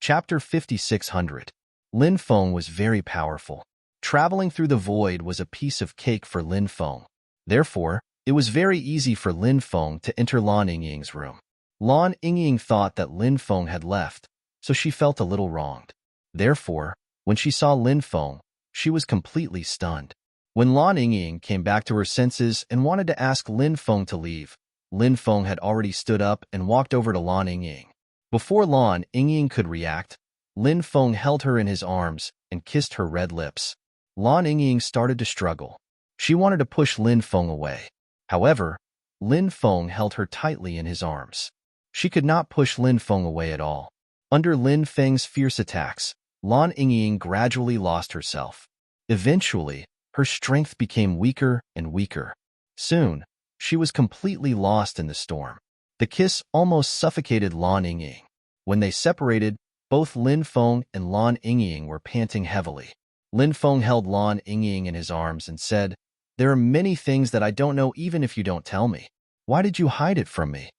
Chapter 5600. Lin Feng was very powerful. Traveling through the void was a piece of cake for Lin Feng. Therefore, it was very easy for Lin Feng to enter Lan Yingying's room. Lan Yingying thought that Lin Feng had left, so she felt a little wronged. Therefore, when she saw Lin Feng, she was completely stunned. When Lan Yingying came back to her senses and wanted to ask Lin Feng to leave, Lin Feng had already stood up and walked over to Lan Yingying. Before Lan Yingying could react, Lin Feng held her in his arms and kissed her red lips. Lan Yingying started to struggle. She wanted to push Lin Feng away. However, Lin Feng held her tightly in his arms. She could not push Lin Feng away at all. Under Lin Feng's fierce attacks, Lan Yingying gradually lost herself. Eventually, her strength became weaker and weaker. Soon, she was completely lost in the storm. The kiss almost suffocated Lan Yingying. When they separated, both Lin Feng and Lan Yingying were panting heavily. Lin Feng held Lan Yingying in his arms and said, "There are many things that I don't know even if you don't tell me. Why did you hide it from me?"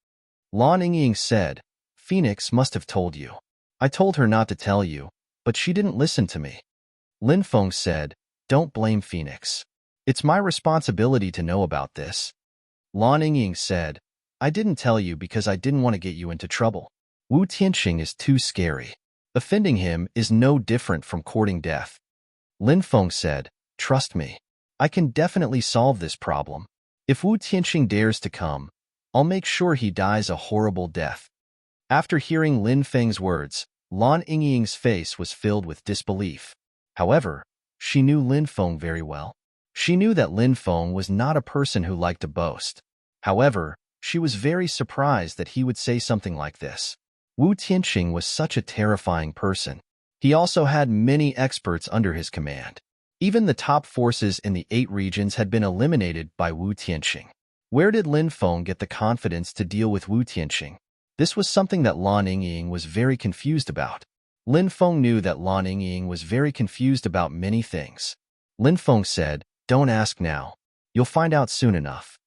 Lan Yingying said, "Phoenix must have told you. I told her not to tell you, but she didn't listen to me." Lin Feng said, "Don't blame Phoenix. It's my responsibility to know about this." Lan Yingying said, "I didn't tell you because I didn't want to get you into trouble. Wu Tianxing is too scary. Offending him is no different from courting death." Lin Feng said, "Trust me. I can definitely solve this problem. If Wu Tianxing dares to come, I'll make sure he dies a horrible death." After hearing Lin Feng's words, Lan Yingying's face was filled with disbelief. However, she knew Lin Feng very well. She knew that Lin Feng was not a person who liked to boast. However, she was very surprised that he would say something like this. Wu Tianxing was such a terrifying person. He also had many experts under his command. Even the top forces in the 8 regions had been eliminated by Wu Tianxing. Where did Lin Feng get the confidence to deal with Wu Tianxing? This was something that Lan Yingying was very confused about. Lin Feng knew that Lan Yingying was very confused about many things. Lin Feng said, "Don't ask now. You'll find out soon enough."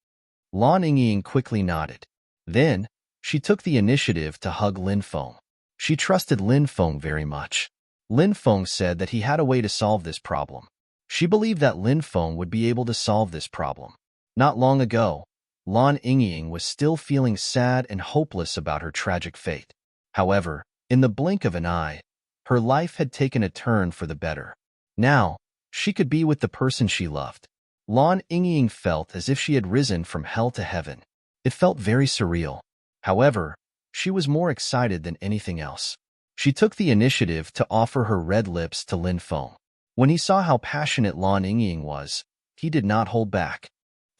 Lan Yingying quickly nodded. Then, she took the initiative to hug Lin Feng. She trusted Lin Feng very much. Lin Feng said that he had a way to solve this problem. She believed that Lin Feng would be able to solve this problem. Not long ago, Lan Yingying was still feeling sad and hopeless about her tragic fate. However, in the blink of an eye, her life had taken a turn for the better. Now, she could be with the person she loved. Lan Yingying felt as if she had risen from hell to heaven. It felt very surreal. However, she was more excited than anything else. She took the initiative to offer her red lips to Lin Feng. When he saw how passionate Lan Yingying was, he did not hold back.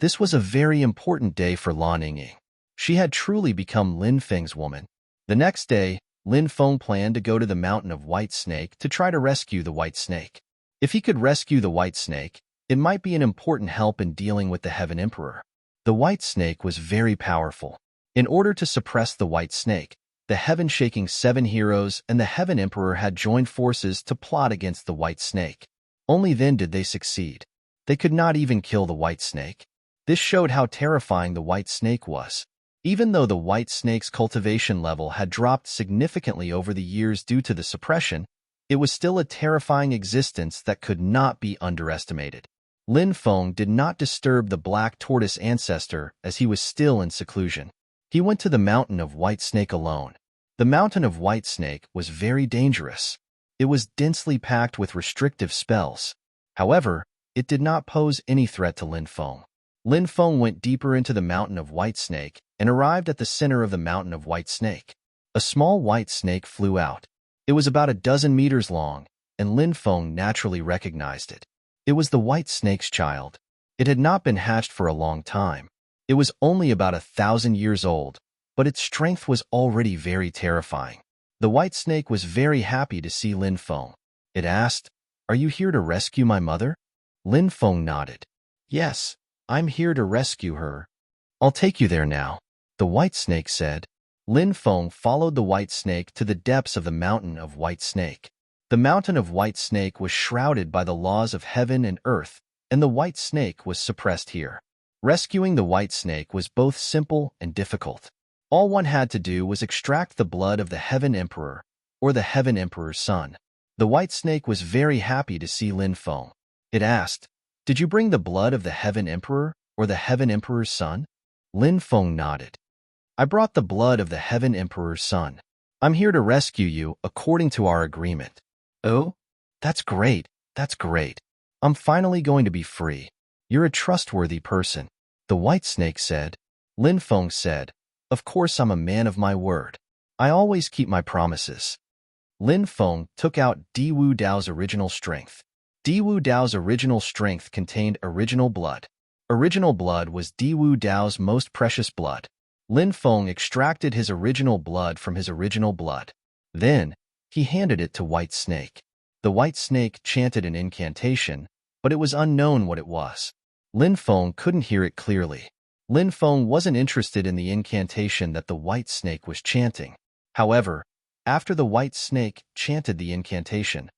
This was a very important day for Lan Yingying. She had truly become Lin Feng's woman. The next day, Lin Feng planned to go to the mountain of White Snake to try to rescue the White Snake. If he could rescue the White Snake, it might be an important help in dealing with the Heaven Emperor. The White Snake was very powerful. In order to suppress the White Snake, the Heaven-shaking 7 heroes and the Heaven Emperor had joined forces to plot against the White Snake. Only then did they succeed. They could not even kill the White Snake. This showed how terrifying the White Snake was. Even though the White Snake's cultivation level had dropped significantly over the years due to the suppression, it was still a terrifying existence that could not be underestimated. Lin Feng did not disturb the Black Tortoise ancestor as he was still in seclusion. He went to the mountain of White Snake alone. The mountain of White Snake was very dangerous. It was densely packed with restrictive spells. However, it did not pose any threat to Lin Feng. Lin Feng went deeper into the mountain of White Snake and arrived at the center of the mountain of White Snake. A small white snake flew out. It was about a dozen meters long, and Lin Feng naturally recognized it. It was the White Snake's child. It had not been hatched for a long time. It was only about 1,000 years old, but its strength was already very terrifying. The White Snake was very happy to see Lin Feng. It asked, "Are you here to rescue my mother?" Lin Feng nodded. "Yes, I'm here to rescue her." "I'll take you there now," the White Snake said. Lin Feng followed the White Snake to the depths of the mountain of White Snake. The mountain of White Snake was shrouded by the laws of heaven and earth, and the White Snake was suppressed here. Rescuing the White Snake was both simple and difficult. All one had to do was extract the blood of the Heaven Emperor, or the Heaven Emperor's son? The white snake was very happy to see Lin Feng. It asked, "Did you bring the blood of the Heaven Emperor or the Heaven Emperor's son?" Lin Feng nodded. "I brought the blood of the Heaven Emperor's son. I'm here to rescue you according to our agreement." "Oh? That's great. That's great. I'm finally going to be free. You're a trustworthy person," the white snake said. Lin Feng said, "Of course I'm a man of my word. I always keep my promises." Lin Feng took out Di Wu Dao's original strength. Di Wu Dao's original strength contained original blood. Original blood was Di Wu Dao's most precious blood. Lin Feng extracted his original blood from his original blood. Then, he handed it to White Snake. The White Snake chanted an incantation, but it was unknown what it was. Lin Feng couldn't hear it clearly. Lin Feng wasn't interested in the incantation that the White Snake was chanting. However, after the White Snake chanted the incantation,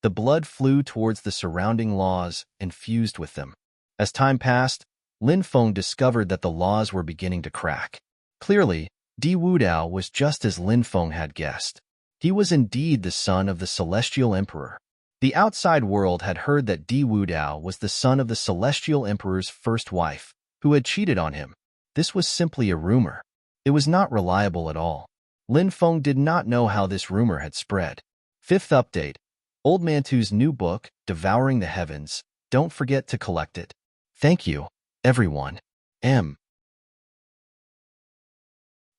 the blood flew towards the surrounding laws and fused with them. As time passed, Lin Feng discovered that the laws were beginning to crack. Clearly, Di Wu Dao was just as Lin Feng had guessed. He was indeed the son of the Celestial Emperor. The outside world had heard that Di Wu Dao was the son of the Celestial Emperor's first wife, who had cheated on him. This was simply a rumor. It was not reliable at all. Lin Feng did not know how this rumor had spread. Fifth update. Old Mantu's new book, Devouring the Heavens. Don't forget to collect it. Thank you, everyone. M.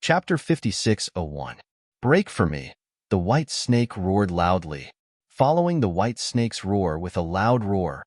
Chapter 56:01. Break for me. The white snake roared loudly. Following the white snake's roar with a loud roar,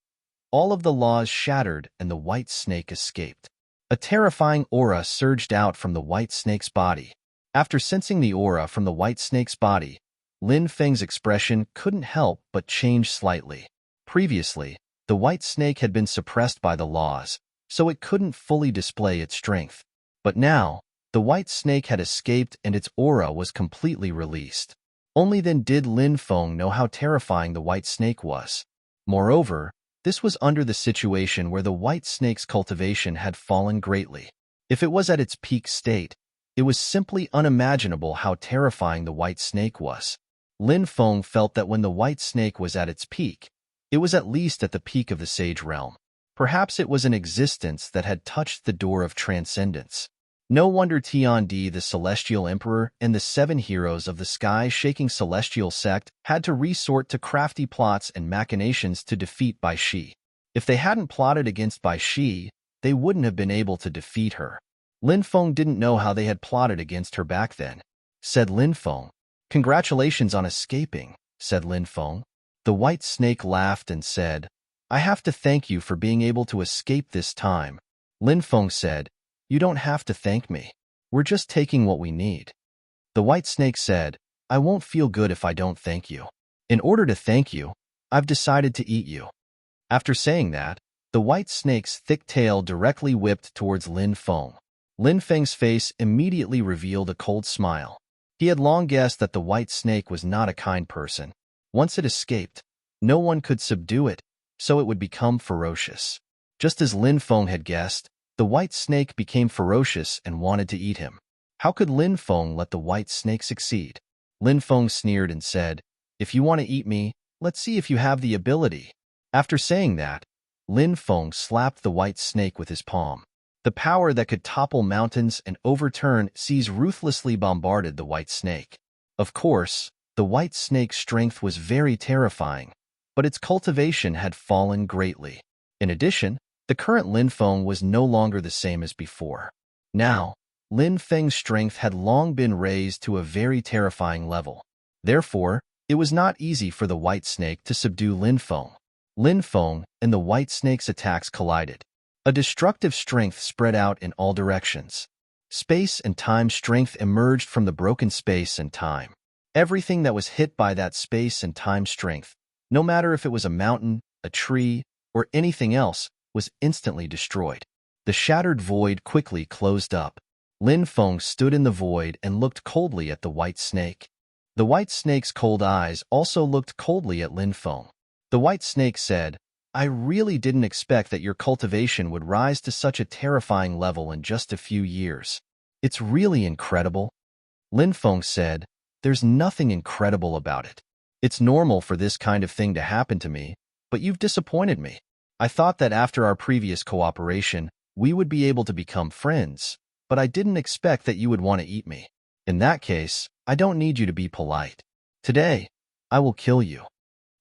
all of the laws shattered and the white snake escaped. A terrifying aura surged out from the white snake's body. After sensing the aura from the white snake's body, Lin Feng's expression couldn't help but change slightly. Previously, the white snake had been suppressed by the laws, so it couldn't fully display its strength. But now, the white snake had escaped and its aura was completely released. Only then did Lin Feng know how terrifying the white snake was. Moreover, this was under the situation where the white snake's cultivation had fallen greatly. If it was at its peak state, it was simply unimaginable how terrifying the white snake was. Lin Feng felt that when the white snake was at its peak, it was at least at the peak of the sage realm. Perhaps it was an existence that had touched the door of transcendence. No wonder Tiandi, the Celestial Emperor, and the 7 heroes of the sky-shaking celestial sect had to resort to crafty plots and machinations to defeat Bai Shi. If they hadn't plotted against Bai Shi, they wouldn't have been able to defeat her. Lin Feng didn't know how they had plotted against her back then. Said Lin Feng. "Congratulations on escaping," said Lin Feng. The white snake laughed and said, "I have to thank you for being able to escape this time." Lin Feng said, "You don't have to thank me. We're just taking what we need." The white snake said, "I won't feel good if I don't thank you. In order to thank you, I've decided to eat you." After saying that, the white snake's thick tail directly whipped towards Lin Feng. Lin Feng's face immediately revealed a cold smile. He had long guessed that the white snake was not a kind person. Once it escaped, no one could subdue it, so it would become ferocious. Just as Lin Feng had guessed, the white snake became ferocious and wanted to eat him. How could Lin Feng let the white snake succeed? Lin Feng sneered and said, "If you want to eat me, let's see if you have the ability." After saying that, Lin Feng slapped the white snake with his palm. The power that could topple mountains and overturn seas ruthlessly bombarded the white snake. Of course, the white snake's strength was very terrifying, but its cultivation had fallen greatly. In addition, the current Lin Feng was no longer the same as before. Now, Lin Feng's strength had long been raised to a very terrifying level. Therefore, it was not easy for the white snake to subdue Lin Feng. Lin Feng and the white snake's attacks collided. A destructive strength spread out in all directions. Space and time strength emerged from the broken space and time. Everything that was hit by that space and time strength, no matter if it was a mountain, a tree, or anything else, was instantly destroyed. The shattered void quickly closed up. Lin Feng stood in the void and looked coldly at the white snake. The white snake's cold eyes also looked coldly at Lin Feng. The white snake said, "I really didn't expect that your cultivation would rise to such a terrifying level in just a few years. It's really incredible." Lin Feng said, There's nothing incredible about it. It's normal for this kind of thing to happen to me, but you've disappointed me. I thought that after our previous cooperation, we would be able to become friends, but I didn't expect that you would want to eat me. In that case, I don't need you to be polite. Today, I will kill you."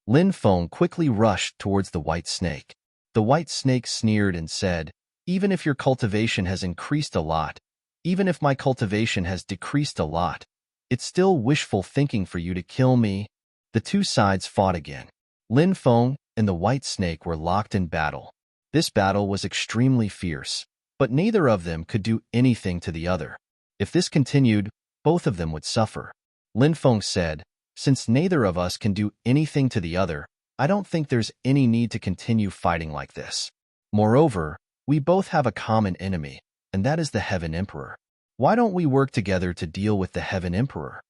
Lin Feng quickly rushed towards the white snake. The white snake sneered and said, "Even if your cultivation has increased a lot, even if my cultivation has decreased a lot, it's still wishful thinking for you to kill me." The two sides fought again. Lin Feng and the white snake were locked in battle. This battle was extremely fierce, but neither of them could do anything to the other. If this continued, both of them would suffer. Lin Feng said, "Since neither of us can do anything to the other, I don't think there's any need to continue fighting like this. Moreover, we both have a common enemy, and that is the Heaven Emperor. Why don't we work together to deal with the Heaven Emperor?"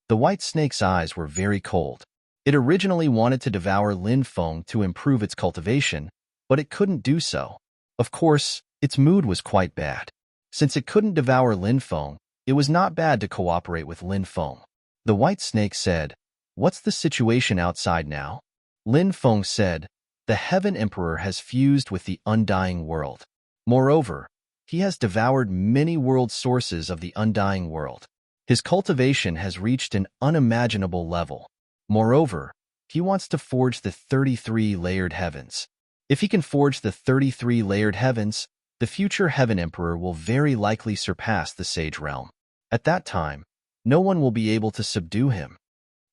The white snake's eyes were very cold. It originally wanted to devour Lin Feng to improve its cultivation, but it couldn't do so. Of course, its mood was quite bad. Since it couldn't devour Lin Feng, it was not bad to cooperate with Lin Feng. The white snake said, "What's the situation outside now?" Lin Feng said, "The Heaven Emperor has fused with the undying world. Moreover, he has devoured many world sources of the undying world. His cultivation has reached an unimaginable level. Moreover, he wants to forge the 33-layered heavens. If he can forge the 33-layered heavens, the future Heaven Emperor will very likely surpass the Sage Realm. At that time, no one will be able to subdue him."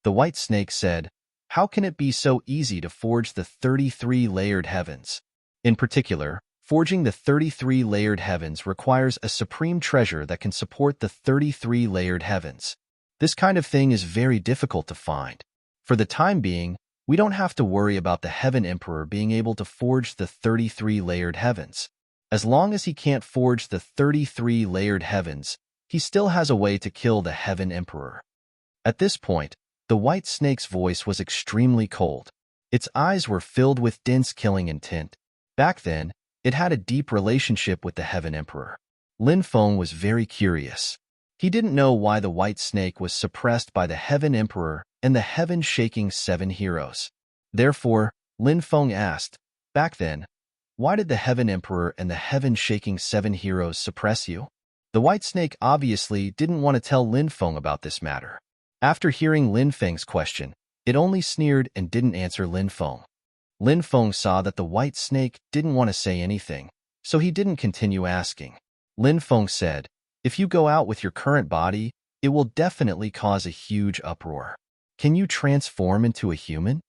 The white snake said, "How can it be so easy to forge the 33-layered heavens? In particular, forging the 33-layered heavens requires a supreme treasure that can support the 33-layered heavens. This kind of thing is very difficult to find. For the time being, we don't have to worry about the Heaven Emperor being able to forge the 33-layered heavens. As long as he can't forge the 33-layered heavens, he still has a way to kill the Heaven Emperor." At this point, the white snake's voice was extremely cold. Its eyes were filled with dense killing intent. Back then, it had a deep relationship with the Heaven Emperor. Lin Feng was very curious. He didn't know why the white snake was suppressed by the Heaven Emperor and the heaven-shaking 7 heroes. Therefore, Lin Feng asked, "Back then, why did the Heaven Emperor and the heaven-shaking 7 heroes suppress you?" The white snake obviously didn't want to tell Lin Feng about this matter. After hearing Lin Feng's question, it only sneered and didn't answer Lin Feng. Lin Feng saw that the white snake didn't want to say anything, so he didn't continue asking. Lin Feng said, "If you go out with your current body, it will definitely cause a huge uproar. Can you transform into a human?"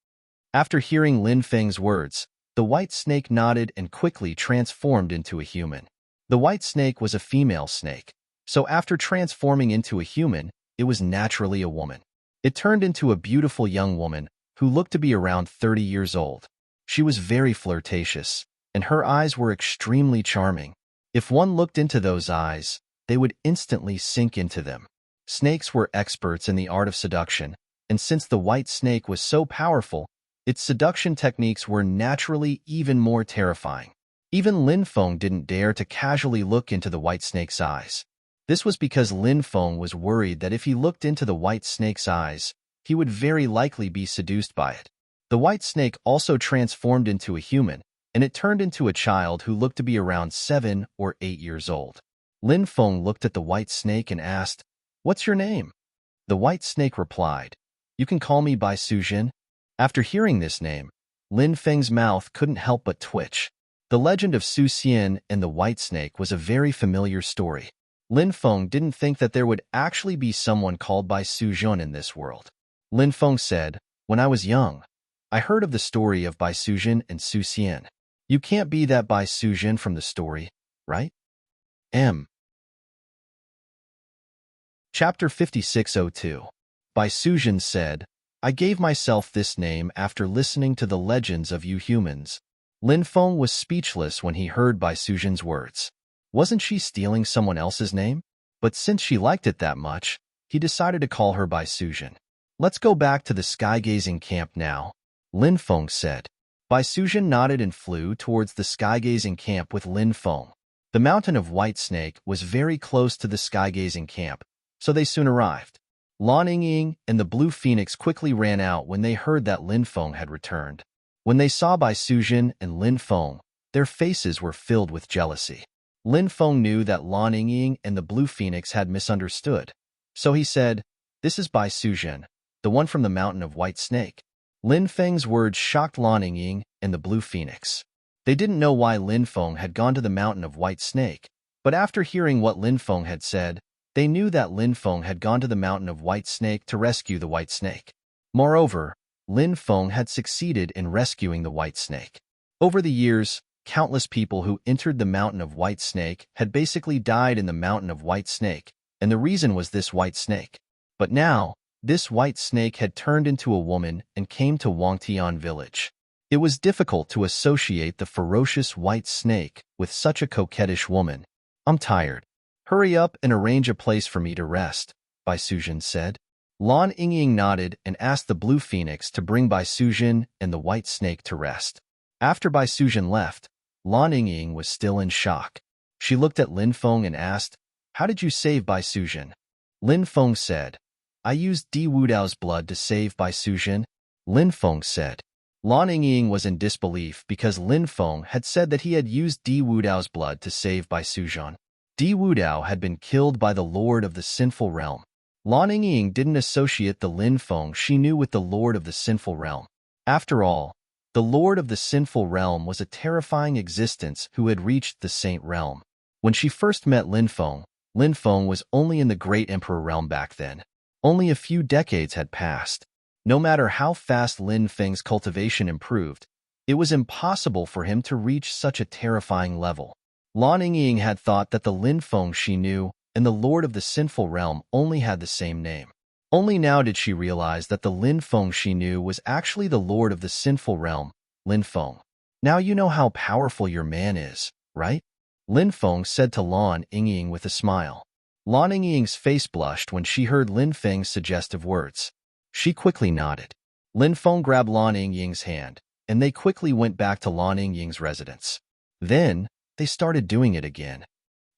After hearing Lin Feng's words, the white snake nodded and quickly transformed into a human. The white snake was a female snake, so after transforming into a human, it was naturally a woman. It turned into a beautiful young woman who looked to be around 30 years old. She was very flirtatious, and her eyes were extremely charming. If one looked into those eyes, they would instantly sink into them. Snakes were experts in the art of seduction, and since the white snake was so powerful, its seduction techniques were naturally even more terrifying. Even Lin Feng didn't dare to casually look into the white snake's eyes. This was because Lin Feng was worried that if he looked into the white snake's eyes, he would very likely be seduced by it. The white snake also transformed into a human, and it turned into a child who looked to be around 7 or 8 years old. Lin Feng looked at the white snake and asked, "What's your name?" The white snake replied, "You can call me Bai Sujin." After hearing this name, Lin Feng's mouth couldn't help but twitch. The legend of Su Xian and the white snake was a very familiar story. Lin Feng didn't think that there would actually be someone called Bai Sujin in this world. Lin Feng said, "When I was young, I heard of the story of Bai Sujin and Su Xian. You can't be that Bai Sujin from the story, right?" Chapter 5602. Bai Sujin said, "I gave myself this name after listening to the legends of you humans." Lin Feng was speechless when he heard Bai Sujin's words. Wasn't she stealing someone else's name? But since she liked it that much, he decided to call her Bai Sujin. "Let's go back to the sky-gazing camp now," Lin Feng said. Bai Sujin nodded and flew towards the sky-gazing camp with Lin Feng. The mountain of White Snake was very close to the sky-gazing camp, so they soon arrived. Lan Yingying and the Blue Phoenix quickly ran out when they heard that Lin Feng had returned. When they saw Bai Sujin and Lin Feng, their faces were filled with jealousy. Lin Feng knew that Lan Yingying and the Blue Phoenix had misunderstood. So he said, "This is Bai Sujin, the one from the Mountain of White Snake." Lin Feng's words shocked Lan Yingying and the Blue Phoenix. They didn't know why Lin Feng had gone to the Mountain of White Snake, but after hearing what Lin Feng had said, they knew that Lin Feng had gone to the Mountain of White Snake to rescue the White Snake. Moreover, Lin Feng had succeeded in rescuing the White Snake. Over the years, countless people who entered the Mountain of White Snake had basically died in the Mountain of White Snake, and the reason was this White Snake. But now, this White Snake had turned into a woman and came to Wangtian village. It was difficult to associate the ferocious White Snake with such a coquettish woman. "I'm tired. Hurry up and arrange a place for me to rest," Bai Sujin said. Lan Yingying nodded and asked the Blue Phoenix to bring Bai Sujin and the White Snake to rest. After Bai Sujin left, Lan Yingying was still in shock. She looked at Lin Feng and asked, "How did you save Bai Sujin?" Lin Feng said, "I used Di Wudao's blood to save Bai Sujin," Lin Feng said. Lan Yingying was in disbelief because Lin Feng had said that he had used Di Wudao's blood to save Bai Sujin. Di Wudao had been killed by the Lord of the Sinful Realm. Lan Yingying didn't associate the Lin Feng she knew with the Lord of the Sinful Realm. After all, the Lord of the Sinful Realm was a terrifying existence who had reached the Saint Realm. When she first met Lin Feng was only in the Great Emperor Realm back then. Only a few decades had passed. No matter how fast Lin Feng's cultivation improved, it was impossible for him to reach such a terrifying level. Lan Yingying had thought that the Lin Feng she knew and the Lord of the Sinful Realm only had the same name. Only now did she realize that the Lin Feng she knew was actually the Lord of the Sinful Realm, Lin Feng. "Now you know how powerful your man is, right?" Lin Feng said to Lan Yingying with a smile. Lan Yingying's face blushed when she heard Lin Feng's suggestive words. She quickly nodded. Lin Feng grabbed Lan Yingying's hand, and they quickly went back to Lan Yingying's residence. Then, they started doing it again.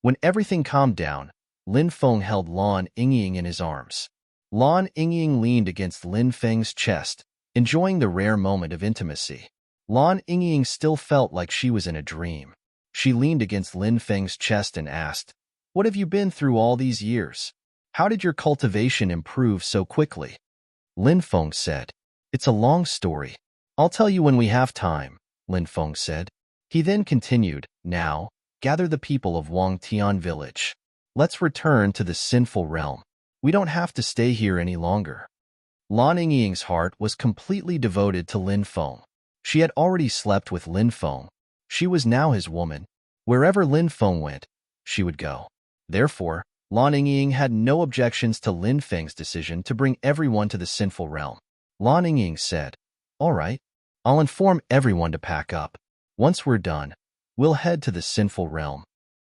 When everything calmed down, Lin Feng held Lan Yingying in his arms. Lan Yingying leaned against Lin Feng's chest, enjoying the rare moment of intimacy. Lan Yingying still felt like she was in a dream. She leaned against Lin Feng's chest and asked, "What have you been through all these years? How did your cultivation improve so quickly?" Lin Feng said, "It's a long story. I'll tell you when we have time," Lin Feng said. He then continued, "Now, gather the people of Wangtian village. Let's return to the Sinful Realm. We don't have to stay here any longer." Lan Yingying's heart was completely devoted to Lin Feng. She had already slept with Lin Feng. She was now his woman. Wherever Lin Feng went, she would go. Therefore, Lan Yingying had no objections to Lin Feng's decision to bring everyone to the Sinful Realm. Lan Yingying said, "All right, I'll inform everyone to pack up. Once we're done, we'll head to the Sinful Realm."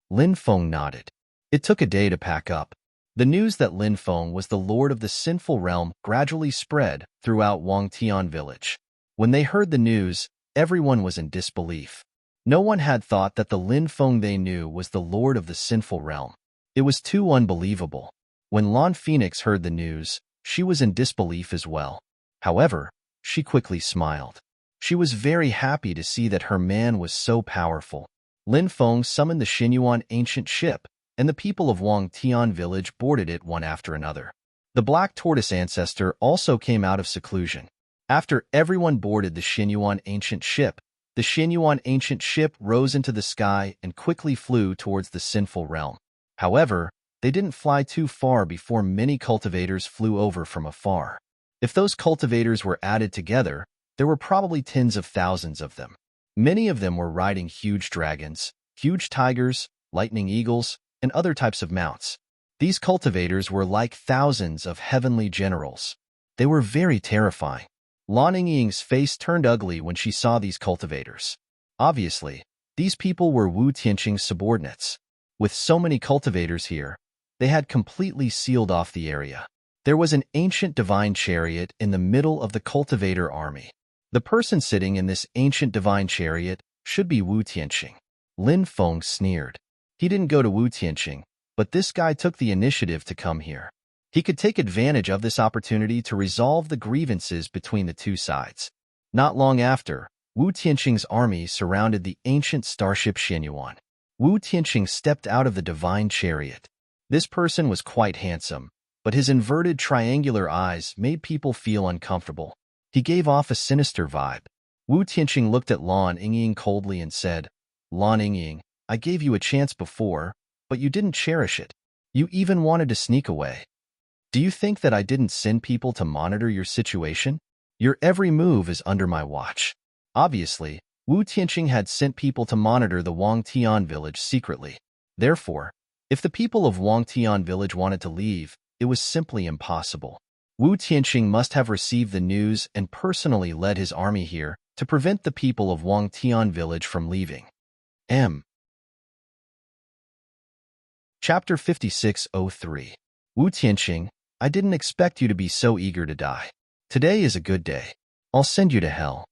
Lin Feng nodded. It took a day to pack up. The news that Lin Feng was the Lord of the Sinful Realm gradually spread throughout Wangtian village. When they heard the news, everyone was in disbelief. No one had thought that the Lin Feng they knew was the Lord of the Sinful Realm. It was too unbelievable. When Lan Phoenix heard the news, she was in disbelief as well. However, she quickly smiled. She was very happy to see that her man was so powerful. Lin Feng summoned the Xinyuan ancient ship, and the people of Wangtian village boarded it one after another. The Black Tortoise ancestor also came out of seclusion. After everyone boarded the Xinyuan ancient ship, the Xinyuan ancient ship rose into the sky and quickly flew towards the Sinful Realm. However, they didn't fly too far before many cultivators flew over from afar. If those cultivators were added together, there were probably tens of thousands of them. Many of them were riding huge dragons, huge tigers, lightning eagles, and other types of mounts. These cultivators were like thousands of heavenly generals. They were very terrifying. Lan Yingying's face turned ugly when she saw these cultivators. Obviously, these people were Wu Tianqing's subordinates. With so many cultivators here, they had completely sealed off the area. There was an ancient divine chariot in the middle of the cultivator army. The person sitting in this ancient divine chariot should be Wu Tianqing. Lin Feng sneered. He didn't go to Wu Tianqing, but this guy took the initiative to come here. He could take advantage of this opportunity to resolve the grievances between the two sides. Not long after, Wu Tianqing's army surrounded the ancient starship Xianyuan. Wu Tianqing stepped out of the divine chariot. This person was quite handsome, but his inverted triangular eyes made people feel uncomfortable. He gave off a sinister vibe. Wu Tianqing looked at Lan Yingying coldly and said, "Lan Yingying, I gave you a chance before, but you didn't cherish it. You even wanted to sneak away. Do you think that I didn't send people to monitor your situation? Your every move is under my watch." Obviously, Wu Tianqing had sent people to monitor the Wangtian village secretly. Therefore, if the people of Wangtian village wanted to leave, it was simply impossible. Wu Tianqing must have received the news and personally led his army here to prevent the people of Wangtian village from leaving. Chapter 5603. Wu Tianqing, I didn't expect you to be so eager to die. Today is a good day. I'll send you to hell.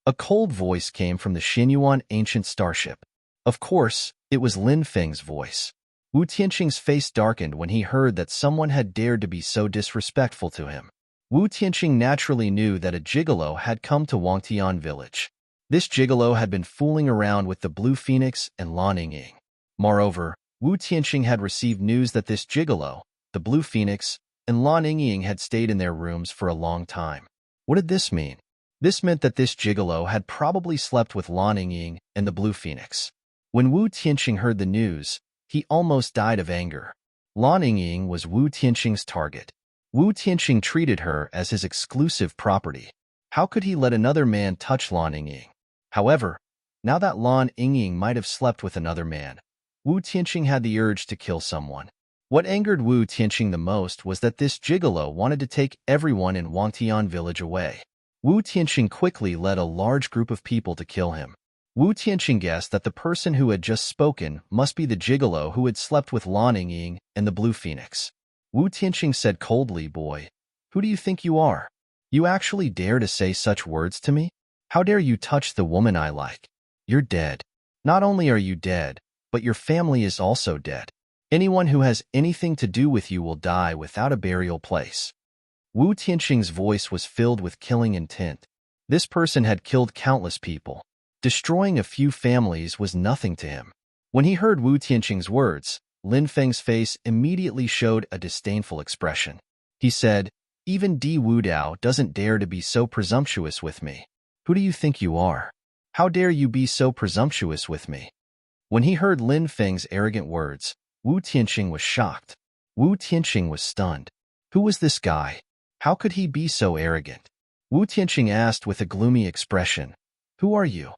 A cold voice came from the Xianyuan ancient starship. Of course, it was Lin Feng's voice. Wu Tianqing's face darkened when he heard that someone had dared to be so disrespectful to him. Wu Tianqing naturally knew that a gigolo had come to Wangtian village. This gigolo had been fooling around with the Blue Phoenix and Lan Yingying. Moreover, Wu Tianqing had received news that this gigolo, the Blue Phoenix, and Lan Yingying had stayed in their rooms for a long time. What did this mean? This meant that this gigolo had probably slept with Lan Yingying and the Blue Phoenix. When Wu Tianqing heard the news, he almost died of anger. Lan Yingying was Wu Tianqing's target. Wu Tianqing treated her as his exclusive property. How could he let another man touch Lan Yingying? However, now that Lan Yingying might have slept with another man, Wu Tianqing had the urge to kill someone. What angered Wu Tianqing the most was that this gigolo wanted to take everyone in Wangtian village away. Wu Tianqing quickly led a large group of people to kill him. Wu Tianqing guessed that the person who had just spoken must be the gigolo who had slept with Lan Yingying and the Blue Phoenix. Wu Tianqing said coldly, "Boy, who do you think you are? You actually dare to say such words to me? How dare you touch the woman I like? You're dead. Not only are you dead, but your family is also dead. Anyone who has anything to do with you will die without a burial place." Wu Tianqing's voice was filled with killing intent. This person had killed countless people. Destroying a few families was nothing to him. When he heard Wu Tianqing's words, Lin Feng's face immediately showed a disdainful expression. He said, "Even Di Wu Dao doesn't dare to be so presumptuous with me. Who do you think you are? How dare you be so presumptuous with me?" When he heard Lin Feng's arrogant words, Wu Tianqing was shocked. Wu Tianqing was stunned. Who was this guy? How could he be so arrogant? Wu Tianqing asked with a gloomy expression, "Who are you?"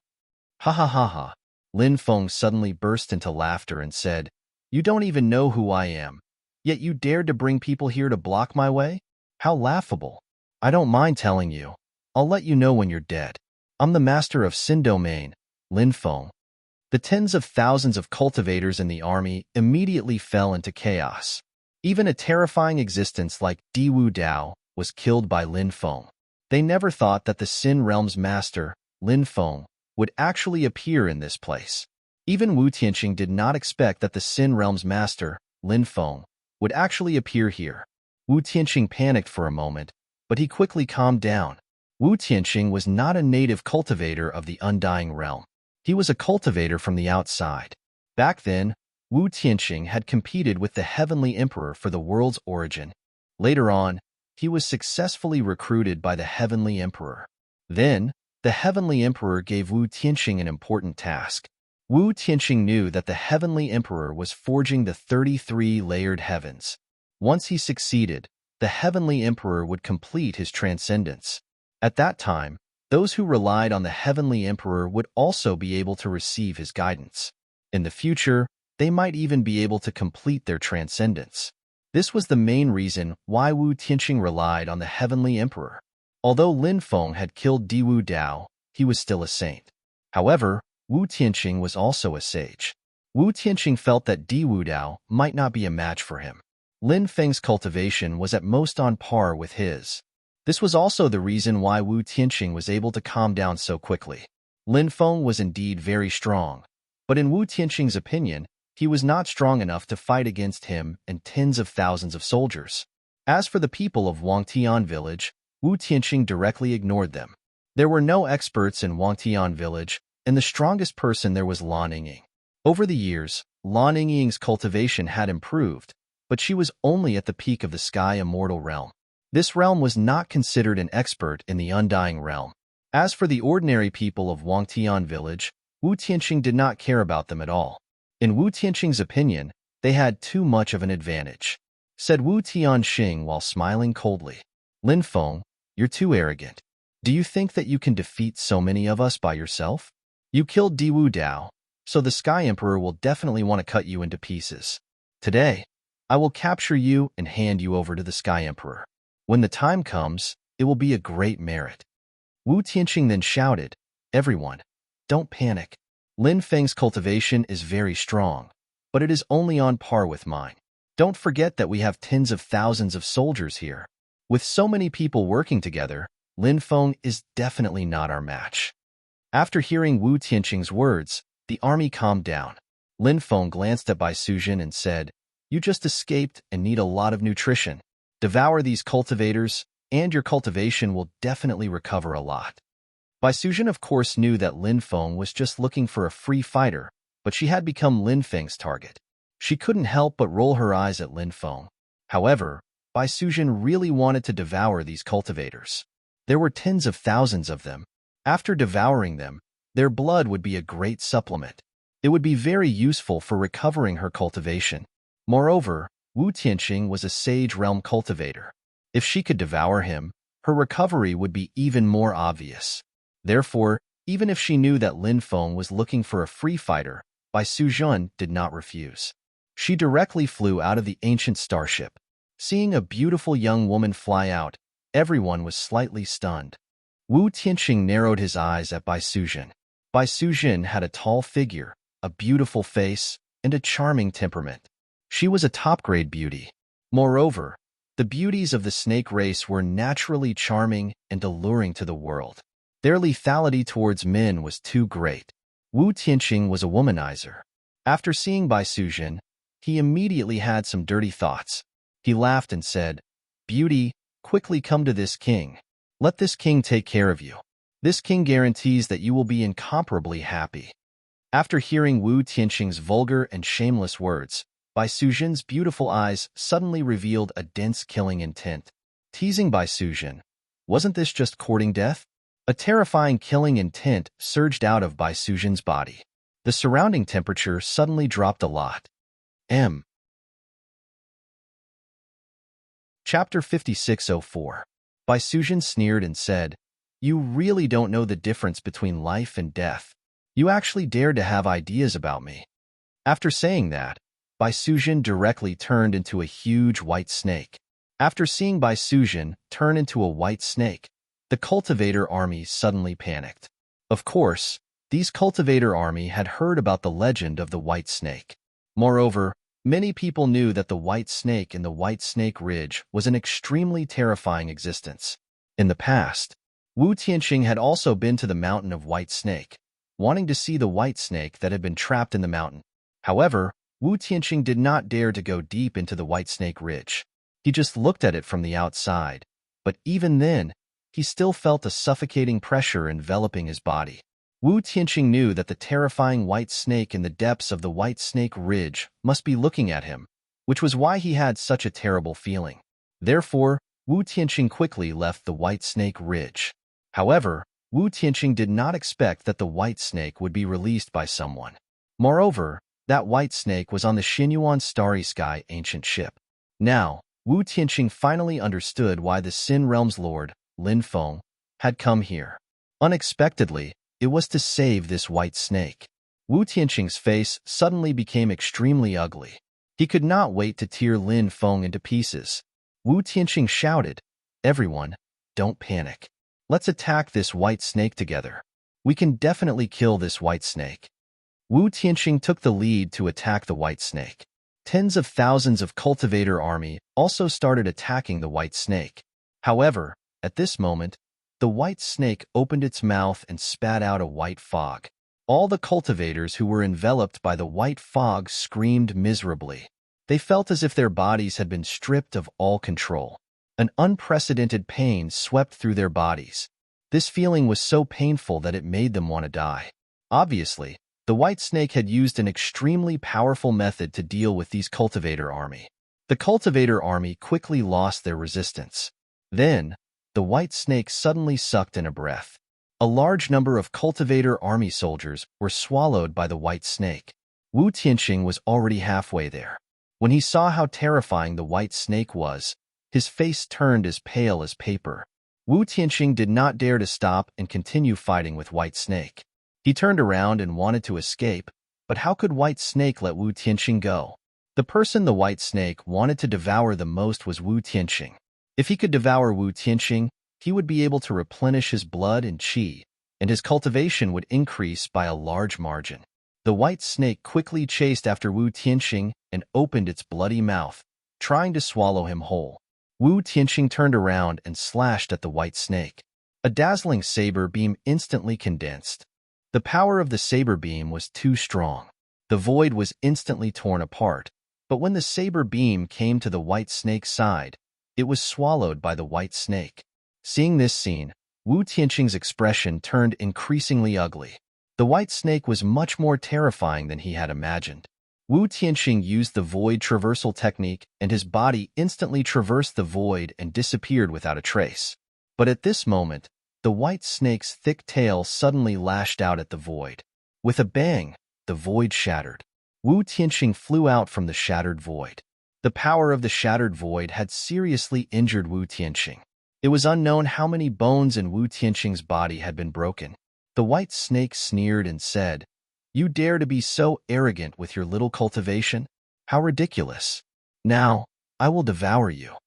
"Ha ha ha ha." Lin Feng suddenly burst into laughter and said, "You don't even know who I am, yet you dared to bring people here to block my way? How laughable. I don't mind telling you. I'll let you know when you're dead. I'm the master of Sin Domain, Lin Feng." The tens of thousands of cultivators in the army immediately fell into chaos. Even a terrifying existence like Di Wu Dao was killed by Lin Feng. They never thought that the Sin Realm's master, Lin Feng, would actually appear in this place. Even Wu Tianqing did not expect that the Sin Realm's master, Lin Feng, would actually appear here. Wu Tianqing panicked for a moment, but he quickly calmed down. Wu Tianqing was not a native cultivator of the Undying Realm. He was a cultivator from the outside. Back then, Wu Tianqing had competed with the Heavenly Emperor for the world's origin. Later on, he was successfully recruited by the Heavenly Emperor. Then, the Heavenly Emperor gave Wu Tianqing an important task. Wu Tianqing knew that the Heavenly Emperor was forging the 33-layered heavens. Once he succeeded, the Heavenly Emperor would complete his transcendence. At that time, those who relied on the Heavenly Emperor would also be able to receive his guidance. In the future, they might even be able to complete their transcendence. This was the main reason why Wu Tianqing relied on the Heavenly Emperor. Although Lin Feng had killed Di Wu Dao, he was still a saint. However, Wu Tianqing was also a sage. Wu Tianqing felt that Di Wu Dao might not be a match for him. Lin Feng's cultivation was at most on par with his. This was also the reason why Wu Tianqing was able to calm down so quickly. Lin Feng was indeed very strong, but in Wu Tianqing's opinion, he was not strong enough to fight against him and tens of thousands of soldiers. As for the people of Wangtian village, Wu Tianqing directly ignored them. There were no experts in Wangtian village, and the strongest person there was Lan Yingying. Over the years, Lan Yingying's cultivation had improved, but she was only at the peak of the Sky Immortal realm. This realm was not considered an expert in the Undying realm. As for the ordinary people of Wangtian village, Wu Tianqing did not care about them at all. In Wu Tianqing's opinion, they had too much of an advantage. Said Wu Tianxing while smiling coldly. Lin Feng, you're too arrogant. Do you think that you can defeat so many of us by yourself? You killed Diwu Dao, so the Sky Emperor will definitely want to cut you into pieces. Today, I will capture you and hand you over to the Sky Emperor. When the time comes, it will be a great merit. Wu Tianqing then shouted, Everyone, don't panic. Lin Feng's cultivation is very strong, but it is only on par with mine. Don't forget that we have tens of thousands of soldiers here. With so many people working together, Lin Feng is definitely not our match. After hearing Wu Tianqing's words, the army calmed down. Lin Feng glanced at Bai Sujin and said, You just escaped and need a lot of nutrition. Devour these cultivators, and your cultivation will definitely recover a lot. Bai Sujin of course knew that Lin Feng was just looking for a free fighter, but she had become Lin Feng's target. She couldn't help but roll her eyes at Lin Feng. However, Bai Sujin really wanted to devour these cultivators. There were tens of thousands of them. After devouring them, their blood would be a great supplement. It would be very useful for recovering her cultivation. Moreover, Wu Tianqing was a Sage Realm cultivator. If she could devour him, her recovery would be even more obvious. Therefore, even if she knew that Lin Feng was looking for a free fighter, Bai Sujun did not refuse. She directly flew out of the ancient starship. Seeing a beautiful young woman fly out, everyone was slightly stunned. Wu Tianqing narrowed his eyes at Bai Sujin. Bai Sujin had a tall figure, a beautiful face, and a charming temperament. She was a top-grade beauty. Moreover, the beauties of the snake race were naturally charming and alluring to the world. Their lethality towards men was too great. Wu Tianqing was a womanizer. After seeing Bai Sujin, he immediately had some dirty thoughts. He laughed and said, Beauty, quickly come to this king. Let this king take care of you. This king guarantees that you will be incomparably happy. After hearing Wu Tianqing's vulgar and shameless words, Bai Sujin's beautiful eyes suddenly revealed a dense killing intent. Teasing Bai Sujin, wasn't this just courting death? A terrifying killing intent surged out of Bai Sujin's body. The surrounding temperature suddenly dropped a lot. Chapter 5604. Bai Sujin sneered and said, You really don't know the difference between life and death. You actually dared to have ideas about me. After saying that, Bai Sujin directly turned into a huge white snake. After seeing Bai Sujin turn into a white snake, the cultivator army suddenly panicked. Of course, these cultivator army had heard about the legend of the white snake. Moreover, many people knew that the white snake in the White Snake Ridge was an extremely terrifying existence. In the past, Wu Tianqing had also been to the mountain of White Snake, wanting to see the white snake that had been trapped in the mountain. However, Wu Tianqing did not dare to go deep into the White Snake Ridge. He just looked at it from the outside, but even then, he still felt a suffocating pressure enveloping his body. Wu Tianqing knew that the terrifying white snake in the depths of the White Snake Ridge must be looking at him, which was why he had such a terrible feeling. Therefore, Wu Tianqing quickly left the White Snake Ridge. However, Wu Tianqing did not expect that the white snake would be released by someone. Moreover, that white snake was on the Xinyuan Starry Sky ancient ship. Now, Wu Tianqing finally understood why the Sin Realm's lord, Lin Feng, had come here. Unexpectedly, it was to save this white snake. Wu Tianqing's face suddenly became extremely ugly. He could not wait to tear Lin Feng into pieces. Wu Tianqing shouted, Everyone, don't panic. Let's attack this white snake together. We can definitely kill this white snake. Wu Tianqing took the lead to attack the white snake. Tens of thousands of cultivator army also started attacking the white snake. However, at this moment, the white snake opened its mouth and spat out a white fog. All the cultivators who were enveloped by the white fog screamed miserably. They felt as if their bodies had been stripped of all control. An unprecedented pain swept through their bodies. This feeling was so painful that it made them want to die. Obviously, the white snake had used an extremely powerful method to deal with these cultivator army. The cultivator army quickly lost their resistance. Then, the white snake suddenly sucked in a breath. A large number of cultivator army soldiers were swallowed by the white snake. Wu Tianqing was already halfway there. When he saw how terrifying the white snake was, his face turned as pale as paper. Wu Tianqing did not dare to stop and continue fighting with White Snake. He turned around and wanted to escape, but how could White Snake let Wu Tianqing go? The person the White Snake wanted to devour the most was Wu Tianqing. If he could devour Wu Tianqing, he would be able to replenish his blood and qi, and his cultivation would increase by a large margin. The White Snake quickly chased after Wu Tianqing and opened its bloody mouth, trying to swallow him whole. Wu Tianqing turned around and slashed at the White Snake. A dazzling saber beam instantly condensed. The power of the saber beam was too strong. The void was instantly torn apart, but when the saber beam came to the White Snake's side, it was swallowed by the White Snake. Seeing this scene, Wu Tianqing's expression turned increasingly ugly. The White Snake was much more terrifying than he had imagined. Wu Tianqing used the void traversal technique, and his body instantly traversed the void and disappeared without a trace. But at this moment, the white snake's thick tail suddenly lashed out at the void. With a bang, the void shattered. Wu Tianqing flew out from the shattered void. The power of the shattered void had seriously injured Wu Tianqing. It was unknown how many bones in Wu Tianqing's body had been broken. The white snake sneered and said, "You dare to be so arrogant with your little cultivation? How ridiculous! Now, I will devour you.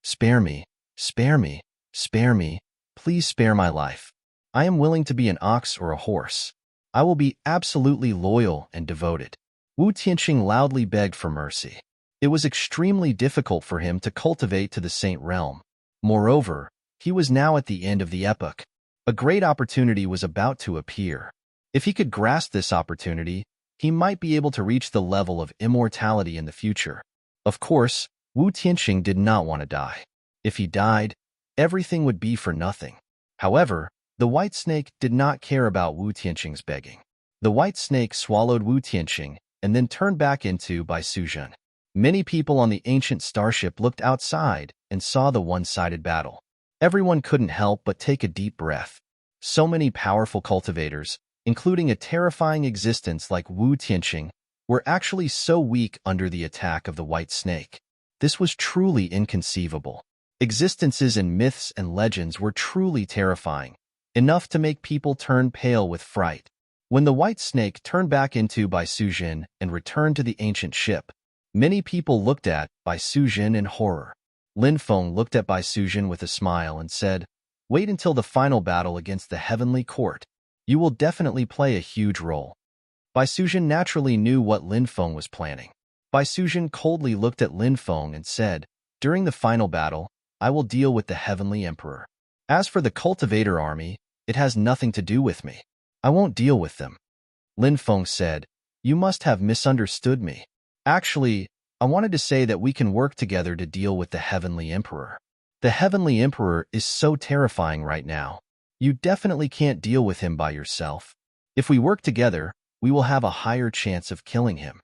Spare me, spare me, spare me, please spare my life. I am willing to be an ox or a horse. I will be absolutely loyal and devoted." Wu Tianqing loudly begged for mercy. It was extremely difficult for him to cultivate to the Saint Realm. Moreover, he was now at the end of the epoch. A great opportunity was about to appear. If he could grasp this opportunity, he might be able to reach the level of immortality in the future. Of course, Wu Tianqing did not want to die. If he died, everything would be for nothing. However, the white snake did not care about Wu Tianqing's begging. The white snake swallowed Wu Tianqing and then turned back into Bai Suzhen. Many people on the ancient starship looked outside and saw the one-sided battle. Everyone couldn't help but take a deep breath. So many powerful cultivators, including a terrifying existence like Wu Tianqing, were actually so weak under the attack of the white snake. This was truly inconceivable. Existences in myths and legends were truly terrifying, enough to make people turn pale with fright. When the white snake turned back into Bai Suzhen and returned to the ancient ship, many people looked at Bai Suzhen in horror. Lin Feng looked at Bai Suzhen with a smile and said, "Wait until the final battle against the Heavenly Court. You will definitely play a huge role." Bai Suzhen naturally knew what Lin Feng was planning. Bai Suzhen coldly looked at Lin Feng and said, "During the final battle, I will deal with the Heavenly Emperor. As for the cultivator army, it has nothing to do with me. I won't deal with them." Lin Feng said, "You must have misunderstood me. Actually, I wanted to say that we can work together to deal with the Heavenly Emperor. The Heavenly Emperor is so terrifying right now. You definitely can't deal with him by yourself. If we work together, we will have a higher chance of killing him."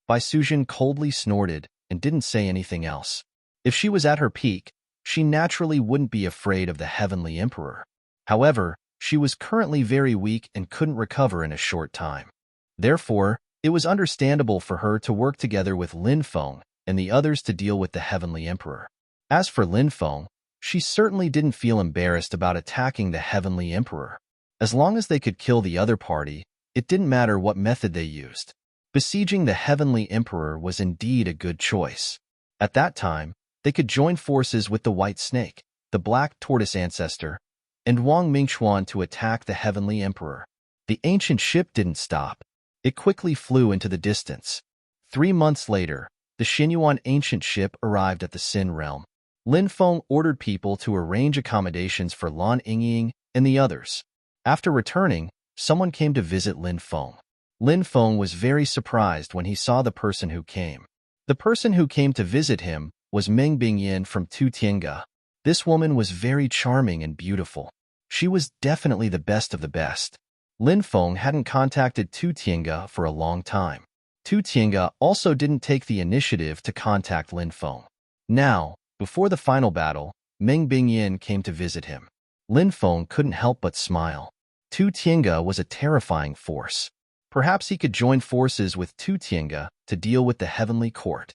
Bai Suzhen coldly snorted and didn't say anything else. If she was at her peak, she naturally wouldn't be afraid of the Heavenly Emperor. However, she was currently very weak and couldn't recover in a short time. Therefore, it was understandable for her to work together with Lin Feng and the others to deal with the Heavenly Emperor. As for Lin Feng, she certainly didn't feel embarrassed about attacking the Heavenly Emperor. As long as they could kill the other party, it didn't matter what method they used. Besieging the Heavenly Emperor was indeed a good choice. At that time, they could join forces with the White Snake, the Black Tortoise Ancestor, and Wang Mingxuan to attack the Heavenly Emperor. The ancient ship didn't stop. It quickly flew into the distance. 3 months later, the Xinyuan ancient ship arrived at the Sin realm. Lin Feng ordered people to arrange accommodations for Lan Yingying and the others. After returning, someone came to visit Lin Feng. Lin Feng was very surprised when he saw the person who came. The person who came to visit him was Meng Bingyin from Tutianga. This woman was very charming and beautiful. She was definitely the best of the best. Lin Feng hadn't contacted Tutianga for a long time. Tutianga also didn't take the initiative to contact Lin Feng. Now, before the final battle, Meng Bingyin came to visit him. Lin Feng couldn't help but smile. Tutianga was a terrifying force. Perhaps he could join forces with Tutianga to deal with the heavenly court.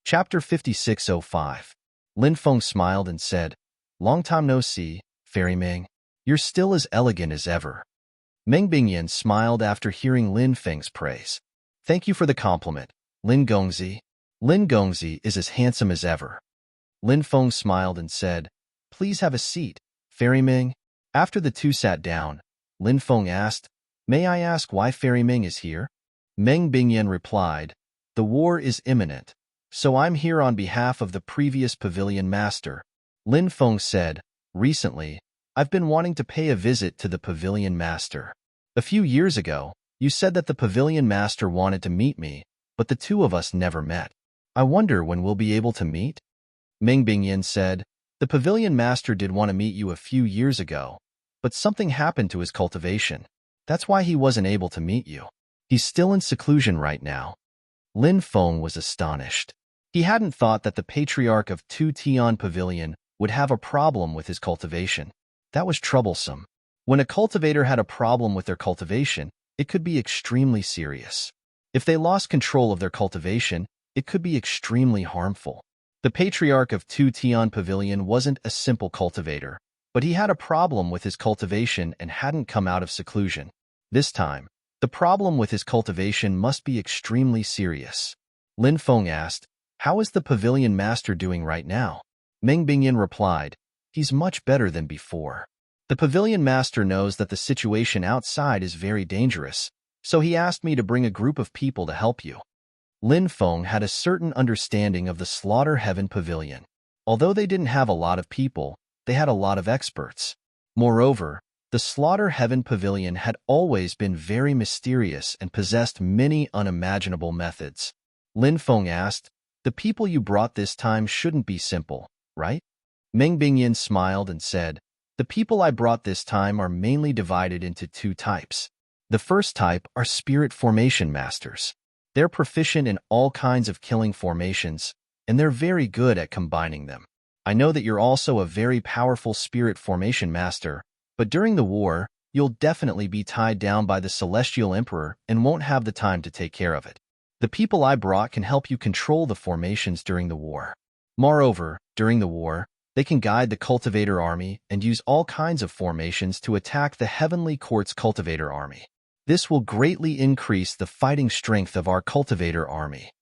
Chapter 5605. Lin Feng smiled and said, "Long time no see, Fairy Ming. You're still as elegant as ever." Meng Bingyan smiled after hearing Lin Feng's praise. "Thank you for the compliment, Lin Gongzi. Lin Gongzi is as handsome as ever." Lin Feng smiled and said, "Please have a seat, Fairy Ming." After the two sat down, Lin Feng asked, "May I ask why Fairy Ming is here?" Meng Bingyan replied, "The war is imminent, so I'm here on behalf of the previous pavilion master." Lin Feng said, "Recently, I've been wanting to pay a visit to the pavilion master. A few years ago, you said that the pavilion master wanted to meet me, but the two of us never met. I wonder when we'll be able to meet?" Meng Bingyan said, "The pavilion master did want to meet you a few years ago, but something happened to his cultivation. That's why he wasn't able to meet you. He's still in seclusion right now." Lin Feng was astonished. He hadn't thought that the patriarch of Tu Tian Pavilion would have a problem with his cultivation. That was troublesome. When a cultivator had a problem with their cultivation, it could be extremely serious. If they lost control of their cultivation, it could be extremely harmful. The patriarch of Tu Tian Pavilion wasn't a simple cultivator, but he had a problem with his cultivation and hadn't come out of seclusion. This time, the problem with his cultivation must be extremely serious. Lin Feng asked, "How is the pavilion master doing right now?" Meng Bingyan replied, "He's much better than before. The pavilion master knows that the situation outside is very dangerous, so he asked me to bring a group of people to help you." Lin Feng had a certain understanding of the Slaughter Heaven Pavilion. Although they didn't have a lot of people, they had a lot of experts. Moreover, the Slaughter Heaven Pavilion had always been very mysterious and possessed many unimaginable methods. Lin Feng asked, "The people you brought this time shouldn't be simple, right?" Meng Bingyan smiled and said, "The people I brought this time are mainly divided into two types. The first type are spirit formation masters. They're proficient in all kinds of killing formations, and they're very good at combining them. I know that you're also a very powerful spirit formation master, but during the war, you'll definitely be tied down by the Celestial Emperor and won't have the time to take care of it. The people I brought can help you control the formations during the war. Moreover, during the war, they can guide the cultivator army and use all kinds of formations to attack the Heavenly Court's cultivator army. This will greatly increase the fighting strength of our cultivator army."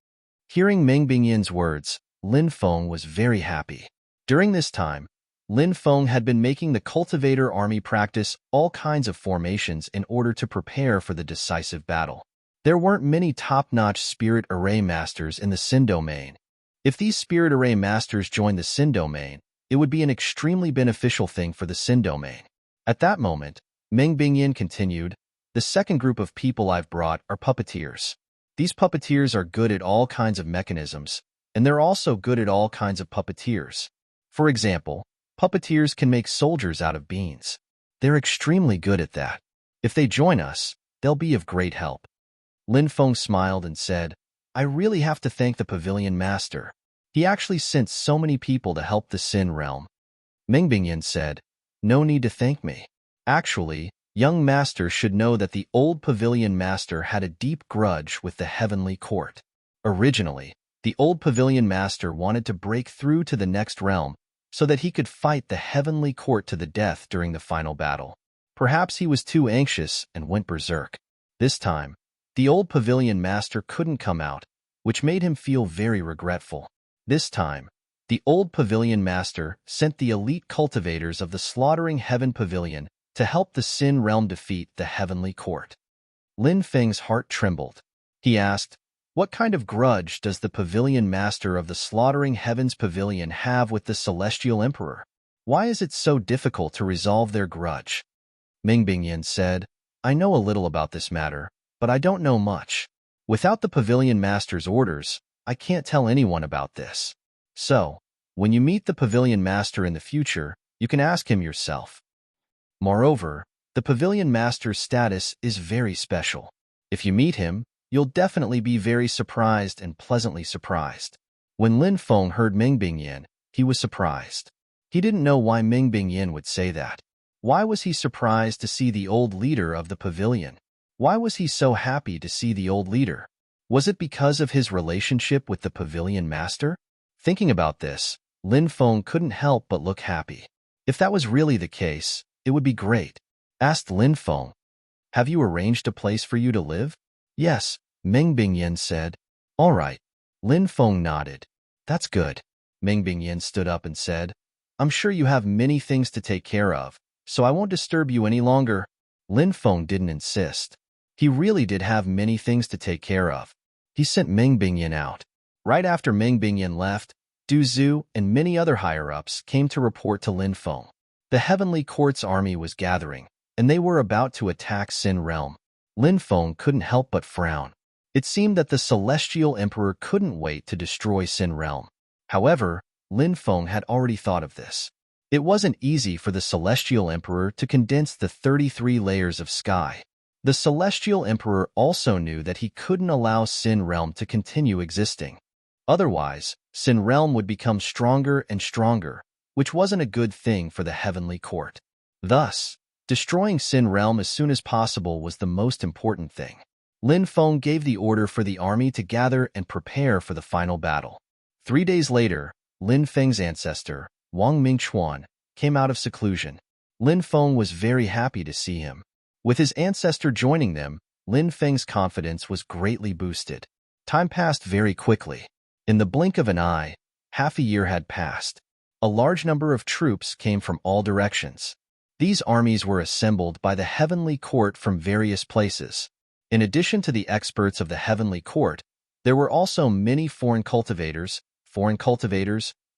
Hearing Meng Bingyan's words, Lin Feng was very happy. During this time, Lin Feng had been making the cultivator army practice all kinds of formations in order to prepare for the decisive battle. There weren't many top-notch spirit array masters in the Sin domain. If these spirit array masters joined the Sin domain, it would be an extremely beneficial thing for the Sin domain. At that moment, Meng Bingyan continued, "The second group of people I've brought are puppeteers. These puppeteers are good at all kinds of mechanisms, and they're also good at all kinds of puppeteers. For example, puppeteers can make soldiers out of beans. They're extremely good at that. If they join us, they'll be of great help." Lin Feng smiled and said, "I really have to thank the pavilion master. He actually sent so many people to help the Sin realm." Meng Bingyan said, "No need to thank me. Actually, young master should know that the old pavilion master had a deep grudge with the Heavenly Court. Originally, the old pavilion master wanted to break through to the next realm so that he could fight the Heavenly Court to the death during the final battle. Perhaps he was too anxious and went berserk. This time, the old pavilion master couldn't come out, which made him feel very regretful. This time, the old pavilion master sent the elite cultivators of the Slaughtering Heaven Pavilion to help the Sin realm defeat the Heavenly Court." Lin Feng's heart trembled. He asked, "What kind of grudge does the pavilion master of the Slaughtering Heavens Pavilion have with the Celestial Emperor? Why is it so difficult to resolve their grudge?" Meng Bingyan said, "I know a little about this matter, but I don't know much. Without the pavilion master's orders, I can't tell anyone about this. So, when you meet the pavilion master in the future, you can ask him yourself. Moreover, the pavilion master's status is very special. If you meet him, you'll definitely be very surprised and pleasantly surprised. When Lin Feng heard Ming Bingyan, he was surprised. He didn't know why Ming Bingyan would say that. Why was he surprised to see the old leader of the pavilion? Why was he so happy to see the old leader? Was it because of his relationship with the pavilion master? Thinking about this, Lin Feng couldn't help but look happy. If that was really the case, it would be great. Asked Lin Feng, "Have you arranged a place for you to live?" "Yes," Ming Bingyan said. "All right." Lin Feng nodded. "That's good." Ming Bingyan stood up and said, "I'm sure you have many things to take care of, so I won't disturb you any longer." Lin Feng didn't insist. He really did have many things to take care of. He sent Ming Bingyan out. Right after Ming Bingyan left, Du Zhu and many other higher-ups came to report to Lin Feng. The Heavenly Court's army was gathering, and they were about to attack Sin Realm. Lin Feng couldn't help but frown. It seemed that the Celestial Emperor couldn't wait to destroy Sin Realm. However, Lin Feng had already thought of this. It wasn't easy for the Celestial Emperor to condense the 33 layers of sky. The Celestial Emperor also knew that he couldn't allow Sin Realm to continue existing. Otherwise, Sin Realm would become stronger and stronger, which wasn't a good thing for the Heavenly Court. Thus, destroying Sin Realm as soon as possible was the most important thing. Lin Feng gave the order for the army to gather and prepare for the final battle. 3 days later, Lin Feng's ancestor, Wang Mingchuan, came out of seclusion. Lin Feng was very happy to see him. With his ancestor joining them, Lin Feng's confidence was greatly boosted. Time passed very quickly. In the blink of an eye, half a year had passed. A large number of troops came from all directions. These armies were assembled by the Heavenly Court from various places. In addition to the experts of the Heavenly Court, there were also many foreign cultivators,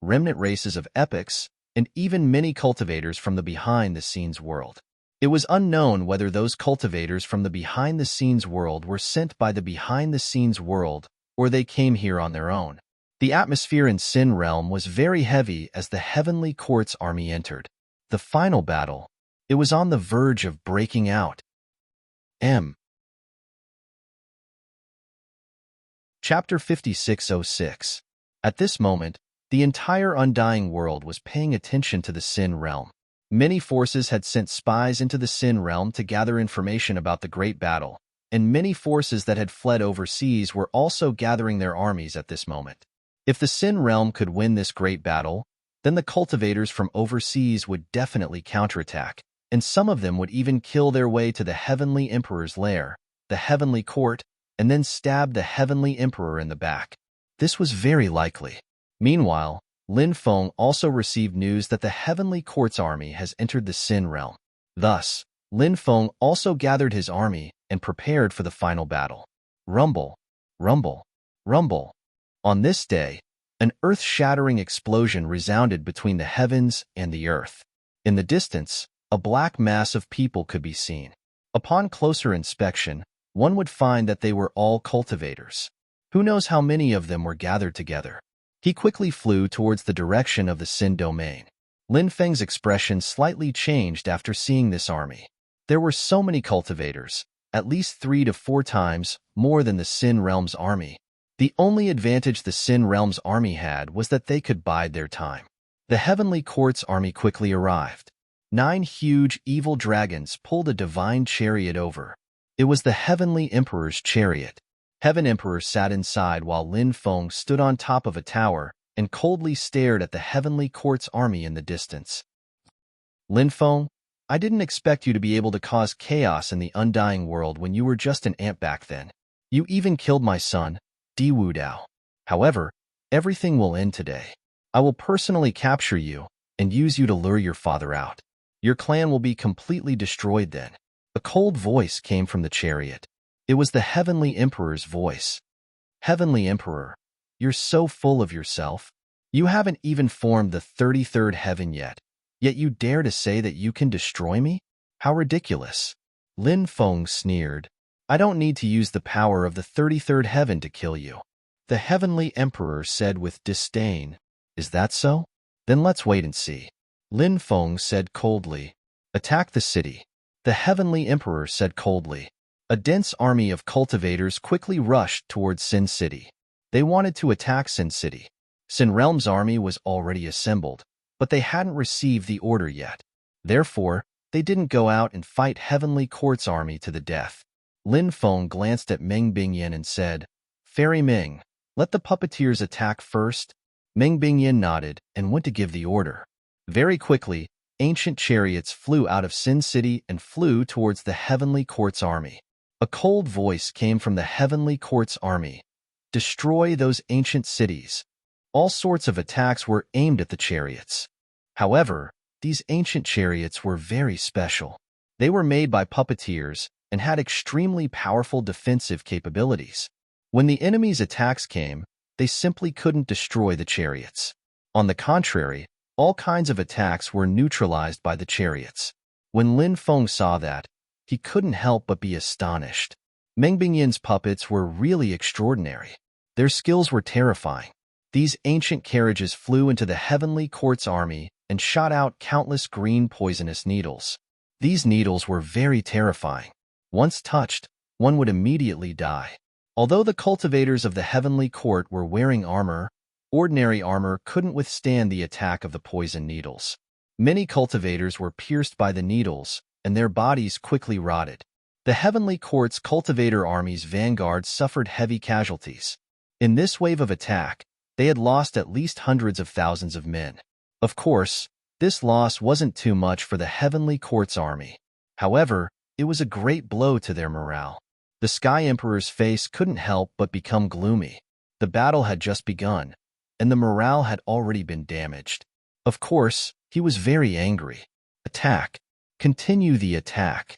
remnant races of epics, and even many cultivators from the behind-the-scenes world. It was unknown whether those cultivators from the behind-the-scenes world were sent by the behind-the-scenes world or they came here on their own. The atmosphere in Sin Realm was very heavy as the Heavenly Court's army entered. The final battle. It was on the verge of breaking out. Chapter 5606. At this moment, the entire Undying World was paying attention to the Sin Realm. Many forces had sent spies into the Sin Realm to gather information about the great battle, and many forces that had fled overseas were also gathering their armies at this moment. If the Sin Realm could win this great battle, then the cultivators from overseas would definitely counterattack, and some of them would even kill their way to the Heavenly Emperor's lair, the Heavenly Court, and then stab the Heavenly Emperor in the back. This was very likely. Meanwhile, Lin Feng also received news that the Heavenly Court's army has entered the Sin Realm. Thus, Lin Feng also gathered his army and prepared for the final battle. Rumble, rumble, rumble. On this day, an earth-shattering explosion resounded between the heavens and the earth. In the distance, a black mass of people could be seen. Upon closer inspection, one would find that they were all cultivators. Who knows how many of them were gathered together? He quickly flew towards the direction of the Sin domain. Lin Feng's expression slightly changed after seeing this army. There were so many cultivators, at least 3 to 4 times more than the Sin Realm's army. The only advantage the Sin Realm's army had was that they could bide their time. The Heavenly Court's army quickly arrived. 9 huge evil dragons pulled a divine chariot over. It was the Heavenly Emperor's chariot. Heaven Emperor sat inside while Lin Feng stood on top of a tower and coldly stared at the Heavenly Court's army in the distance. Lin Feng, I didn't expect you to be able to cause chaos in the Undying World when you were just an ant back then. You even killed my son, Di Wudao. However, everything will end today. I will personally capture you and use you to lure your father out. Your clan will be completely destroyed then. A cold voice came from the chariot. It was the Heavenly Emperor's voice. Heavenly Emperor, you're so full of yourself. You haven't even formed the 33rd heaven yet you dare to say that you can destroy me? How ridiculous. Lin Feng sneered. I don't need to use the power of the 33rd heaven to kill you. The heavenly emperor said with disdain. Is that so? Then let's wait and see. Lin Feng said coldly. Attack the city. The heavenly emperor said coldly. A dense army of cultivators quickly rushed towards Sin City. They wanted to attack Sin City. Sin Realm's army was already assembled, but they hadn't received the order yet. Therefore, they didn't go out and fight Heavenly Court's army to the death. Lin Feng glanced at Meng Bingyan and said, Fairy Meng, let the puppeteers attack first. Meng Bingyan nodded and went to give the order. Very quickly, ancient chariots flew out of Sin City and flew towards the Heavenly Court's army. A cold voice came from the Heavenly Court's army. Destroy those ancient cities. All sorts of attacks were aimed at the chariots. However, these ancient chariots were very special. They were made by puppeteers and had extremely powerful defensive capabilities. When the enemy's attacks came, they simply couldn't destroy the chariots. On the contrary, all kinds of attacks were neutralized by the chariots. When Lin Feng saw that, he couldn't help but be astonished. Meng Bingyan's puppets were really extraordinary. Their skills were terrifying. These ancient carriages flew into the Heavenly Court's army and shot out countless green poisonous needles. These needles were very terrifying. Once touched, one would immediately die. Although the cultivators of the Heavenly Court were wearing armor, ordinary armor couldn't withstand the attack of the poison needles. Many cultivators were pierced by the needles, and their bodies quickly rotted. The Heavenly Court's cultivator army's vanguard suffered heavy casualties. In this wave of attack, they had lost at least hundreds of thousands of men. Of course, this loss wasn't too much for the Heavenly Court's army. However, it was a great blow to their morale. The Sky Emperor's face couldn't help but become gloomy. The battle had just begun, and the morale had already been damaged. Of course, he was very angry. Attack. Continue the attack.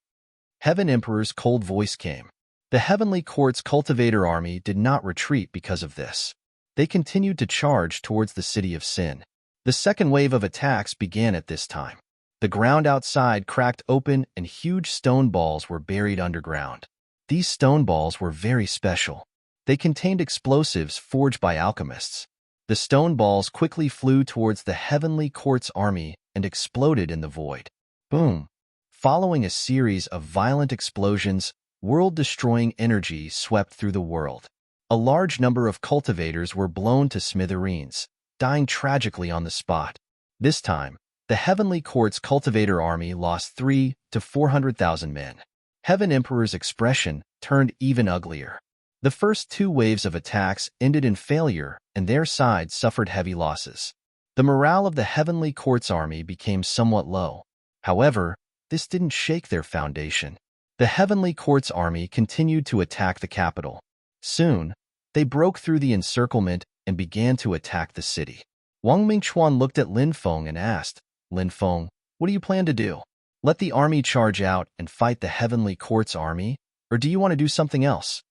Heaven Emperor's cold voice came. The Heavenly Court's cultivator army did not retreat because of this. They continued to charge towards the city of Sin. The second wave of attacks began at this time. The ground outside cracked open and huge stone balls were buried underground. These stone balls were very special. They contained explosives forged by alchemists. The stone balls quickly flew towards the Heavenly Court's army and exploded in the void. Boom! Following a series of violent explosions, world-destroying energy swept through the world. A large number of cultivators were blown to smithereens, dying tragically on the spot. This time, the Heavenly Court's cultivator army lost 300,000 to 400,000 men. Heaven Emperor's expression turned even uglier. The first two waves of attacks ended in failure, and their side suffered heavy losses. The morale of the Heavenly Court's army became somewhat low. However, this didn't shake their foundation. The Heavenly Court's army continued to attack the capital. Soon, they broke through the encirclement and began to attack the city. Wang Mingchuan looked at Lin Feng and asked, Lin Feng, what do you plan to do? Let the army charge out and fight the Heavenly Court's army, or do you want to do something else?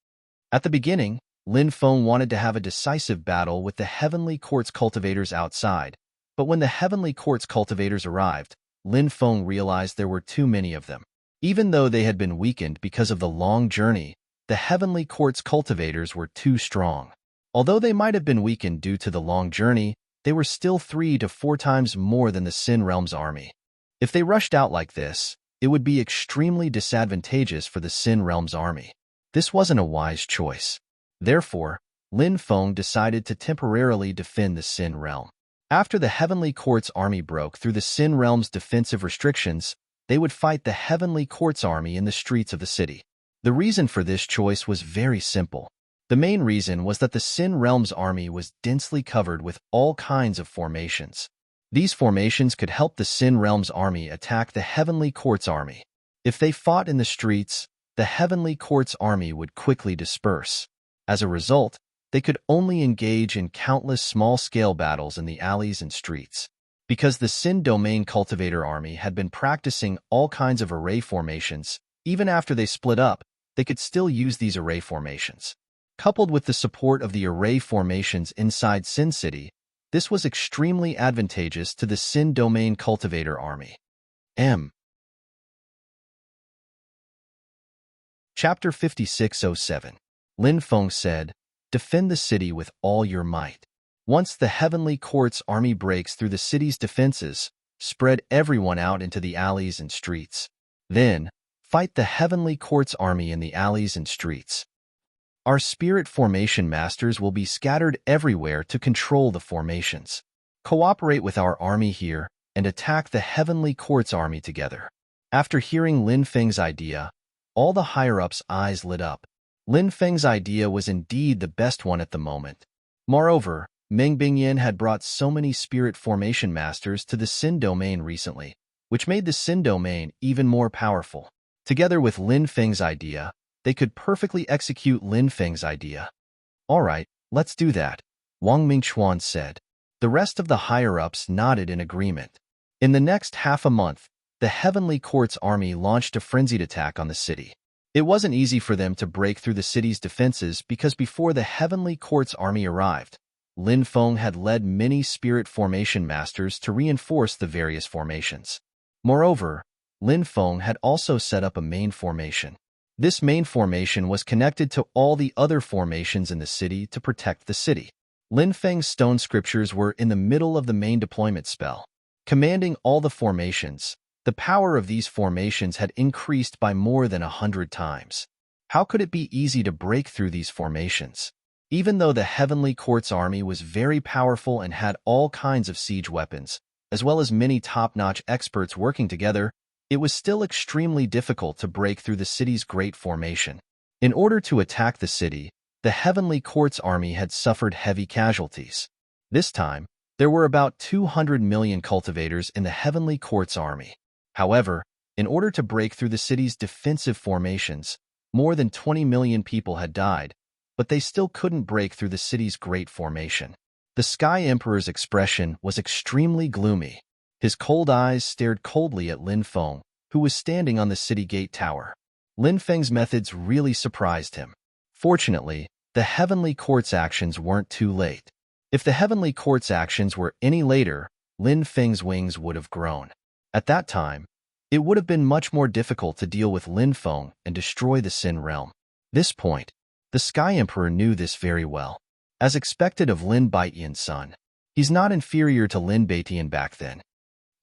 At the beginning, Lin Feng wanted to have a decisive battle with the Heavenly Court's cultivators outside, but when the Heavenly Court's cultivators arrived, Lin Feng realized there were too many of them. Even though they had been weakened because of the long journey, the Heavenly Court's cultivators were too strong. Although they might have been weakened due to the long journey, they were still 3 to 4 times more than the Sin Realm's army. If they rushed out like this, it would be extremely disadvantageous for the Sin Realm's army. This wasn't a wise choice. Therefore, Lin Feng decided to temporarily defend the Sin Realm. After the Heavenly Court's army broke through the Sin Realm's defensive restrictions, they would fight the Heavenly Court's army in the streets of the city. The reason for this choice was very simple. The main reason was that the Sin Realm's army was densely covered with all kinds of formations. These formations could help the Sin Realm's army attack the Heavenly Court's army. If they fought in the streets, the Heavenly Court's army would quickly disperse. As a result, they could only engage in countless small-scale battles in the alleys and streets. Because the Sin Domain Cultivator Army had been practicing all kinds of array formations, even after they split up, they could still use these array formations. Coupled with the support of the array formations inside Sin City, this was extremely advantageous to the Sin Domain Cultivator Army. Chapter 5607. Lin Feng said, "Defend the city with all your might. Once the Heavenly Court's army breaks through the city's defenses, spread everyone out into the alleys and streets. Then, fight the Heavenly Court's army in the alleys and streets. Our spirit formation masters will be scattered everywhere to control the formations. Cooperate with our army here and attack the Heavenly Court's army together." After hearing Lin Feng's idea, all the higher-ups' eyes lit up. Lin Feng's idea was indeed the best one at the moment. Moreover, Meng Bingyan had brought so many spirit formation masters to the Sin domain recently, which made the Sin domain even more powerful. Together with Lin Feng's idea, they could perfectly execute Lin Feng's idea. "All right, let's do that," Wang Mingchuan said. The rest of the higher-ups nodded in agreement. In the next half a month, the Heavenly Court's army launched a frenzied attack on the city. It wasn't easy for them to break through the city's defenses because before the Heavenly Court's army arrived, Lin Feng had led many spirit formation masters to reinforce the various formations. Moreover, Lin Feng had also set up a main formation. This main formation was connected to all the other formations in the city to protect the city. Lin Feng's stone scriptures were in the middle of the main deployment spell. Commanding all the formations, the power of these formations had increased by more than 100 times. How could it be easy to break through these formations? Even though the Heavenly Court's army was very powerful and had all kinds of siege weapons, as well as many top-notch experts working together, it was still extremely difficult to break through the city's great formation. In order to attack the city, the Heavenly Court's army had suffered heavy casualties. This time, there were about 200 million cultivators in the Heavenly Court's army. However, in order to break through the city's defensive formations, more than 20 million people had died, but they still couldn't break through the city's great formation. The Sky Emperor's expression was extremely gloomy. His cold eyes stared coldly at Lin Feng, who was standing on the city gate tower. Lin Feng's methods really surprised him. Fortunately, the Heavenly Court's actions weren't too late. If the Heavenly Court's actions were any later, Lin Feng's wings would have grown. At that time, it would have been much more difficult to deal with Lin Feng and destroy the Sin realm. This point, the Sky Emperor knew this very well. As expected of Lin Baitian's son, he's not inferior to Lin Baitian back then.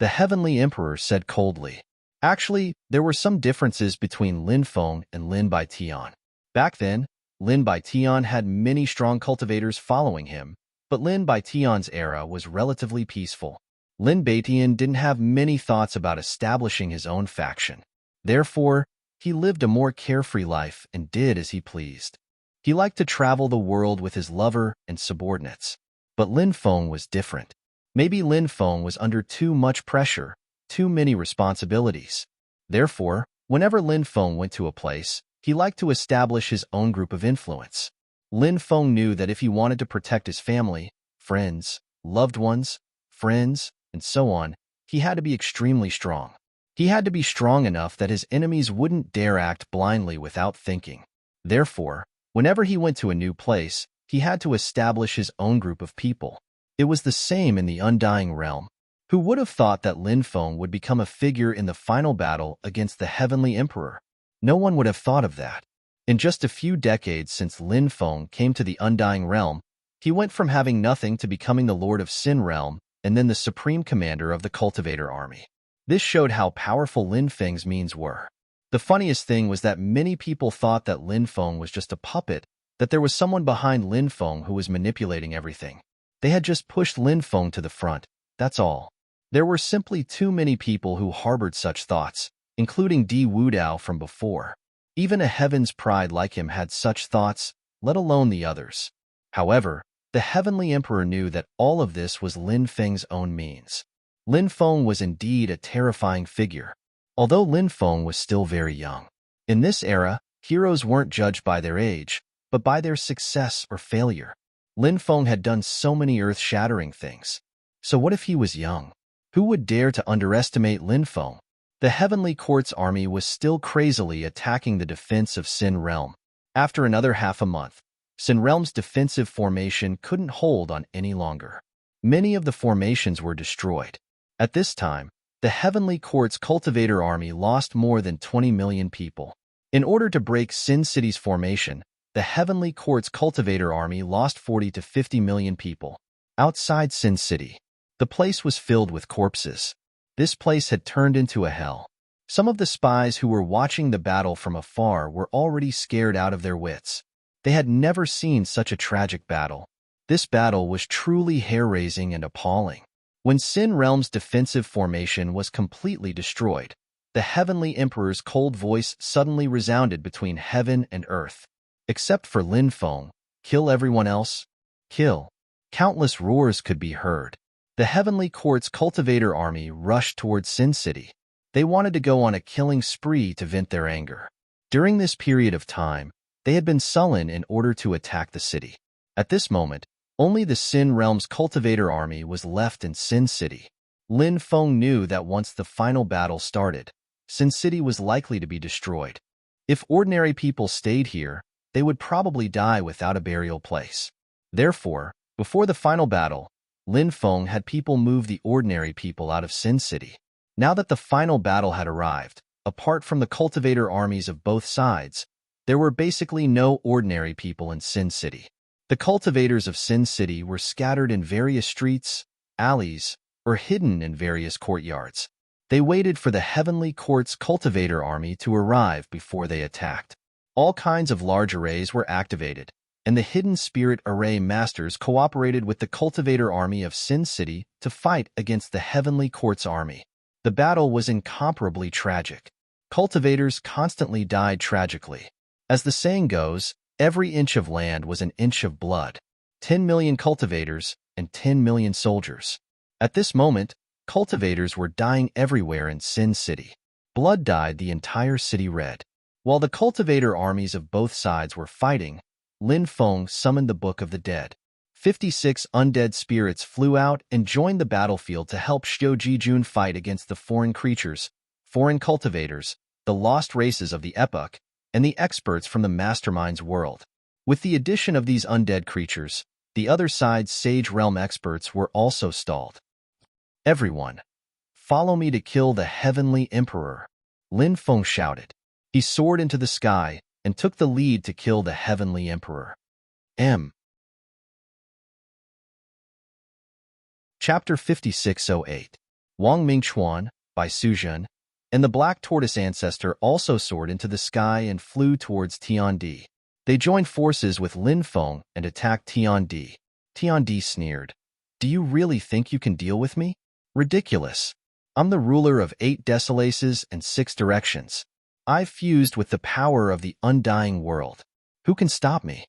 The Heavenly Emperor said coldly. Actually, there were some differences between Lin Feng and Lin Baitian. Back then, Lin Baitian had many strong cultivators following him, but Lin Baitian's era was relatively peaceful. Lin Baitian didn't have many thoughts about establishing his own faction. Therefore, he lived a more carefree life and did as he pleased. He liked to travel the world with his lover and subordinates. But Lin Feng was different. Maybe Lin Feng was under too much pressure, too many responsibilities. Therefore, whenever Lin Feng went to a place, he liked to establish his own group of influence. Lin Feng knew that if he wanted to protect his family, friends, loved ones, friends, and so on, he had to be extremely strong. He had to be strong enough that his enemies wouldn't dare act blindly without thinking. Therefore, whenever he went to a new place, he had to establish his own group of people. It was the same in the Undying Realm. Who would have thought that Lin Feng would become a figure in the final battle against the Heavenly Emperor? No one would have thought of that. In just a few decades since Lin Feng came to the Undying Realm, he went from having nothing to becoming the Lord of Sin Realm and then the Supreme Commander of the Cultivator Army. This showed how powerful Lin Feng's means were. The funniest thing was that many people thought that Lin Feng was just a puppet, that there was someone behind Lin Feng who was manipulating everything. They had just pushed Lin Feng to the front, that's all. There were simply too many people who harbored such thoughts, including Di Wudao from before. Even a Heaven's Pride like him had such thoughts, let alone the others. However, the Heavenly Emperor knew that all of this was Lin Feng's own means. Lin Feng was indeed a terrifying figure, although Lin Feng was still very young. In this era, heroes weren't judged by their age, but by their success or failure. Lin Feng had done so many earth-shattering things. So what if he was young? Who would dare to underestimate Lin Feng? The Heavenly Court's army was still crazily attacking the defense of Sin Realm. After another half a month, Sin Realm's defensive formation couldn't hold on any longer. Many of the formations were destroyed. At this time, the Heavenly Court's cultivator army lost more than 20 million people. In order to break Sin City's formation, the Heavenly Court's Cultivator army lost 40 to 50 million people. Outside Sin City, the place was filled with corpses. This place had turned into a hell. Some of the spies who were watching the battle from afar were already scared out of their wits. They had never seen such a tragic battle. This battle was truly hair-raising and appalling. When Sin Realm's defensive formation was completely destroyed, the Heavenly Emperor's cold voice suddenly resounded between heaven and earth. Except for Lin Feng, kill everyone else. Kill. Countless roars could be heard. The Heavenly Court's Cultivator army rushed towards Sin City. They wanted to go on a killing spree to vent their anger. During this period of time, they had been sullen in order to attack the city. At this moment, only the Sin Realm's Cultivator army was left in Sin City. Lin Feng knew that once the final battle started, Sin City was likely to be destroyed. If ordinary people stayed here, they would probably die without a burial place. Therefore, before the final battle, Lin Feng had people move the ordinary people out of Sin City. Now that the final battle had arrived, apart from the cultivator armies of both sides, there were basically no ordinary people in Sin City. The cultivators of Sin City were scattered in various streets, alleys, or hidden in various courtyards. They waited for the Heavenly Court's cultivator army to arrive before they attacked. All kinds of large arrays were activated, and the hidden spirit array masters cooperated with the cultivator army of Sin City to fight against the Heavenly Court's army. The battle was incomparably tragic. Cultivators constantly died tragically. As the saying goes, every inch of land was an inch of blood. 10 million cultivators and 10 million soldiers. At this moment, cultivators were dying everywhere in Sin City. Blood dyed the entire city red. While the cultivator armies of both sides were fighting, Lin Feng summoned the Book of the Dead. 56 undead spirits flew out and joined the battlefield to help Xiao Jijun fight against the foreign creatures, foreign cultivators, the lost races of the epoch, and the experts from the Mastermind's world. With the addition of these undead creatures, the other side's Sage Realm experts were also stalled. Everyone, follow me to kill the Heavenly Emperor, Lin Feng shouted. He soared into the sky and took the lead to kill the Heavenly Emperor. Chapter 5608. Wang Mingchuan, by Suzhen, and the Black Tortoise Ancestor also soared into the sky and flew towards Tiandi. They joined forces with Lin Feng and attacked Tiandi. Tiandi sneered. Do you really think you can deal with me? Ridiculous. I'm the ruler of 8 desolaces and 6 directions. I've fused with the power of the undying world. Who can stop me?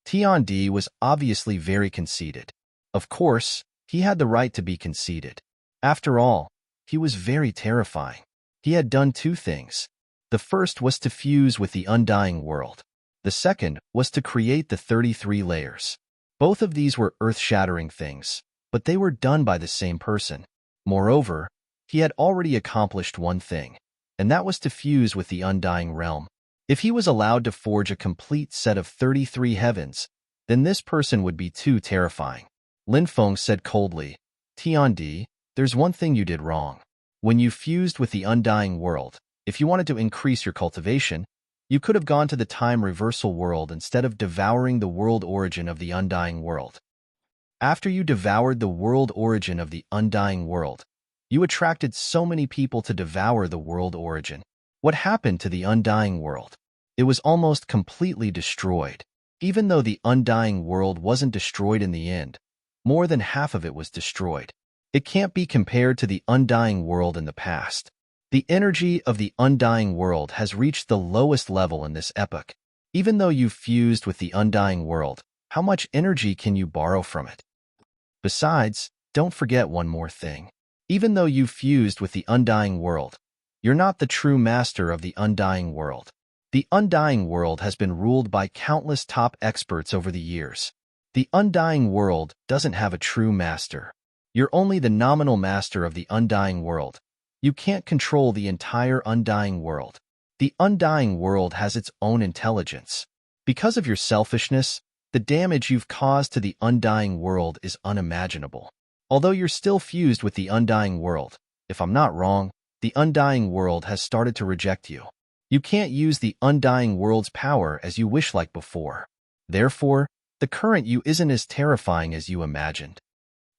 Tiandi was obviously very conceited. Of course, he had the right to be conceited. After all, he was very terrifying. He had done 2 things. The first was to fuse with the undying world. The second was to create the 33 layers. Both of these were earth-shattering things, but they were done by the same person. Moreover, he had already accomplished one thing, and that was to fuse with the undying realm. If he was allowed to forge a complete set of 33 heavens, then this person would be too terrifying. Lin Feng said coldly, Tiandi, there's one thing you did wrong. When you fused with the undying world, if you wanted to increase your cultivation, you could have gone to the time reversal world instead of devouring the world origin of the undying world. After you devoured the world origin of the undying world, you attracted so many people to devour the world origin. What happened to the undying world? It was almost completely destroyed. Even though the undying world wasn't destroyed in the end, more than half of it was destroyed. It can't be compared to the undying world in the past. The energy of the undying world has reached the lowest level in this epoch. Even though you've fused with the undying world, how much energy can you borrow from it? Besides, don't forget one more thing. Even though you've fused with the undying world, you're not the true master of the undying world. The undying world has been ruled by countless top experts over the years. The undying world doesn't have a true master. You're only the nominal master of the undying world. You can't control the entire undying world. The undying world has its own intelligence. Because of your selfishness, the damage you've caused to the undying world is unimaginable. Although you're still fused with the undying world, if I'm not wrong, the undying world has started to reject you. You can't use the undying world's power as you wish like before. Therefore, the current you isn't as terrifying as you imagined.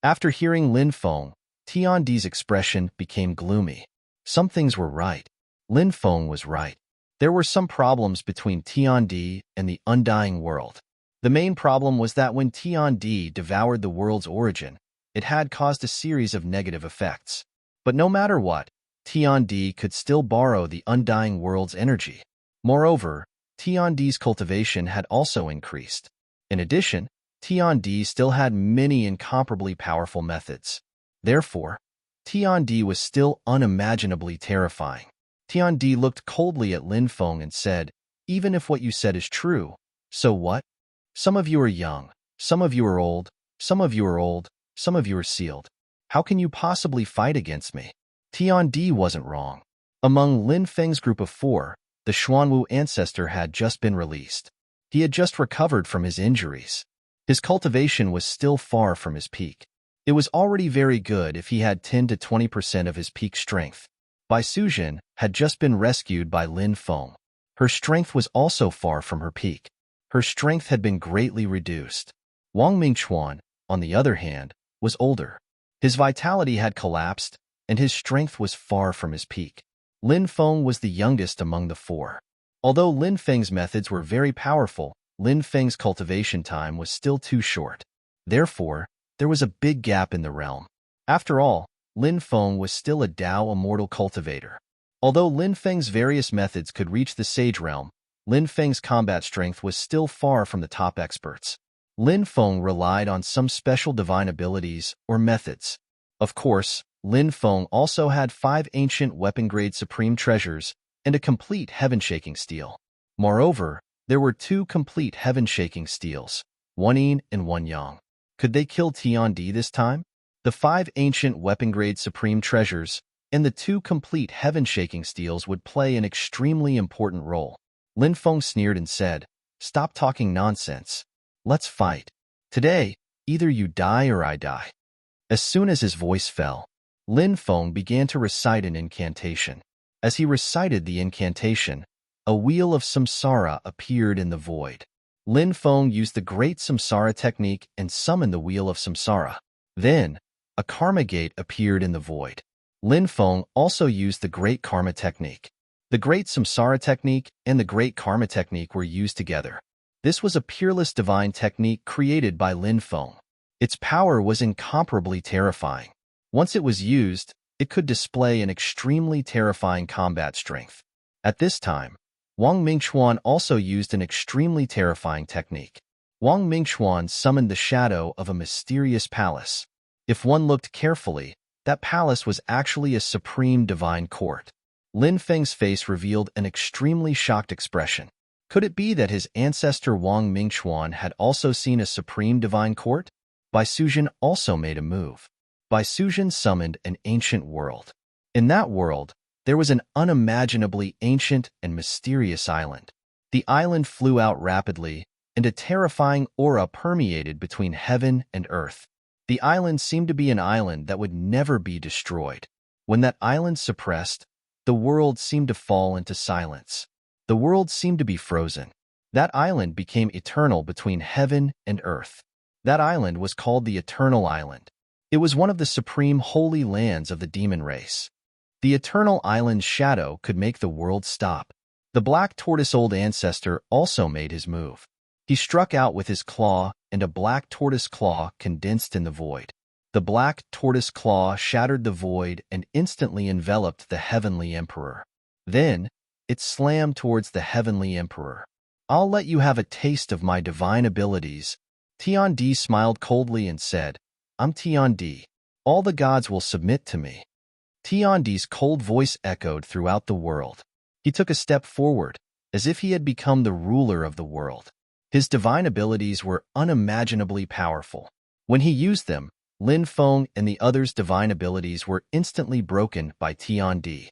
After hearing Lin Feng, Tiandi's expression became gloomy. Some things were right. Lin Feng was right. There were some problems between Tiandi and the undying world. The main problem was that when Tiandi devoured the world's origin, it had caused a series of negative effects. But no matter what, Tiandi could still borrow the undying world's energy. Moreover, Tiandi's cultivation had also increased. In addition, Tiandi still had many incomparably powerful methods. Therefore, Tiandi was still unimaginably terrifying. Tiandi looked coldly at Lin Feng and said, "Even if what you said is true, so what? Some of you are young, some of you are old, some of you are old, some of you are sealed. How can you possibly fight against me?" Tiandi wasn't wrong. Among Lin Feng's group of 4, the Xuanwu ancestor had just been released. He had just recovered from his injuries. His cultivation was still far from his peak. It was already very good if he had 10 to 20% of his peak strength. Bai Suzhen had just been rescued by Lin Feng. Her strength was also far from her peak. Her strength had been greatly reduced. Wang Mingchuan, on the other hand, was older. His vitality had collapsed, and his strength was far from his peak. Lin Feng was the youngest among the 4. Although Lin Feng's methods were very powerful, Lin Feng's cultivation time was still too short. Therefore, there was a big gap in the realm. After all, Lin Feng was still a Dao immortal cultivator. Although Lin Feng's various methods could reach the Sage realm, Lin Feng's combat strength was still far from the top experts. Lin Feng relied on some special divine abilities or methods. Of course, Lin Feng also had 5 ancient weapon-grade supreme treasures and a complete heaven-shaking steel. Moreover, there were 2 complete heaven-shaking steels, 1 yin and 1 yang. Could they kill Tiandi this time? The 5 ancient weapon-grade supreme treasures and the 2 complete heaven-shaking steels would play an extremely important role. Lin Feng sneered and said, "Stop talking nonsense. Let's fight. Today, either you die or I die." As soon as his voice fell, Lin Feng began to recite an incantation. As he recited the incantation, a wheel of samsara appeared in the void. Lin Feng used the Great Samsara technique and summoned the wheel of samsara. Then, a karma gate appeared in the void. Lin Feng also used the Great Karma technique. The Great Samsara technique and the Great Karma technique were used together. This was a peerless divine technique created by Lin Feng. Its power was incomparably terrifying. Once it was used, it could display an extremely terrifying combat strength. At this time, Wang Mingchuan also used an extremely terrifying technique. Wang Mingchuan summoned the shadow of a mysterious palace. If one looked carefully, that palace was actually a supreme divine court. Lin Feng's face revealed an extremely shocked expression. Could it be that his ancestor Wang Mingchuan had also seen a supreme divine court? Bai Suzhen also made a move. Bai Suzhen summoned an ancient world. In that world, there was an unimaginably ancient and mysterious island. The island flew out rapidly, and a terrifying aura permeated between heaven and earth. The island seemed to be an island that would never be destroyed. When that island suppressed, the world seemed to fall into silence. The world seemed to be frozen. That island became eternal between heaven and earth. That island was called the Eternal Island. It was one of the supreme holy lands of the demon race. The Eternal Island's shadow could make the world stop. The black tortoise old ancestor also made his move. He struck out with his claw, and a black tortoise claw condensed in the void. The black tortoise claw shattered the void and instantly enveloped the Heavenly Emperor. Then, it slammed towards the Heavenly Emperor. "I'll let you have a taste of my divine abilities." Tiandi smiled coldly and said, "I'm Tiandi. All the gods will submit to me." Tiandi's cold voice echoed throughout the world. He took a step forward, as if he had become the ruler of the world. His divine abilities were unimaginably powerful. When he used them, Lin Feng and the others' divine abilities were instantly broken by Tiandi.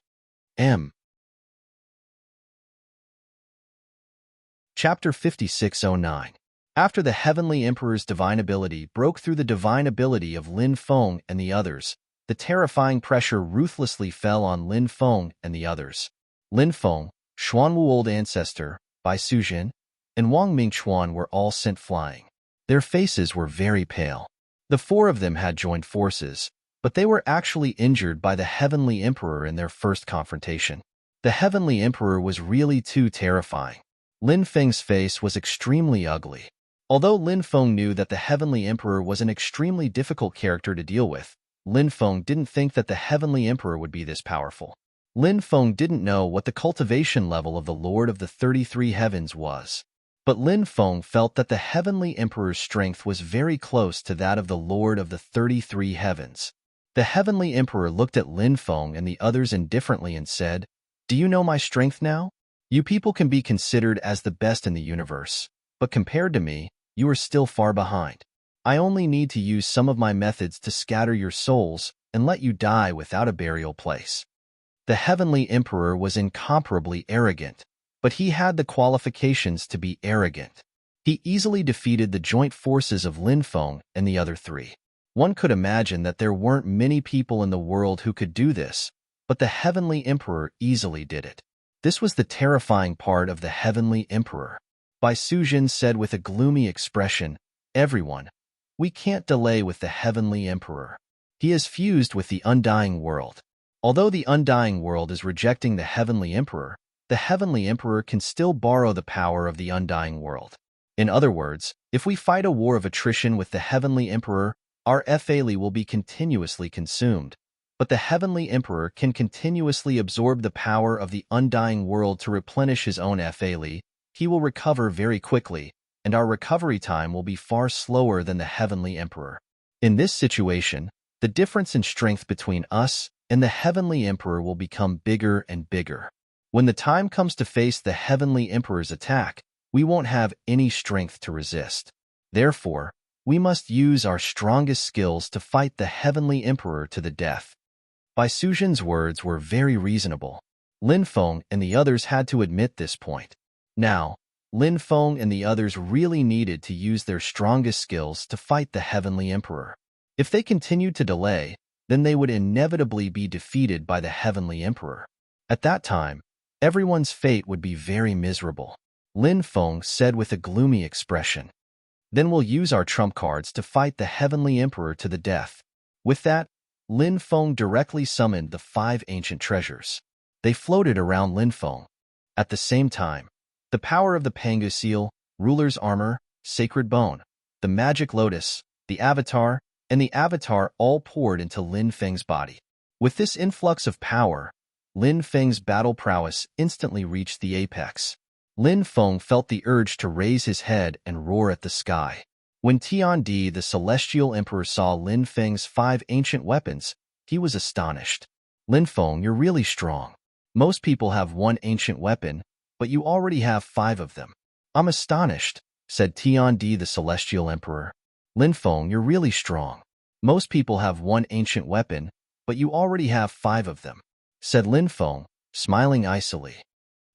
Chapter 5609. After the Heavenly Emperor's divine ability broke through the divine ability of Lin Feng and the others, the terrifying pressure ruthlessly fell on Lin Feng and the others. Lin Feng, Xuanwu Old Ancestor, Bai Sujin, and Wang Mingchuan were all sent flying. Their faces were very pale. The four of them had joined forces, but they were actually injured by the Heavenly Emperor in their first confrontation. The Heavenly Emperor was really too terrifying. Lin Feng's face was extremely ugly. Although Lin Feng knew that the Heavenly Emperor was an extremely difficult character to deal with, Lin Feng didn't think that the Heavenly Emperor would be this powerful. Lin Feng didn't know what the cultivation level of the Lord of the 33 Heavens was. But Lin Feng felt that the Heavenly Emperor's strength was very close to that of the Lord of the 33 Heavens. The Heavenly Emperor looked at Lin Feng and the others indifferently and said, "Do you know my strength now? You people can be considered as the best in the universe, but compared to me, you are still far behind. I only need to use some of my methods to scatter your souls and let you die without a burial place." The Heavenly Emperor was incomparably arrogant, but he had the qualifications to be arrogant. He easily defeated the joint forces of Lin Feng and the other three. One could imagine that there weren't many people in the world who could do this, but the Heavenly Emperor easily did it. This was the terrifying part of the Heavenly Emperor. Bai Sujin said with a gloomy expression, "Everyone, we can't delay with the Heavenly Emperor. He is fused with the Undying World. Although the Undying World is rejecting the Heavenly Emperor, the Heavenly Emperor can still borrow the power of the Undying World. In other words, if we fight a war of attrition with the Heavenly Emperor, our Fali will be continuously consumed. But the Heavenly Emperor can continuously absorb the power of the Undying World to replenish his own Fali. He will recover very quickly, and our recovery time will be far slower than the Heavenly Emperor. In this situation, the difference in strength between us and the Heavenly Emperor will become bigger and bigger. When the time comes to face the Heavenly Emperor's attack, we won't have any strength to resist. Therefore, we must use our strongest skills to fight the Heavenly Emperor to the death." Bai Sujin's words were very reasonable. Lin Feng and the others had to admit this point. Now, Lin Feng and the others really needed to use their strongest skills to fight the Heavenly Emperor. If they continued to delay, then they would inevitably be defeated by the Heavenly Emperor. At that time, everyone's fate would be very miserable. Lin Feng said with a gloomy expression, "Then we'll use our trump cards to fight the Heavenly Emperor to the death." With that, Lin Feng directly summoned the 5 ancient treasures. They floated around Lin Feng. At the same time, the power of the Pangu Seal, Ruler's Armor, Sacred Bone, the Magic Lotus, the Avatar, and the Avatar all poured into Lin Feng's body. With this influx of power, Lin Feng's battle prowess instantly reached the apex. Lin Feng felt the urge to raise his head and roar at the sky. When Tiandi, the Celestial Emperor, saw Lin Feng's 5 ancient weapons, he was astonished. "Lin Feng, you're really strong. Most people have 1 ancient weapon, but you already have 5 of them." "I'm astonished," said Tiandi, the Celestial Emperor. "Lin Feng, you're really strong. Most people have 1 ancient weapon, but you already have 5 of them," said Lin Feng, smiling icily.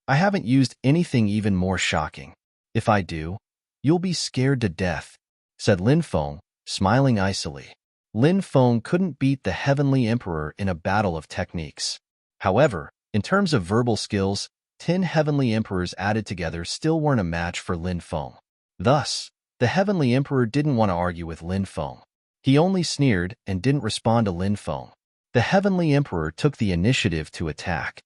"I haven't used anything even more shocking. If I do, you'll be scared to death," said Lin Feng, smiling icily. Lin Feng couldn't beat the Heavenly Emperor in a battle of techniques. However, in terms of verbal skills, 10 Heavenly Emperors added together still weren't a match for Lin Feng. Thus, the Heavenly Emperor didn't want to argue with Lin Feng. He only sneered and didn't respond to Lin Feng. The Heavenly Emperor took the initiative to attack.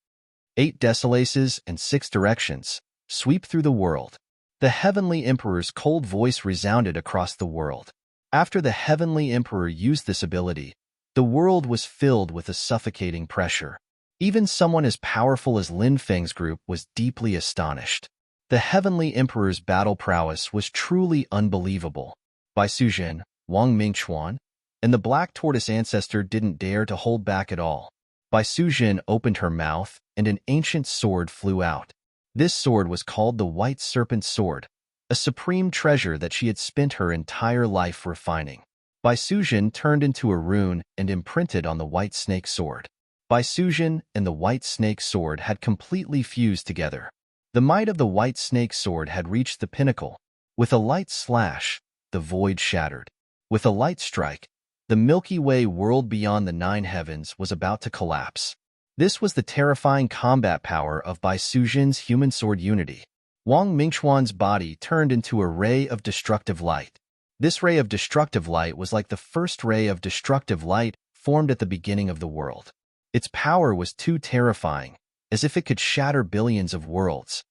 8 desolaces and 6 directions, sweep through the world. The Heavenly Emperor's cold voice resounded across the world. After the Heavenly Emperor used this ability, the world was filled with a suffocating pressure. Even someone as powerful as Lin Feng's group was deeply astonished. The Heavenly Emperor's battle prowess was truly unbelievable. Bai Sujin, Wang Mingchuan, and the Black Tortoise Ancestor didn't dare to hold back at all. Bai Sujin opened her mouth, and an ancient sword flew out. This sword was called the White Serpent Sword, a supreme treasure that she had spent her entire life refining. Bai Sujin turned into a rune and imprinted on the White Snake Sword. Bai Sujin and the White Snake Sword had completely fused together. The might of the White Snake Sword had reached the pinnacle. With a light slash, the void shattered. With a light strike, the Milky Way world beyond the 9 heavens was about to collapse. This was the terrifying combat power of Bai Sujin's human sword unity. Wang Mingchuan's body turned into a ray of destructive light. This ray of destructive light was like the first ray of destructive light formed at the beginning of the world. Its power was too terrifying, as if it could shatter billions of worlds.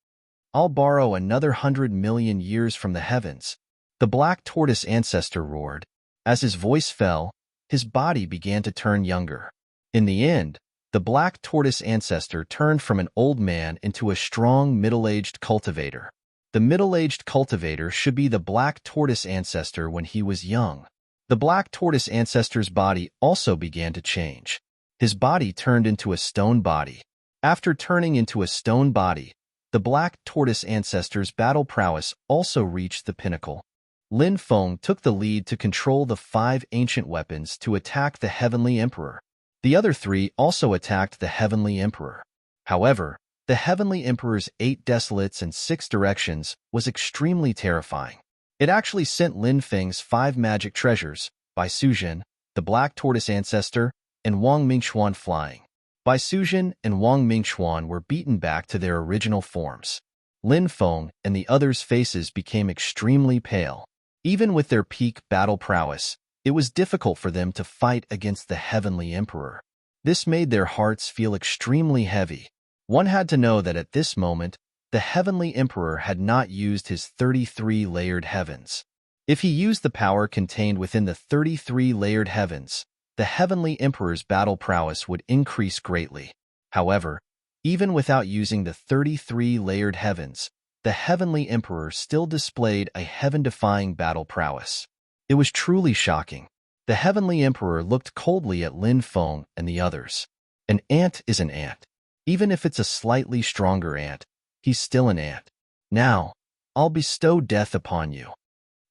I'll borrow another 100 million years from the heavens. The black tortoise ancestor roared. As his voice fell, his body began to turn younger. In the end, the black tortoise ancestor turned from an old man into a strong, middle-aged cultivator. The middle-aged cultivator should be the black tortoise ancestor when he was young. The black tortoise ancestor's body also began to change. His body turned into a stone body. After turning into a stone body, the black tortoise ancestor's battle prowess also reached the pinnacle. Lin Feng took the lead to control the 5 ancient weapons to attack the Heavenly Emperor. The other 3 also attacked the Heavenly Emperor. However, the Heavenly Emperor's 8 desolates and 6 directions was extremely terrifying. It actually sent Lin Feng's 5 magic treasures, Bai Sujin, the Black Tortoise Ancestor, and Wang Mingchuan flying. Bai Sujin and Wang Mingchuan were beaten back to their original forms. Lin Feng and the others' faces became extremely pale. Even with their peak battle prowess, it was difficult for them to fight against the Heavenly Emperor. This made their hearts feel extremely heavy. One had to know that at this moment, the Heavenly Emperor had not used his 33-layered heavens. If he used the power contained within the 33-layered heavens, the Heavenly Emperor's battle prowess would increase greatly. However, even without using the 33-layered heavens, the Heavenly Emperor still displayed a heaven-defying battle prowess. It was truly shocking. The Heavenly Emperor looked coldly at Lin Feng and the others. An ant is an ant. Even if it's a slightly stronger ant, he's still an ant. Now, I'll bestow death upon you.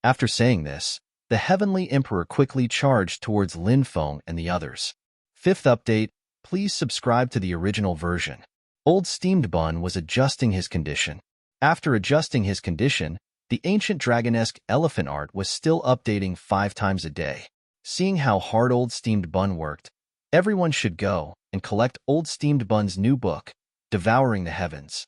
After saying this, the Heavenly Emperor quickly charged towards Lin Feng and the others. 5th update, please subscribe to the original version. Old Steamed Bun was adjusting his condition. After adjusting his condition, the ancient dragonesque elephant art was still updating 5 times a day. Seeing how hard Old Steamed Bun worked, everyone should go and collect Old Steamed Bun's new book, Devouring the Heavens.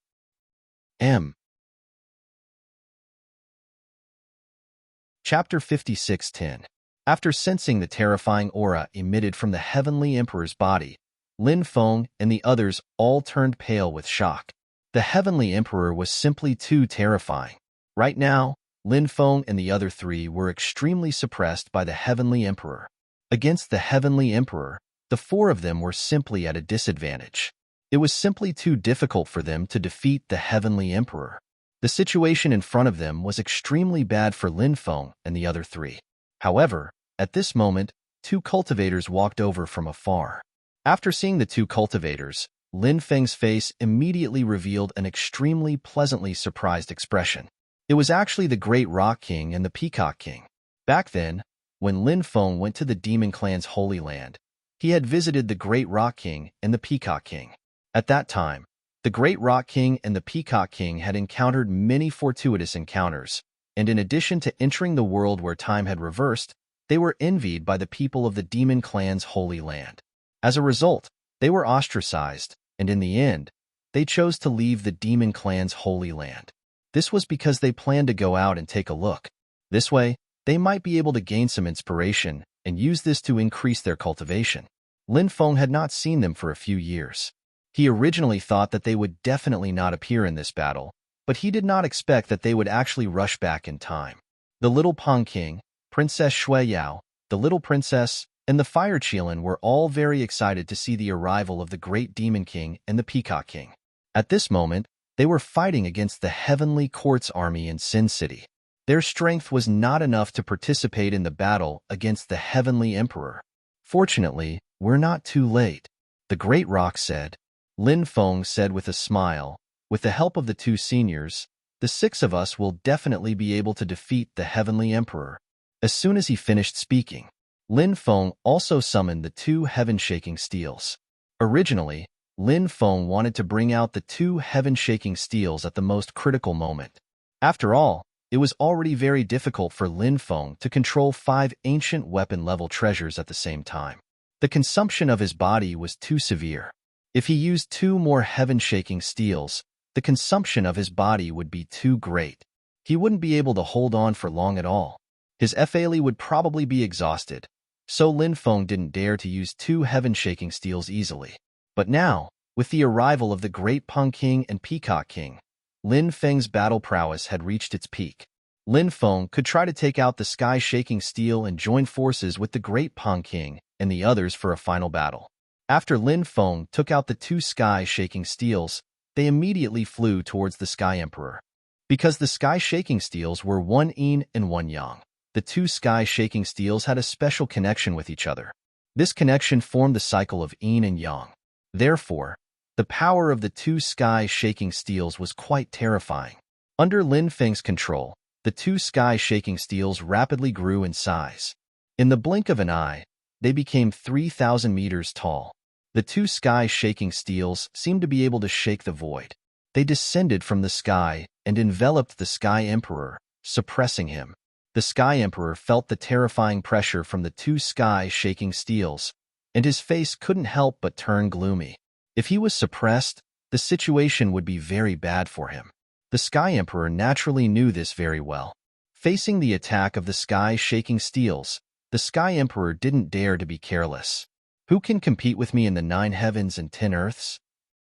Chapter 56:10. After sensing the terrifying aura emitted from the Heavenly Emperor's body, Lin Feng and the others all turned pale with shock. The Heavenly Emperor was simply too terrifying. Right now, Lin Feng and the other 3 were extremely suppressed by the Heavenly Emperor. Against the Heavenly Emperor, the 4 of them were simply at a disadvantage. It was simply too difficult for them to defeat the Heavenly Emperor. The situation in front of them was extremely bad for Lin Feng and the other 3. However, at this moment, 2 cultivators walked over from afar. After seeing the 2 cultivators, Lin Feng's face immediately revealed an extremely pleasantly surprised expression. It was actually the Great Rock King and the Peacock King. Back then, when Lin Feng went to the Demon Clan's Holy Land, he had visited the Great Rock King and the Peacock King. At that time, the Great Rock King and the Peacock King had encountered many fortuitous encounters, and in addition to entering the world where time had reversed, they were envied by the people of the Demon Clan's Holy Land. As a result, they were ostracized, and in the end, they chose to leave the Demon Clan's Holy Land. This was because they planned to go out and take a look. This way, they might be able to gain some inspiration and use this to increase their cultivation. Lin Feng had not seen them for a few years. He originally thought that they would definitely not appear in this battle, but he did not expect that they would actually rush back in time. The Little Pong King, Princess Shui Yao, the Little Princess, and the Fire Qilin were all very excited to see the arrival of the Great Demon King and the Peacock King. At this moment, they were fighting against the Heavenly Court's army in Sin City. Their strength was not enough to participate in the battle against the Heavenly Emperor. Fortunately, we're not too late, the Great Rock said. Lin Feng said with a smile, with the help of the 2 seniors, the 6 of us will definitely be able to defeat the Heavenly Emperor. As soon as he finished speaking, Lin Feng also summoned the 2 heaven-shaking steels. Originally, Lin Feng wanted to bring out the 2 heaven-shaking steels at the most critical moment. After all, it was already very difficult for Lin Feng to control 5 ancient weapon-level treasures at the same time. The consumption of his body was too severe. If he used 2 more heaven-shaking steals, the consumption of his body would be too great. He wouldn't be able to hold on for long at all. His Fali would probably be exhausted, so Lin Feng didn't dare to use 2 heaven-shaking steals easily. But now, with the arrival of the Great Peng King and Peacock King, Lin Feng's battle prowess had reached its peak. Lin Feng could try to take out the sky-shaking steel and join forces with the Great Peng King and the others for a final battle. After Lin Feng took out the 2 sky-shaking steels, they immediately flew towards the Sky Emperor. Because the sky-shaking steels were one yin and one yang, the 2 sky-shaking steels had a special connection with each other. This connection formed the cycle of yin and yang. Therefore, the power of the 2 sky-shaking steels was quite terrifying. Under Lin Feng's control, the 2 sky-shaking steels rapidly grew in size. In the blink of an eye, they became 3,000 meters tall. The 2 sky-shaking steels seemed to be able to shake the void. They descended from the sky and enveloped the Sky Emperor, suppressing him. The Sky Emperor felt the terrifying pressure from the 2 sky-shaking steels, and his face couldn't help but turn gloomy. If he was suppressed, the situation would be very bad for him. The Sky Emperor naturally knew this very well. Facing the attack of the sky-shaking steels, the Sky Emperor didn't dare to be careless. Who can compete with me in the 9 heavens and 10 earths?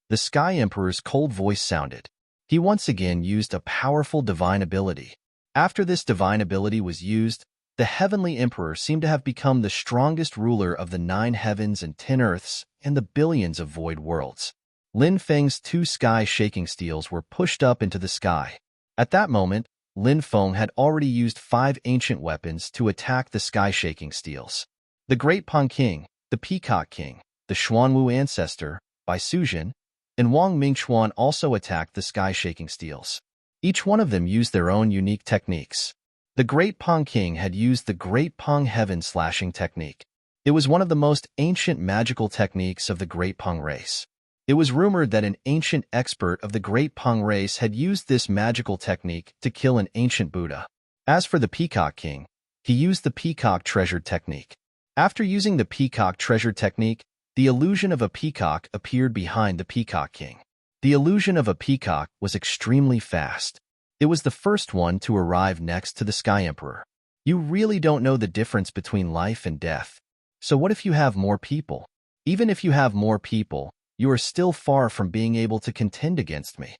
The Sky Emperor's cold voice sounded. He once again used a powerful divine ability. After this divine ability was used, the Heavenly Emperor seemed to have become the strongest ruler of the 9 heavens and 10 earths and the billions of void worlds. Lin Feng's 2 sky-shaking steels were pushed up into the sky. At that moment, Lin Feng had already used 5 ancient weapons to attack the sky-shaking steels. The Great Peng King, the Peacock King, the Xuanwu Ancestor, Bai Suzhen, and Wang Mingchuan also attacked the sky-shaking steels. Each one of them used their own unique techniques. The Great Peng King had used the Great Peng Heaven Slashing technique. It was one of the most ancient magical techniques of the Great Peng race. It was rumored that an ancient expert of the Great Peng race had used this magical technique to kill an ancient Buddha. As for the Peacock King, he used the Peacock Treasure technique. After using the Peacock Treasure technique, the illusion of a peacock appeared behind the Peacock King. The illusion of a peacock was extremely fast. It was the first one to arrive next to the Sky Emperor. You really don't know the difference between life and death. So what if you have more people? Even if you have more people, you are still far from being able to contend against me.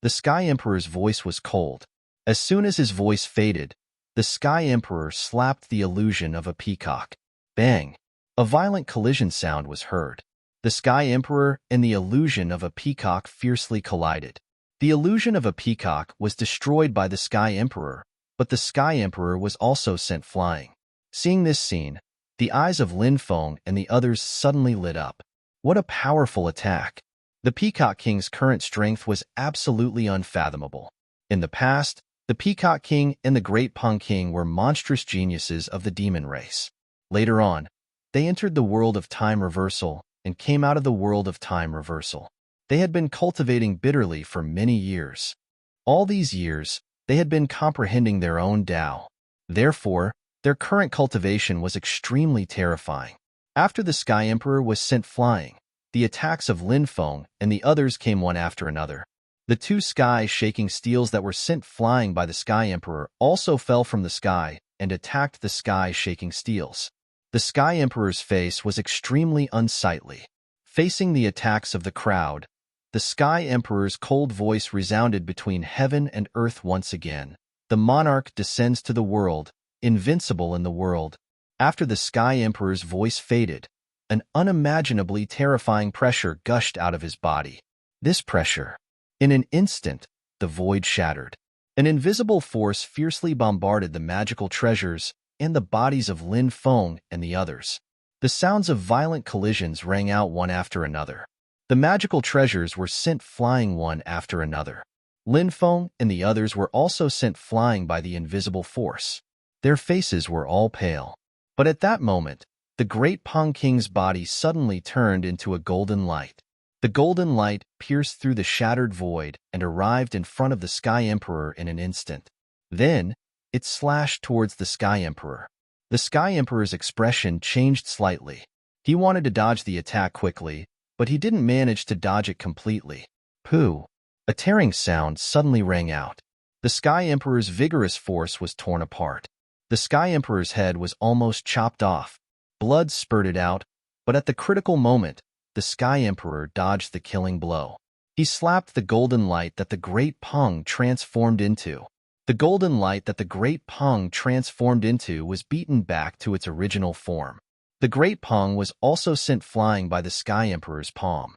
The Sky Emperor's voice was cold. As soon as his voice faded, the Sky Emperor slapped the illusion of a peacock. Bang! A violent collision sound was heard. The Sky Emperor and the illusion of a peacock fiercely collided. The illusion of a peacock was destroyed by the Sky Emperor, but the Sky Emperor was also sent flying. Seeing this scene, the eyes of Lin Feng and the others suddenly lit up. What a powerful attack! The Peacock King's current strength was absolutely unfathomable. In the past, the Peacock King and the Great Peng King were monstrous geniuses of the demon race. Later on, they entered the world of time reversal and came out of the world of time reversal. They had been cultivating bitterly for many years. All these years, they had been comprehending their own Tao. Therefore, their current cultivation was extremely terrifying. After the Sky Emperor was sent flying, the attacks of Lin Feng and the others came one after another. The 2 sky-shaking steels that were sent flying by the Sky Emperor also fell from the sky and attacked the sky-shaking steels. The Sky Emperor's face was extremely unsightly. Facing the attacks of the crowd, the Sky Emperor's cold voice resounded between heaven and earth once again. The monarch descends to the world, invincible in the world. After the Sky Emperor's voice faded, an unimaginably terrifying pressure gushed out of his body. This pressure. In an instant, the void shattered. An invisible force fiercely bombarded the magical treasures and the bodies of Lin Feng and the others. The sounds of violent collisions rang out one after another. The magical treasures were sent flying one after another. Lin Feng and the others were also sent flying by the invisible force. Their faces were all pale. But at that moment, the Great Peng King's body suddenly turned into a golden light. The golden light pierced through the shattered void and arrived in front of the Sky Emperor in an instant. Then, it slashed towards the Sky Emperor. The Sky Emperor's expression changed slightly. He wanted to dodge the attack quickly, but he didn't manage to dodge it completely. Pooh! A tearing sound suddenly rang out. The Sky Emperor's vigorous force was torn apart. The Sky Emperor's head was almost chopped off. Blood spurted out, but at the critical moment, the Sky Emperor dodged the killing blow. He slapped the golden light that the Great Pung transformed into. The golden light that the Great Pung transformed into was beaten back to its original form. The Great Pung was also sent flying by the Sky Emperor's palm.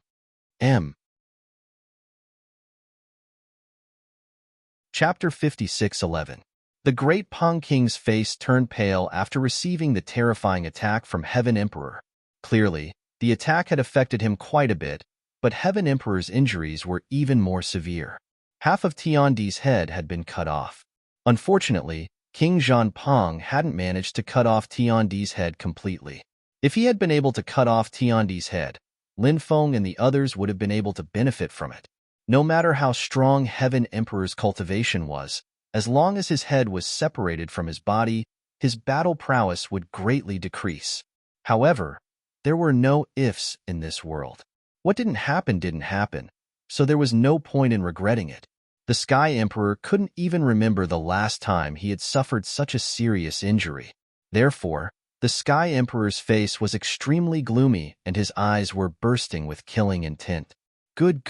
Chapter 56:11. The Great Pung King's face turned pale after receiving the terrifying attack from Heaven Emperor. Clearly, the attack had affected him quite a bit, but Heaven Emperor's injuries were even more severe. Half of Tiandi's head had been cut off. Unfortunately, King Zhan Peng hadn't managed to cut off Tiandi's head completely. If he had been able to cut off Tiandi's head, Lin Feng and the others would have been able to benefit from it. No matter how strong Heaven Emperor's cultivation was, as long as his head was separated from his body, his battle prowess would greatly decrease. However, there were no ifs in this world. What didn't happen, so there was no point in regretting it. The Sky Emperor couldn't even remember the last time he had suffered such a serious injury. Therefore, the Sky Emperor's face was extremely gloomy and his eyes were bursting with killing intent. Good.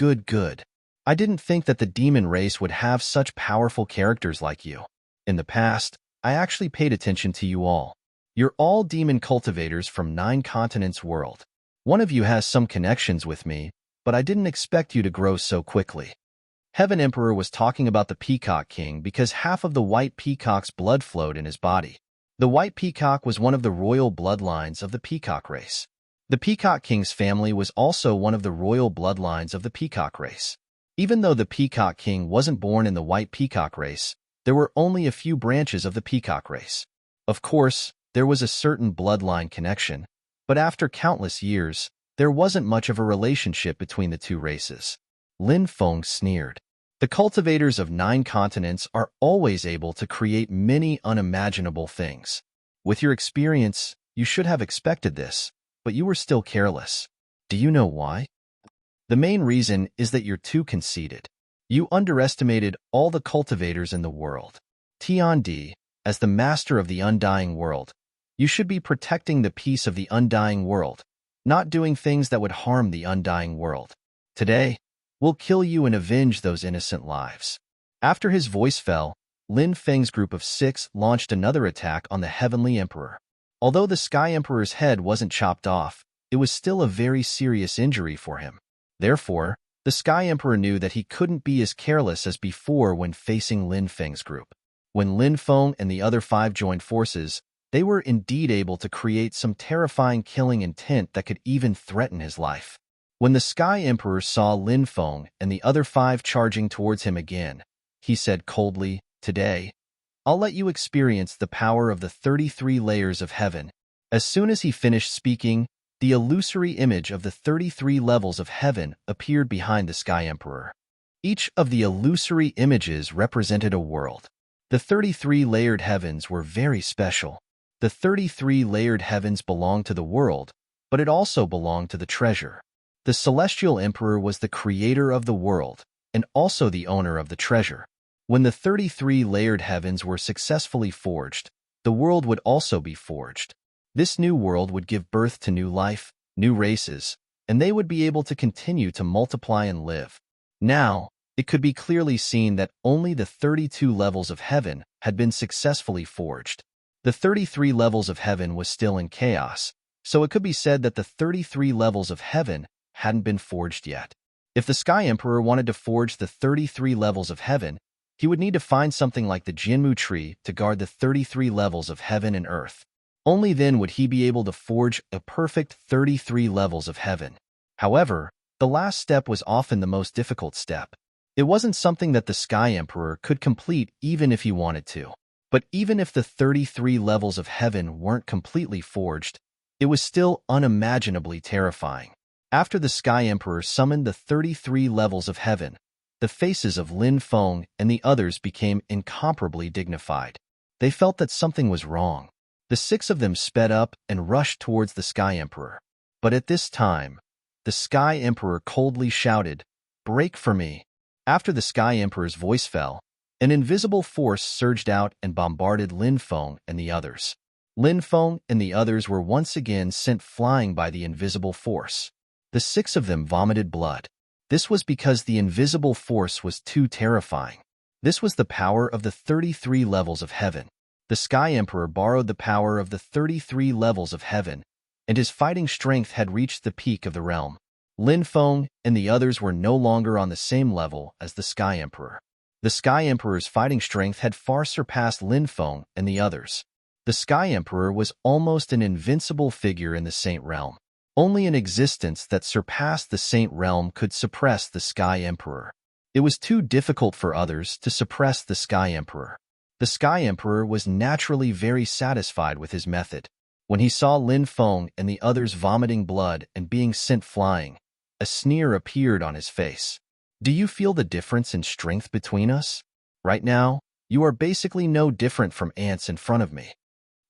I didn't think that the demon race would have such powerful characters like you. In the past, I actually paid attention to you all. You're all demon cultivators from 9 continents world. One of you has some connections with me, but I didn't expect you to grow so quickly. Heaven Emperor was talking about the Peacock King because half of the White Peacock's blood flowed in his body. The White Peacock was one of the royal bloodlines of the Peacock race. The Peacock King's family was also one of the royal bloodlines of the Peacock race. Even though the Peacock King wasn't born in the White Peacock race, there were only a few branches of the Peacock race. Of course, there was a certain bloodline connection, but after countless years, there wasn't much of a relationship between the two races. Lin Feng sneered. The cultivators of 9 continents are always able to create many unimaginable things. With your experience, you should have expected this, but you were still careless. Do you know why? The main reason is that you're too conceited. You underestimated all the cultivators in the world. Tiandi, as the master of the undying world, you should be protecting the peace of the undying world, not doing things that would harm the undying world. Today, we'll kill you and avenge those innocent lives. After his voice fell, Lin Feng's group of 6 launched another attack on the Heavenly Emperor. Although the Sky Emperor's head wasn't chopped off, it was still a very serious injury for him. Therefore, the Sky Emperor knew that he couldn't be as careless as before when facing Lin Feng's group. When Lin Feng and the other 5 joined forces, they were indeed able to create some terrifying killing intent that could even threaten his life. When the Sky Emperor saw Lin Feng and the other 5 charging towards him again, he said coldly, "Today, I'll let you experience the power of the 33 layers of heaven." As soon as he finished speaking, the illusory image of the 33 levels of heaven appeared behind the Sky Emperor. Each of the illusory images represented a world. The 33 layered heavens were very special. The 33 layered heavens belonged to the world, but it also belonged to the treasure. The Celestial Emperor was the creator of the world and also the owner of the treasure. When the 33 layered heavens were successfully forged, the world would also be forged. This new world would give birth to new life, new races, and they would be able to continue to multiply and live. Now, it could be clearly seen that only the 32 levels of heaven had been successfully forged. The 33 levels of heaven was still in chaos, so it could be said that the 33 levels of heaven hadn't been forged yet. If the Sky Emperor wanted to forge the 33 levels of heaven, he would need to find something like the Jinmu tree to guard the 33 levels of heaven and earth. Only then would he be able to forge a perfect 33 levels of heaven. However, the last step was often the most difficult step. It wasn't something that the Sky Emperor could complete even if he wanted to. But even if the 33 levels of heaven weren't completely forged, it was still unimaginably terrifying. After the Sky Emperor summoned the 33 levels of heaven, the faces of Lin Feng and the others became incomparably dignified. They felt that something was wrong. The 6 of them sped up and rushed towards the Sky Emperor. But at this time, the Sky Emperor coldly shouted, "Break for me." After the Sky Emperor's voice fell, an invisible force surged out and bombarded Lin Feng and the others. Lin Feng and the others were once again sent flying by the invisible force. The 6 of them vomited blood. This was because the invisible force was too terrifying. This was the power of the 33 levels of heaven. The Sky Emperor borrowed the power of the 33 levels of heaven, and his fighting strength had reached the peak of the realm. Lin Feng and the others were no longer on the same level as the Sky Emperor. The Sky Emperor's fighting strength had far surpassed Lin Feng and the others. The Sky Emperor was almost an invincible figure in the Saint Realm. Only an existence that surpassed the Saint Realm could suppress the Sky Emperor. It was too difficult for others to suppress the Sky Emperor. The Sky Emperor was naturally very satisfied with his method. When he saw Lin Feng and the others vomiting blood and being sent flying, a sneer appeared on his face. "Do you feel the difference in strength between us? Right now, you are basically no different from ants in front of me."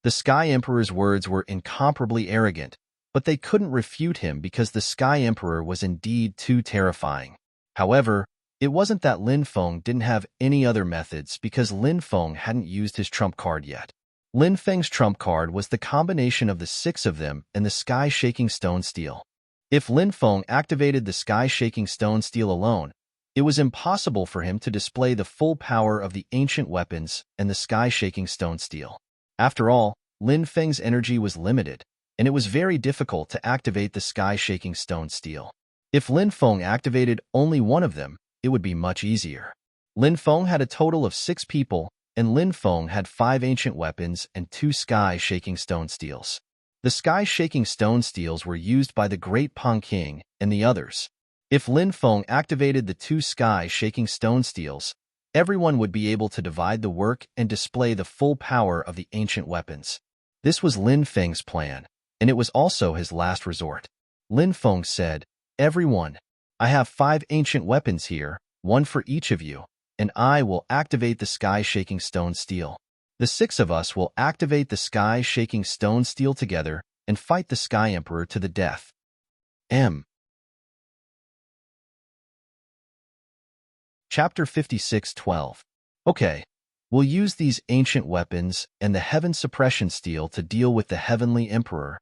The Sky Emperor's words were incomparably arrogant, but they couldn't refute him because the Sky Emperor was indeed too terrifying. However, it wasn't that Lin Feng didn't have any other methods because Lin Feng hadn't used his trump card yet. Lin Feng's trump card was the combination of the 6 of them and the Sky-Shaking Stone Steel. If Lin Feng activated the Sky-Shaking Stone Steel alone, it was impossible for him to display the full power of the ancient weapons and the Sky-Shaking Stone Steel. After all, Lin Feng's energy was limited, and it was very difficult to activate the Sky-Shaking Stone Steel. If Lin Feng activated only one of them, it would be much easier. Lin Feng had a total of 6 people, and Lin Feng had 5 ancient weapons and 2 Sky-Shaking Stone Steels. The Sky-Shaking Stone Steels were used by the Great Pong King and the others. If Lin Feng activated the 2 Sky-Shaking Stone Steels, everyone would be able to divide the work and display the full power of the ancient weapons. This was Lin Feng's plan, and it was also his last resort. Lin Feng said, "Everyone, I have 5 ancient weapons here, 1 for each of you, and I will activate the Sky-Shaking Stone Steel. The 6 of us will activate the Sky-Shaking Stone Steel together and fight the Sky Emperor to the death." Chapter 56:12. Okay, we'll use these ancient weapons and the Heaven Suppression Steel to deal with the Heavenly Emperor.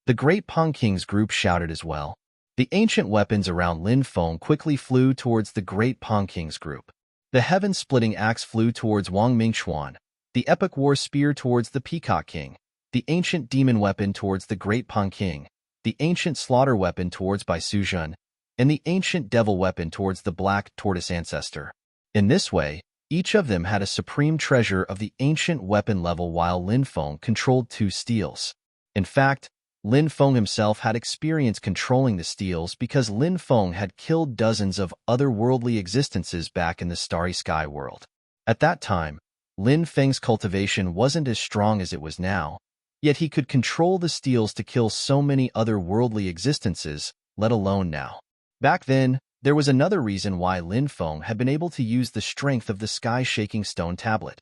The Great Pong King's group shouted as well. The ancient weapons around Lin Feng quickly flew towards the Great Pong King's group. The Heaven-Splitting Axe flew towards Wang Mingxuan, the Epic War Spear towards the Peacock King, the Ancient Demon Weapon towards the Great Pong King, the Ancient Slaughter Weapon towards Bai Suzhen, and the Ancient Devil Weapon towards the Black Tortoise Ancestor. In this way, each of them had a supreme treasure of the ancient weapon level while Lin Feng controlled 2 steels. In fact, Lin Feng himself had experience controlling the steels because Lin Feng had killed dozens of otherworldly existences back in the Starry Sky world. At that time, Lin Feng's cultivation wasn't as strong as it was now, yet he could control the steels to kill so many otherworldly existences, let alone now. Back then, there was another reason why Lin Feng had been able to use the strength of the Sky-Shaking Stone Tablet.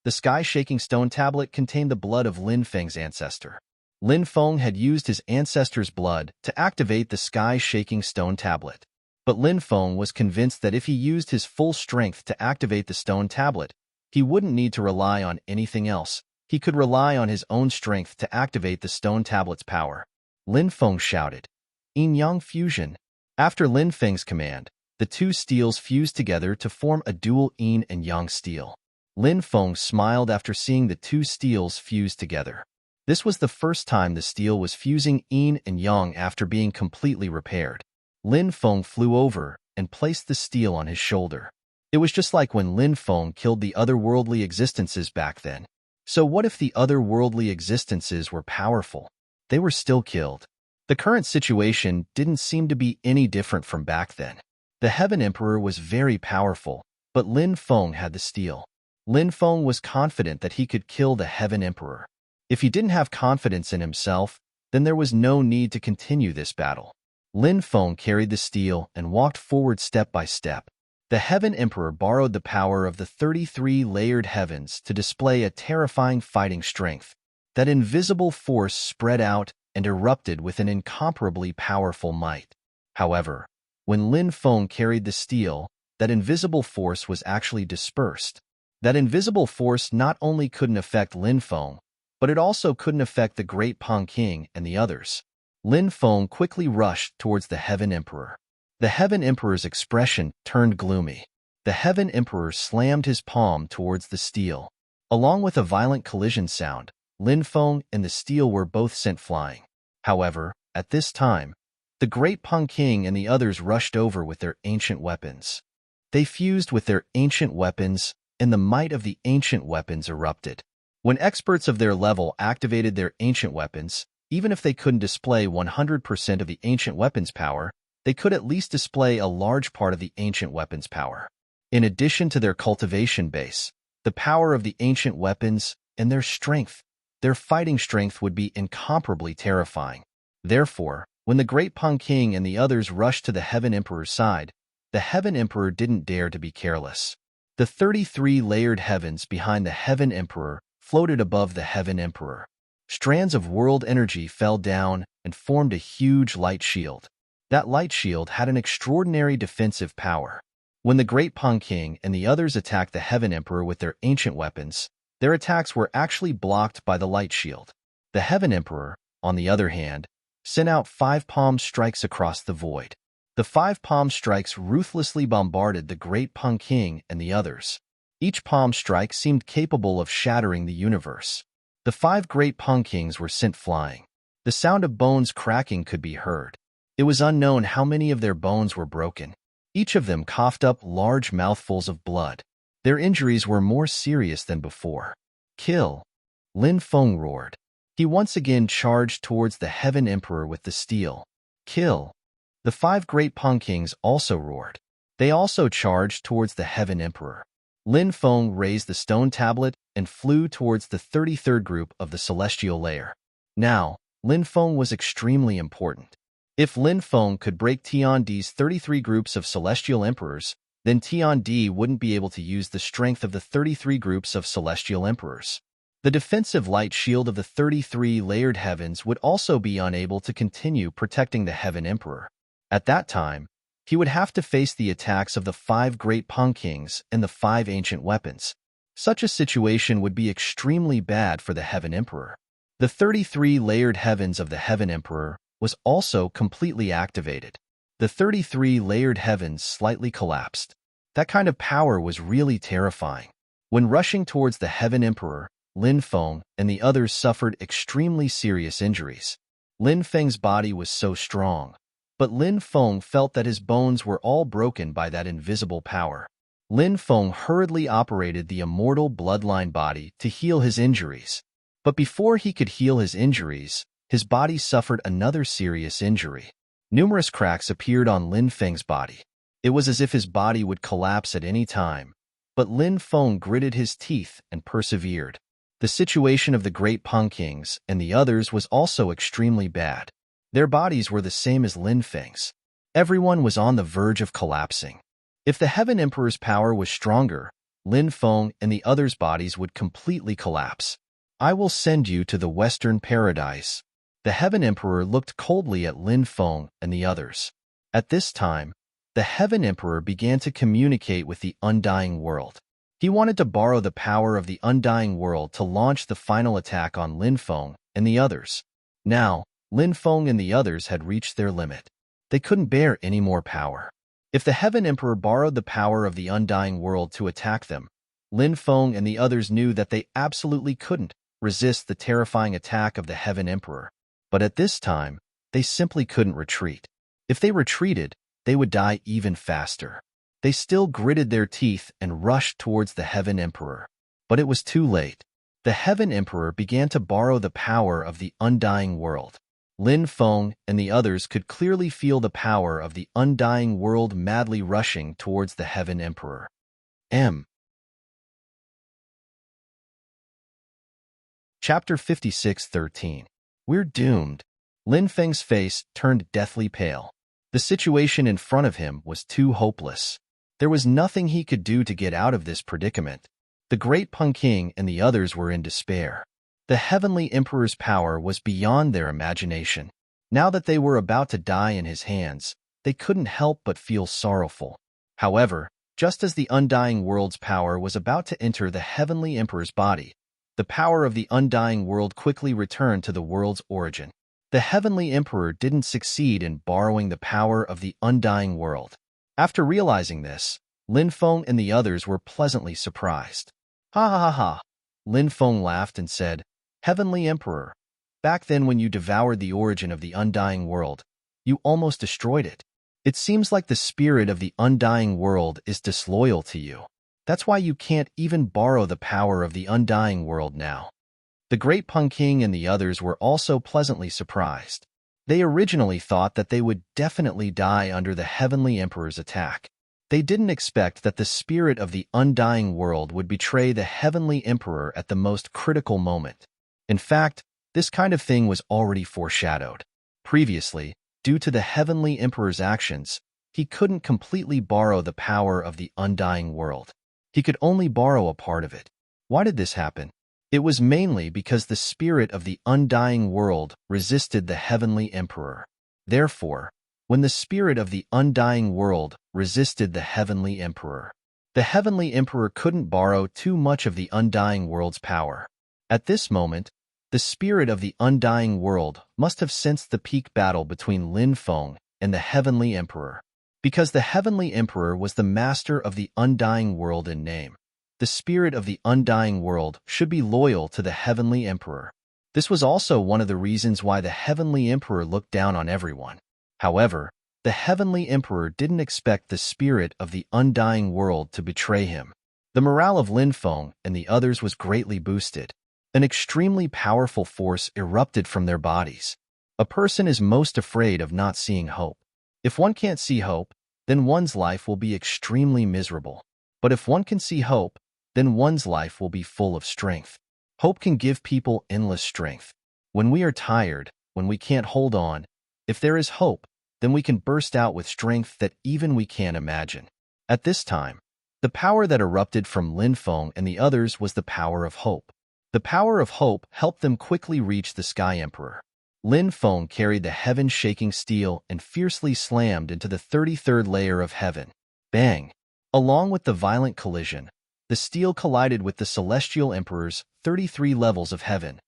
The Sky-Shaking Stone Tablet contained the blood of Lin Feng's ancestor. Lin Feng had used his ancestor's blood to activate the Sky-Shaking Stone Tablet. But Lin Feng was convinced that if he used his full strength to activate the Stone Tablet, he wouldn't need to rely on anything else. He could rely on his own strength to activate the Stone Tablet's power. Lin Feng shouted, "Yin-Yang Fusion." After Lin Feng's command, the 2 steels fused together to form a dual yin and yang steel. Lin Feng smiled after seeing the 2 steels fuse together. This was the first time the steel was fusing yin and yang after being completely repaired. Lin Feng flew over and placed the steel on his shoulder. It was just like when Lin Feng killed the otherworldly existences back then. So what if the otherworldly existences were powerful? They were still killed. The current situation didn't seem to be any different from back then. The Heaven Emperor was very powerful, but Lin Feng had the steel. Lin Feng was confident that he could kill the Heaven Emperor. If he didn't have confidence in himself, then there was no need to continue this battle. Lin Feng carried the steel and walked forward step by step. The Heaven Emperor borrowed the power of the 33 layered heavens to display a terrifying fighting strength. That invisible force spread out and erupted with an incomparably powerful might. However, when Lin Feng carried the steel, that invisible force was actually dispersed. That invisible force not only couldn't affect Lin Feng, but it also couldn't affect the great Pang King and the others. Lin Feng quickly rushed towards the Heaven Emperor. The Heaven Emperor's expression turned gloomy. The Heaven Emperor slammed his palm towards the steel. Along with a violent collision sound, Lin Feng and the steel were both sent flying. However, at this time, the great Pang King and the others rushed over with their ancient weapons. They fused with their ancient weapons, and the might of the ancient weapons erupted. When experts of their level activated their ancient weapons, even if they couldn't display 100% of the ancient weapon's power, they could at least display a large part of the ancient weapon's power. In addition to their cultivation base, the power of the ancient weapons, and their strength, their fighting strength would be incomparably terrifying. Therefore, when the great Pang King and the others rushed to the Heaven Emperor's side, the Heaven Emperor didn't dare to be careless. The 33 layered heavens behind the Heaven Emperor floated above the Heaven Emperor. Strands of world energy fell down and formed a huge light shield. That light shield had an extraordinary defensive power. When the great Pang King and the others attacked the Heaven Emperor with their ancient weapons, their attacks were actually blocked by the light shield. The Heaven Emperor, on the other hand, sent out 5 palm strikes across the void. The 5 palm strikes ruthlessly bombarded the great Pang King and the others. Each palm strike seemed capable of shattering the universe. The 5 great Pang Kings were sent flying. The sound of bones cracking could be heard. It was unknown how many of their bones were broken. Each of them coughed up large mouthfuls of blood. Their injuries were more serious than before. Kill! Lin Feng roared. He once again charged towards the Heaven Emperor with the steel. Kill! The 5 great Pang Kings also roared. They also charged towards the Heaven Emperor. Lin Feng raised the stone tablet and flew towards the 33rd group of the celestial layer. Now, Lin Feng was extremely important. If Lin Feng could break Tiandi's 33 groups of celestial emperors, then Tiandi wouldn't be able to use the strength of the 33 groups of celestial emperors. The defensive light shield of the 33 layered heavens would also be unable to continue protecting the Heaven Emperor. At that time, he would have to face the attacks of the 5 great Pang Kings and the 5 ancient weapons. Such a situation would be extremely bad for the Heaven Emperor. The 33 layered heavens of the Heaven Emperor was also completely activated. The 33 layered heavens slightly collapsed. That kind of power was really terrifying. When rushing towards the Heaven Emperor, Lin Feng and the others suffered extremely serious injuries. Lin Feng's body was so strong, but Lin Feng felt that his bones were all broken by that invisible power. Lin Feng hurriedly operated the immortal bloodline body to heal his injuries. But before he could heal his injuries, his body suffered another serious injury. Numerous cracks appeared on Lin Feng's body. It was as if his body would collapse at any time, but Lin Feng gritted his teeth and persevered. The situation of the great Pang Kings and the others was also extremely bad. Their bodies were the same as Lin Feng's. Everyone was on the verge of collapsing. If the Heaven Emperor's power was stronger, Lin Feng and the others' bodies would completely collapse. I will send you to the Western Paradise. The Heaven Emperor looked coldly at Lin Feng and the others. At this time, the Heaven Emperor began to communicate with the Undying World. He wanted to borrow the power of the Undying World to launch the final attack on Lin Feng and the others. Now, Lin Feng and the others had reached their limit. They couldn't bear any more power. If the Heaven Emperor borrowed the power of the Undying World to attack them, Lin Feng and the others knew that they absolutely couldn't resist the terrifying attack of the Heaven Emperor. But at this time, they simply couldn't retreat. If they retreated, they would die even faster. They still gritted their teeth and rushed towards the Heaven Emperor. But it was too late. The Heaven Emperor began to borrow the power of the Undying World. Lin Feng and the others could clearly feel the power of the Undying World madly rushing towards the Heaven Emperor. Chapter 56:13. We're doomed. Lin Feng's face turned deathly pale. The situation in front of him was too hopeless. There was nothing he could do to get out of this predicament. The great Pang King and the others were in despair. The Heavenly Emperor's power was beyond their imagination. Now that they were about to die in his hands, they couldn't help but feel sorrowful. However, just as the undying world's power was about to enter the heavenly emperor's body, the power of the undying world quickly returned to the world's origin. The heavenly emperor didn't succeed in borrowing the power of the undying world. After realizing this, Lin Feng and the others were pleasantly surprised. Ha ha ha ha! Lin Feng laughed and said, "Heavenly Emperor, back then when you devoured the origin of the undying world, you almost destroyed it. It seems like the spirit of the undying world is disloyal to you. That's why you can't even borrow the power of the undying world now." The Great Pun King and the others were also pleasantly surprised. They originally thought that they would definitely die under the Heavenly Emperor's attack. They didn't expect that the spirit of the undying world would betray the Heavenly Emperor at the most critical moment. In fact, this kind of thing was already foreshadowed. Previously, due to the Heavenly Emperor's actions, he couldn't completely borrow the power of the undying world. He could only borrow a part of it. Why did this happen? It was mainly because the spirit of the undying world resisted the Heavenly Emperor. Therefore, when the spirit of the undying world resisted the Heavenly Emperor, the Heavenly Emperor couldn't borrow too much of the undying world's power. At this moment, the spirit of the undying world must have sensed the peak battle between Lin Feng and the Heavenly Emperor. Because the Heavenly Emperor was the master of the undying world in name, the spirit of the undying world should be loyal to the Heavenly Emperor. This was also one of the reasons why the Heavenly Emperor looked down on everyone. However, the Heavenly Emperor didn't expect the spirit of the undying world to betray him. The morale of Lin Feng and the others was greatly boosted. An extremely powerful force erupted from their bodies. A person is most afraid of not seeing hope. If one can't see hope, then one's life will be extremely miserable. But if one can see hope, then one's life will be full of strength. Hope can give people endless strength. When we are tired, when we can't hold on, if there is hope, then we can burst out with strength that even we can't imagine. At this time, the power that erupted from Lin Feng and the others was the power of hope. The power of hope helped them quickly reach the Sky Emperor. Lin Feng carried the heaven-shaking steel and fiercely slammed into the 33rd layer of heaven. Bang! Along with the violent collision, the steel collided with the Celestial Emperor's 33 levels of heaven.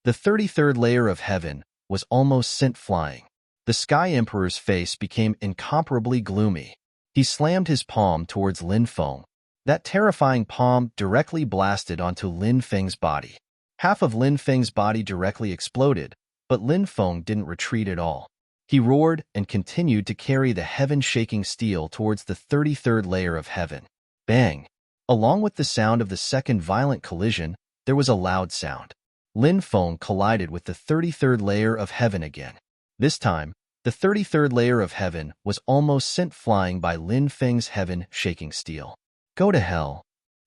The 33rd layer of heaven was almost sent flying. The Sky Emperor's face became incomparably gloomy. He slammed his palm towards Lin Feng. That terrifying palm directly blasted onto Lin Feng's body. Half of Lin Feng's body directly exploded, but Lin Feng didn't retreat at all. He roared and continued to carry the heaven-shaking steel towards the 33rd layer of heaven. Bang! Along with the sound of the second violent collision, there was a loud sound. Lin Feng collided with the 33rd layer of heaven again. This time, the 33rd layer of heaven was almost sent flying by Lin Feng's heaven-shaking steel. Go to hell!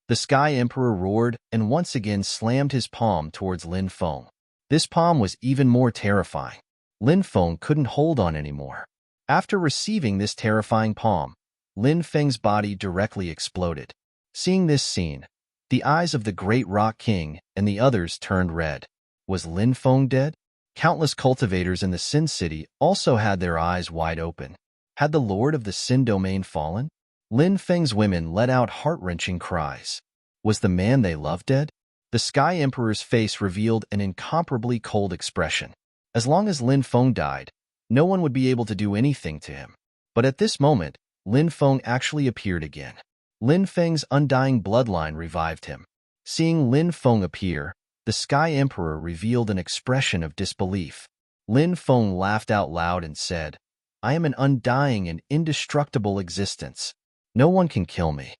The Sky Emperor roared and once again slammed his palm towards Lin Feng. This palm was even more terrifying. Lin Feng couldn't hold on anymore. After receiving this terrifying palm, Lin Feng's body directly exploded. Seeing this scene, the eyes of the Great Rock King and the others turned red. Was Lin Feng dead? Countless cultivators in the Sin City also had their eyes wide open. Had the Lord of the Sin Domain fallen? Lin Feng's women let out heart-wrenching cries. Was the man they loved dead? The Sky Emperor's face revealed an incomparably cold expression. As long as Lin Feng died, no one would be able to do anything to him. But at this moment, Lin Feng actually appeared again. Lin Feng's undying bloodline revived him. Seeing Lin Feng appear, the Sky Emperor revealed an expression of disbelief. Lin Feng laughed out loud and said, "I am an undying and indestructible existence. No one can kill me."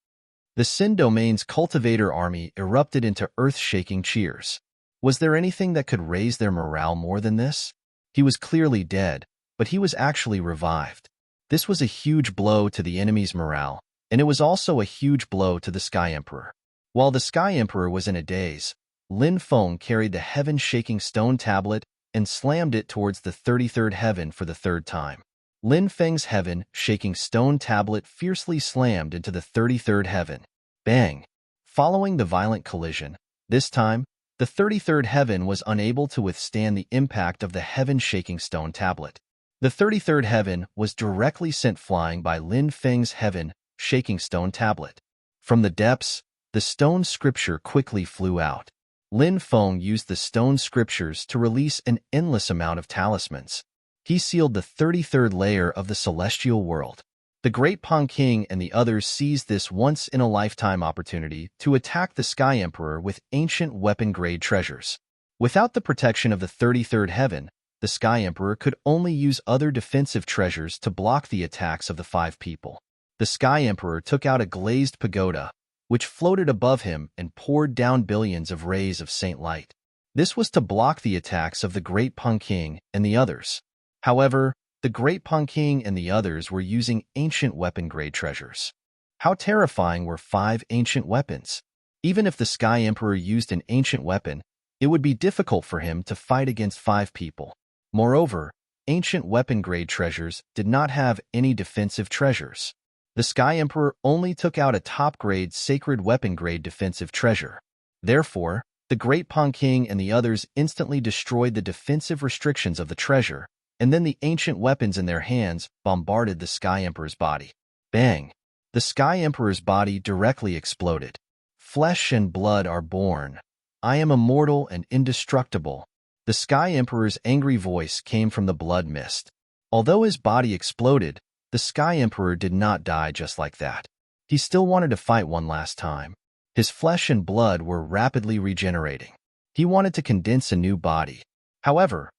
The Sin Domain's cultivator army erupted into earth-shaking cheers. Was there anything that could raise their morale more than this? He was clearly dead, but he was actually revived. This was a huge blow to the enemy's morale, and it was also a huge blow to the Sky Emperor. While the Sky Emperor was in a daze, Lin Feng carried the heaven-shaking stone tablet and slammed it towards the 33rd heaven for the third time. Lin Feng's heaven-shaking stone tablet fiercely slammed into the 33rd heaven. Bang! Following the violent collision, this time, the 33rd heaven was unable to withstand the impact of the heaven-shaking stone tablet. The 33rd heaven was directly sent flying by Lin Feng's heaven-shaking stone tablet. From the depths, the stone scripture quickly flew out. Lin Feng used the stone scriptures to release an endless amount of talismans. He sealed the 33rd layer of the celestial world. The Great Pong King and the others seized this once-in-a-lifetime opportunity to attack the Sky Emperor with ancient weapon-grade treasures. Without the protection of the 33rd heaven, the Sky Emperor could only use other defensive treasures to block the attacks of the 5 people. The Sky Emperor took out a glazed pagoda, which floated above him and poured down billions of rays of saint light. This was to block the attacks of the Great Pong King and the others. However, the Great Pong King and the others were using ancient weapon-grade treasures. How terrifying were 5 ancient weapons! Even if the Sky Emperor used an ancient weapon, it would be difficult for him to fight against 5 people. Moreover, ancient weapon-grade treasures did not have any defensive treasures. The Sky Emperor only took out a top-grade sacred weapon-grade defensive treasure. Therefore, the Great Pong King and the others instantly destroyed the defensive restrictions of the treasure, and then the ancient weapons in their hands bombarded the Sky Emperor's body. Bang! The Sky Emperor's body directly exploded. Flesh and blood are born. I am immortal and indestructible. The Sky Emperor's angry voice came from the blood mist. Although his body exploded, the Sky Emperor did not die just like that. He still wanted to fight one last time. His flesh and blood were rapidly regenerating. He wanted to condense a new body. However,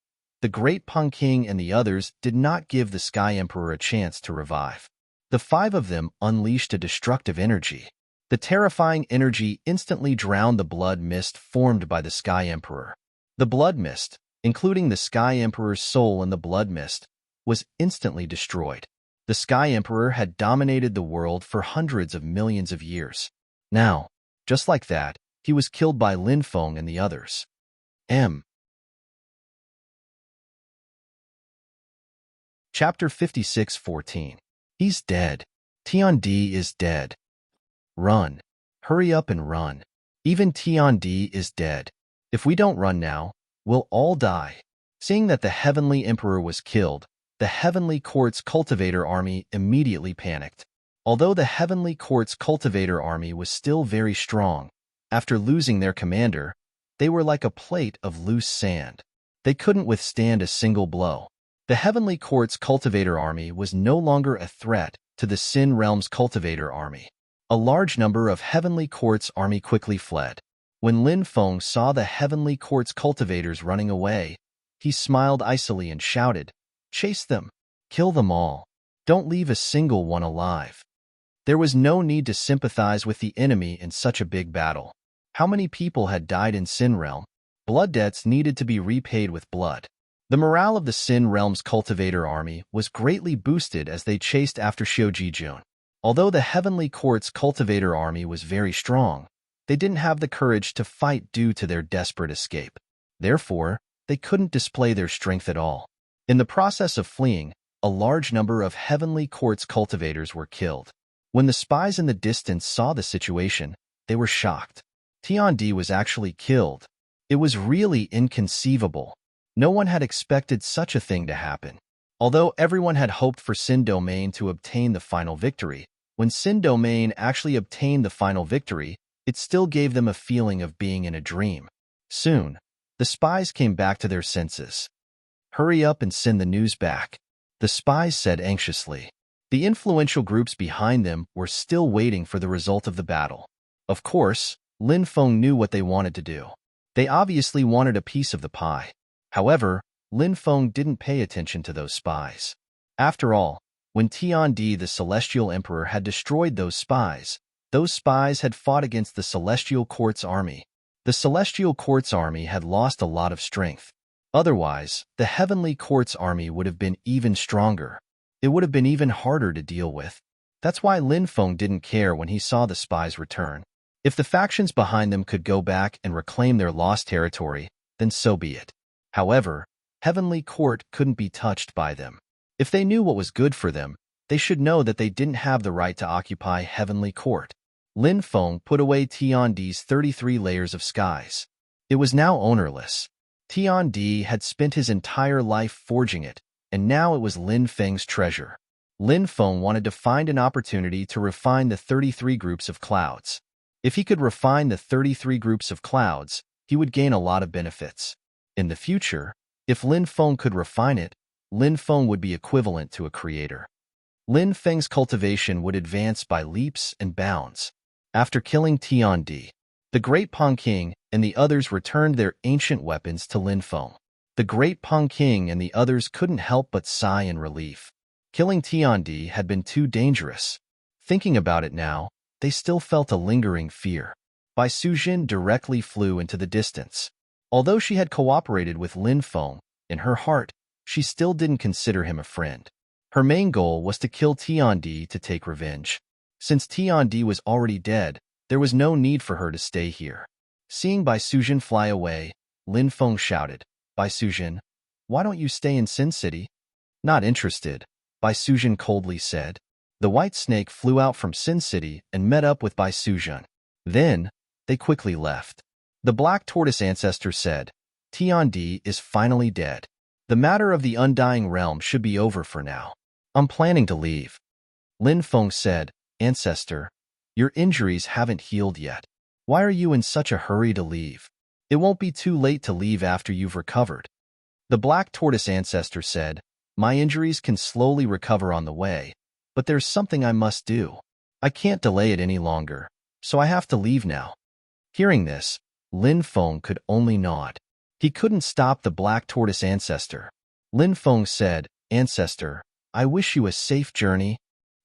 the Great Pong King and the others did not give the Sky Emperor a chance to revive. The 5 of them unleashed a destructive energy. The terrifying energy instantly drowned the blood mist formed by the Sky Emperor. The blood mist, including the Sky Emperor's soul in the blood mist, was instantly destroyed. The Sky Emperor had dominated the world for hundreds of millions of years. Now, just like that, he was killed by Lin Feng and the others. Chapter 56:14. He's dead. Tiandi is dead. Run. Hurry up and run. Even Tiandi is dead. If we don't run now, we'll all die. Seeing that the Heavenly Emperor was killed, the Heavenly Court's Cultivator army immediately panicked. Although the Heavenly Court's Cultivator army was still very strong, after losing their commander, they were like a plate of loose sand. They couldn't withstand a single blow. The Heavenly Court's Cultivator army was no longer a threat to the Sin Realm's Cultivator army. A large number of Heavenly Court's army quickly fled. When Lin Feng saw the Heavenly Court's cultivators running away, he smiled icily and shouted, "Chase them! Kill them all! Don't leave a single one alive!" There was no need to sympathize with the enemy in such a big battle. How many people had died in Sin Realm? Blood debts needed to be repaid with blood. The morale of the Sin Realm's Cultivator army was greatly boosted as they chased after Xiujijun. Although the Heavenly Court's Cultivator army was very strong, they didn't have the courage to fight due to their desperate escape. Therefore, they couldn't display their strength at all. In the process of fleeing, a large number of Heavenly Court's cultivators were killed. When the spies in the distance saw the situation, they were shocked. Tiandi was actually killed. It was really inconceivable. No one had expected such a thing to happen. Although everyone had hoped for Sin Domain to obtain the final victory, when Sin Domain actually obtained the final victory, it still gave them a feeling of being in a dream. Soon, the spies came back to their senses. "Hurry up and send the news back," the spies said anxiously. The influential groups behind them were still waiting for the result of the battle. Of course, Lin Feng knew what they wanted to do. They obviously wanted a piece of the pie. However, Lin Feng didn't pay attention to those spies. After all, when Tiandi the Celestial Emperor had destroyed those spies had fought against the Celestial Court's army. The Celestial Court's army had lost a lot of strength. Otherwise, the Heavenly Court's army would have been even stronger. It would have been even harder to deal with. That's why Lin Feng didn't care when he saw the spies return. If the factions behind them could go back and reclaim their lost territory, then so be it. However, Heavenly Court couldn't be touched by them. If they knew what was good for them, they should know that they didn't have the right to occupy Heavenly Court. Lin Feng put away Tiandi's 33 layers of skies. It was now ownerless. Tiandi had spent his entire life forging it, and now it was Lin Feng's treasure. Lin Feng wanted to find an opportunity to refine the 33 groups of clouds. If he could refine the 33 groups of clouds, he would gain a lot of benefits. In the future, if Lin Feng could refine it, Lin Feng would be equivalent to a creator. Lin Feng's cultivation would advance by leaps and bounds. After killing Tiandi, the Great Pong King and the others returned their ancient weapons to Lin Feng. The Great Pong King and the others couldn't help but sigh in relief. Killing Tiandi had been too dangerous. Thinking about it now, they still felt a lingering fear. Bai Sujin directly flew into the distance. Although she had cooperated with Lin Feng, in her heart, she still didn't consider him a friend. Her main goal was to kill Tiandi to take revenge. Since Tiandi was already dead, there was no need for her to stay here. Seeing Bai Sujin fly away, Lin Feng shouted, "Bai Sujin, why don't you stay in Sin City?" "Not interested," Bai Sujin coldly said. The white snake flew out from Sin City and met up with Bai Sujin. Then, they quickly left. The black tortoise ancestor said, "Tiandi is finally dead. The matter of the undying realm should be over for now. I'm planning to leave." Lin Feng said, "Ancestor, your injuries haven't healed yet. Why are you in such a hurry to leave? It won't be too late to leave after you've recovered." The black tortoise ancestor said, "My injuries can slowly recover on the way, but there's something I must do. I can't delay it any longer, so I have to leave now." Hearing this, Lin Feng could only nod. He couldn't stop the black tortoise ancestor. Lin Feng said, "Ancestor, I wish you a safe journey."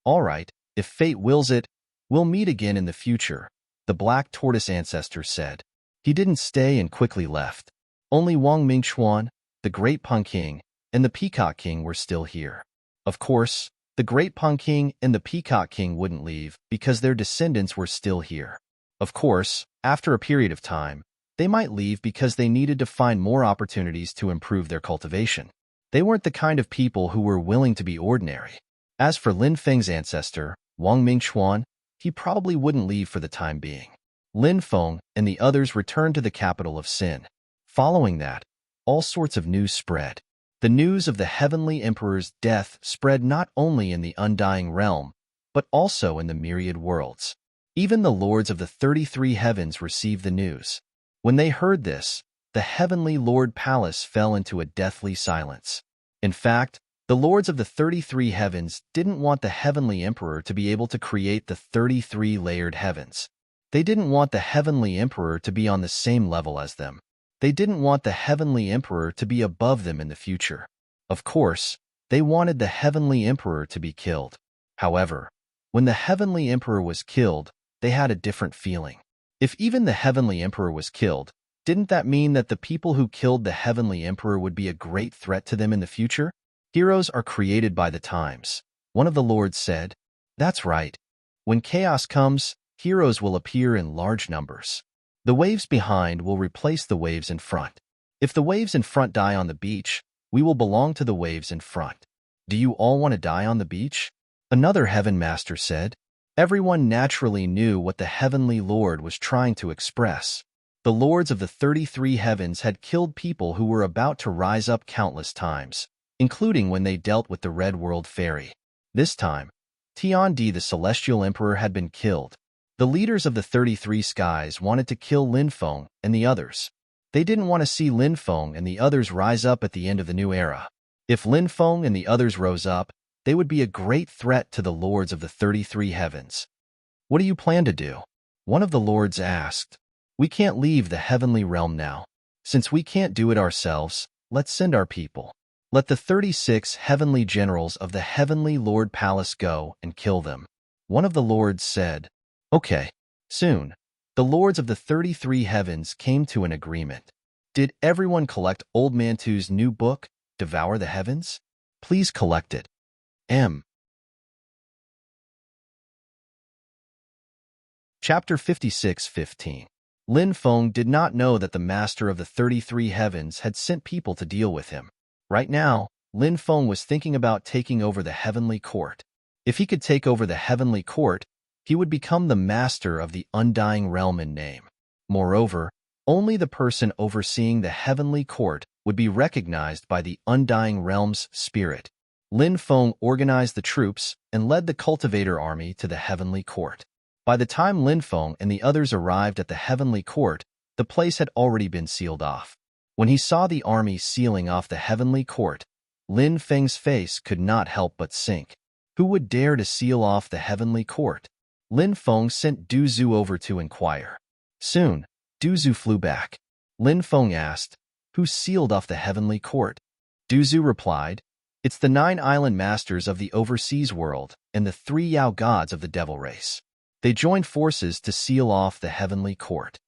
"All right, if fate wills it, we'll meet again in the future," the black tortoise ancestor said. He didn't stay and quickly left. Only Wang Mingchuan, the Great Pong King, and the Peacock King were still here. Of course, the Great Pong King and the Peacock King wouldn't leave because their descendants were still here. Of course, after a period of time, they might leave because they needed to find more opportunities to improve their cultivation. They weren't the kind of people who were willing to be ordinary. As for Lin Feng's ancestor, Wang Mingchuan, he probably wouldn't leave for the time being. Lin Feng and the others returned to the capital of Sin. Following that, all sorts of news spread. The news of the Heavenly Emperor's death spread not only in the Undying Realm, but also in the myriad worlds. Even the lords of the 33 heavens received the news. When they heard this, the Heavenly Lord Palace fell into a deathly silence. In fact, the lords of the 33 heavens didn't want the Heavenly Emperor to be able to create the 33 layered heavens. They didn't want the Heavenly Emperor to be on the same level as them. They didn't want the Heavenly Emperor to be above them in the future. Of course, they wanted the Heavenly Emperor to be killed. However, when the Heavenly Emperor was killed, they had a different feeling. If even the Heavenly Emperor was killed, didn't that mean that the people who killed the Heavenly Emperor would be a great threat to them in the future? Heroes are created by the times. One of the lords said, "That's right. When chaos comes, heroes will appear in large numbers. The waves behind will replace the waves in front. If the waves in front die on the beach, we will belong to the waves in front. Do you all want to die on the beach?" Another Heaven Master said. Everyone naturally knew what the Heavenly Lord was trying to express. The lords of the 33 heavens had killed people who were about to rise up countless times, including when they dealt with the Red World Fairy. This time, Tiandi the Celestial Emperor had been killed. The leaders of the 33 skies wanted to kill Lin Feng and the others. They didn't want to see Lin Feng and the others rise up at the end of the new era. If Lin Feng and the others rose up, they would be a great threat to the lords of the 33 heavens. "What do you plan to do?" one of the lords asked. "We can't leave the heavenly realm now. Since we can't do it ourselves, let's send our people. Let the 36 heavenly generals of the Heavenly Lord Palace go and kill them." One of the lords said, "Okay." Soon, the lords of the 33 heavens came to an agreement. Did everyone collect Old Mantu's new book, Devour the Heavens? Please collect it. Chapter 56:15. Lin Feng did not know that the master of the 33 heavens had sent people to deal with him. Right now, Lin Feng was thinking about taking over the heavenly court. If he could take over the heavenly court, he would become the master of the undying realm in name. Moreover, only the person overseeing the heavenly court would be recognized by the Undying Realm's spirit. Lin Feng organized the troops and led the cultivator army to the heavenly court. By the time Lin Feng and the others arrived at the heavenly court, the place had already been sealed off. When he saw the army sealing off the heavenly court, Lin Feng's face could not help but sink. Who would dare to seal off the heavenly court? Lin Feng sent Du Zhu over to inquire. Soon, Du Zhu flew back. Lin Feng asked, "Who sealed off the heavenly court?" Du Zhu replied, "It's the 9 island masters of the overseas world and the 3 Yao gods of the devil race. They joined forces to seal off the heavenly court."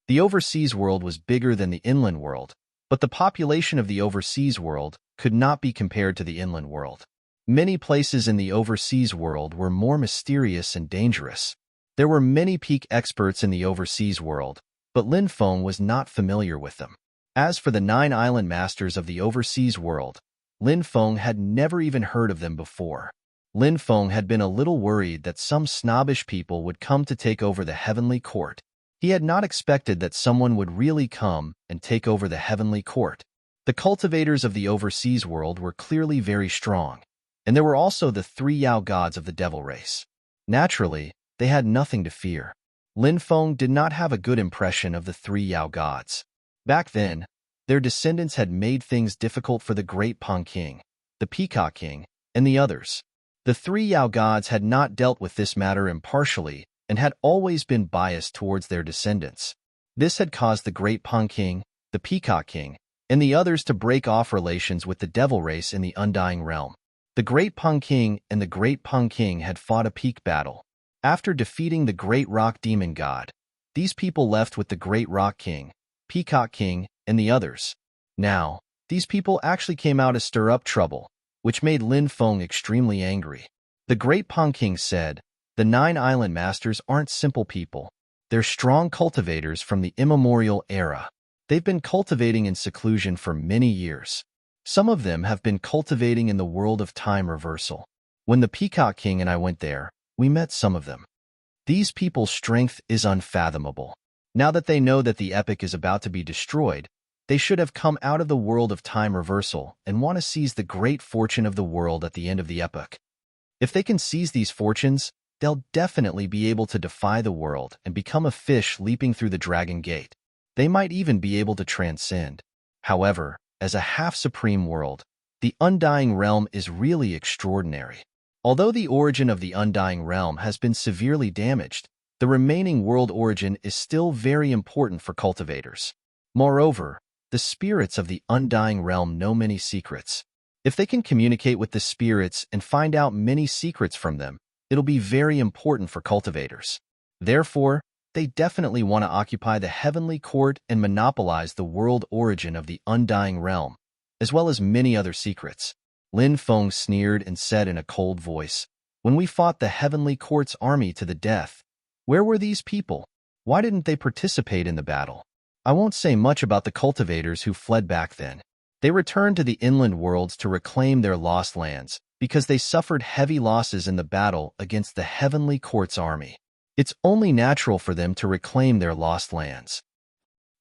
The overseas world was bigger than the inland world, but the population of the overseas world could not be compared to the inland world. Many places in the overseas world were more mysterious and dangerous. There were many peak experts in the overseas world, but Lin Feng was not familiar with them. As for the 9 island masters of the overseas world, Lin Feng had never even heard of them before. Lin Feng had been a little worried that some snobbish people would come to take over the heavenly court. He had not expected that someone would really come and take over the heavenly court. The cultivators of the overseas world were clearly very strong, and there were also the 3 Yao gods of the devil race. Naturally, they had nothing to fear. Lin Feng did not have a good impression of the 3 Yao gods. Back then, their descendants had made things difficult for the Great Pang King, the Peacock King, and the others. The 3 Yao gods had not dealt with this matter impartially and had always been biased towards their descendants. This had caused the Great Pang King, the Peacock King, and the others to break off relations with the devil race in the Undying Realm. The Great Pang King and the Great Pang King had fought a peak battle. After defeating the Great Rock Demon God, these people left with the Great Rock King, Peacock King, and the others. Now, these people actually came out to stir up trouble, which made Lin Feng extremely angry. The Great Pang King said, "The 9 island masters aren't simple people. They're strong cultivators from the immemorial era. They've been cultivating in seclusion for many years. Some of them have been cultivating in the world of time reversal. When the Peacock King and I went there, we met some of them. These people's strength is unfathomable. Now that they know that the epic is about to be destroyed, they should have come out of the world of time reversal and want to seize the great fortune of the world at the end of the epoch. If they can seize these fortunes, they'll definitely be able to defy the world and become a fish leaping through the dragon gate. They might even be able to transcend. However, as a half-supreme world, the Undying Realm is really extraordinary. Although the origin of the Undying Realm has been severely damaged, the remaining world origin is still very important for cultivators. Moreover, the spirits of the Undying Realm know many secrets. If they can communicate with the spirits and find out many secrets from them, it'll be very important for cultivators. Therefore, they definitely want to occupy the heavenly court and monopolize the world origin of the Undying Realm, as well as many other secrets. Lin Feng sneered and said in a cold voice, "When we fought the heavenly court's army to the death, where were these people? Why didn't they participate in the battle?" I won't say much about the cultivators who fled back then. They returned to the inland worlds to reclaim their lost lands, because they suffered heavy losses in the battle against the heavenly court's army. It's only natural for them to reclaim their lost lands.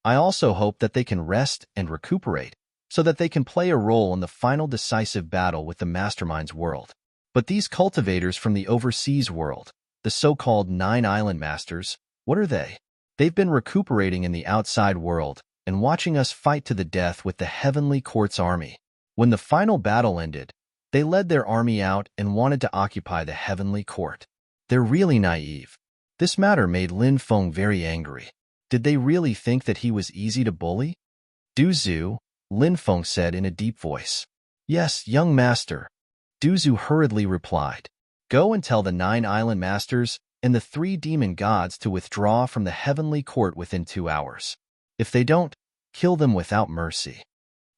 I also hope that they can rest and recuperate, so that they can play a role in the final decisive battle with the Mastermind's world. But these cultivators from the overseas world, the so-called 9 island masters, what are they? They've been recuperating in the outside world and watching us fight to the death with the heavenly court's army. When the final battle ended, they led their army out and wanted to occupy the heavenly court. They're really naive. This matter made Lin Feng very angry. Did they really think that he was easy to bully? Du Zhu, Lin Feng said in a deep voice. "Yes, young master." Du Zhu hurriedly replied. "Go and tell the 9 island masters and the 3 demon gods to withdraw from the heavenly court within 2 hours. If they don't, kill them without mercy."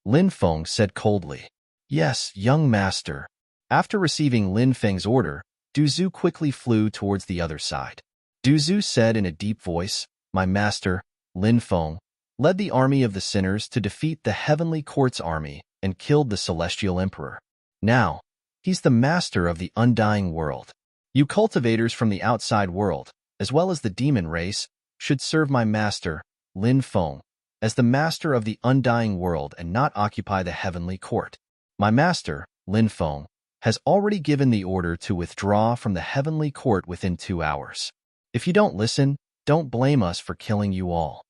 Lin Feng said coldly. "Yes, young master." After receiving Lin Feng's order, Du Zhu quickly flew towards the other side. Du Zhu said in a deep voice, "My master, Lin Feng, led the army of the sinners to defeat the heavenly court's army and killed the celestial emperor. Now, he's the master of the undying world. You cultivators from the outside world, as well as the demon race, should serve my master, Lin Feng, as the master of the undying world and not occupy the heavenly court. My master, Lin Feng, has already given the order to withdraw from the heavenly court within 2 hours. If you don't listen, don't blame us for killing you all."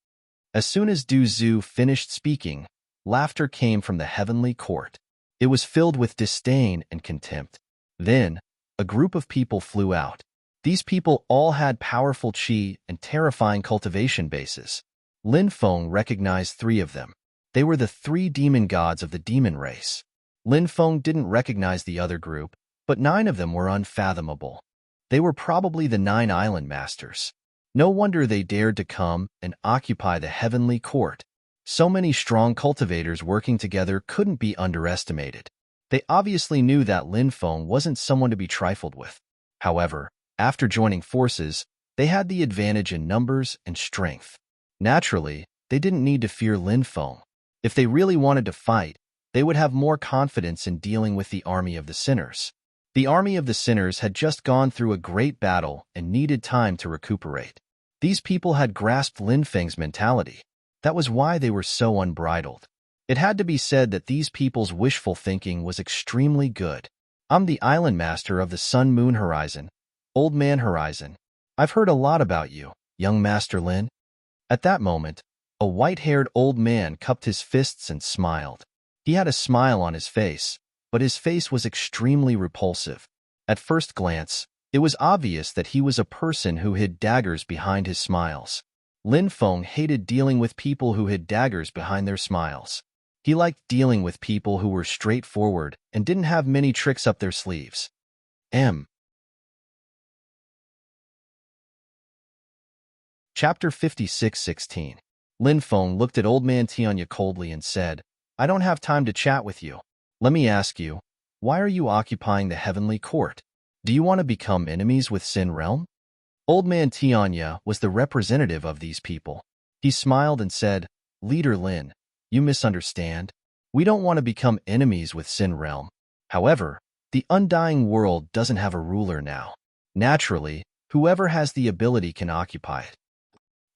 As soon as Du Zhu finished speaking, laughter came from the heavenly court. It was filled with disdain and contempt. Then, a group of people flew out. These people all had powerful qi and terrifying cultivation bases. Lin Feng recognized 3 of them. They were the 3 demon gods of the demon race. Lin Feng didn't recognize the other group, but 9 of them were unfathomable. They were probably the 9 island masters. No wonder they dared to come and occupy the heavenly court. So many strong cultivators working together couldn't be underestimated. They obviously knew that Lin Feng wasn't someone to be trifled with. However, after joining forces, they had the advantage in numbers and strength. Naturally, they didn't need to fear Lin Feng. If they really wanted to fight, they would have more confidence in dealing with the army of the sinners. The army of the sinners had just gone through a great battle and needed time to recuperate. These people had grasped Lin Feng's mentality. That was why they were so unbridled. It had to be said that these people's wishful thinking was extremely good. "I'm the island master of the Sun Moon Horizon, Old Man Horizon. I've heard a lot about you, young Master Lin." At that moment, a white-haired old man cupped his fists and smiled. He had a smile on his face, but his face was extremely repulsive. At first glance, it was obvious that he was a person who hid daggers behind his smiles. Lin Feng hated dealing with people who hid daggers behind their smiles. He liked dealing with people who were straightforward and didn't have many tricks up their sleeves. Chapter 56:16. Lin Feng looked at Old Man Tianya coldly and said, "I don't have time to chat with you. Let me ask you, why are you occupying the heavenly court? Do you want to become enemies with Sin Realm?" Old Man Tianya was the representative of these people. He smiled and said, "Leader Lin, you misunderstand. We don't want to become enemies with Sin Realm. However, the undying world doesn't have a ruler now. Naturally, whoever has the ability can occupy it.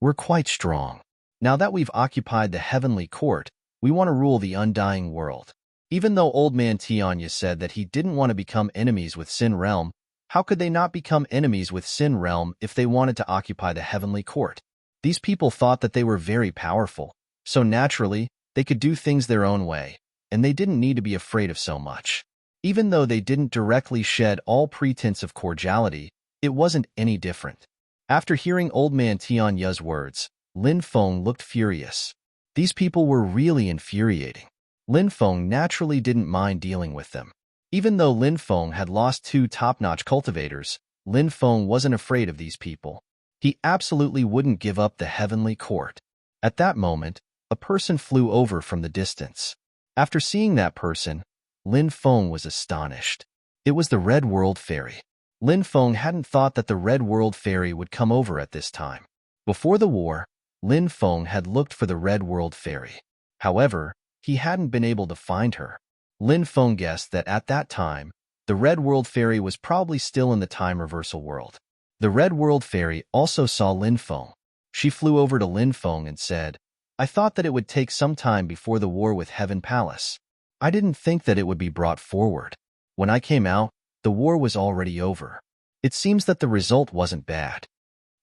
We're quite strong. Now that we've occupied the heavenly court, we want to rule the undying world." Even though Old Man Tianya said that he didn't want to become enemies with Sin Realm, how could they not become enemies with Sin Realm if they wanted to occupy the heavenly court? These people thought that they were very powerful, so naturally, they could do things their own way, and they didn't need to be afraid of so much. Even though they didn't directly shed all pretense of cordiality, it wasn't any different. After hearing Old Man Tianya's words, Lin Feng looked furious. These people were really infuriating. Lin Feng naturally didn't mind dealing with them. Even though Lin Feng had lost 2 top-notch cultivators, Lin Feng wasn't afraid of these people. He absolutely wouldn't give up the heavenly court. At that moment, a person flew over from the distance. After seeing that person, Lin Feng was astonished. It was the Red World Fairy. Lin Feng hadn't thought that the Red World Fairy would come over at this time. Before the war, Lin Feng had looked for the Red World Fairy. However, he hadn't been able to find her. Lin Feng guessed that at that time, the Red World Fairy was probably still in the time reversal world. The Red World Fairy also saw Lin Feng. She flew over to Lin Feng and said, "I thought that it would take some time before the war with Heaven Palace. I didn't think that it would be brought forward. When I came out, the war was already over. It seems that the result wasn't bad."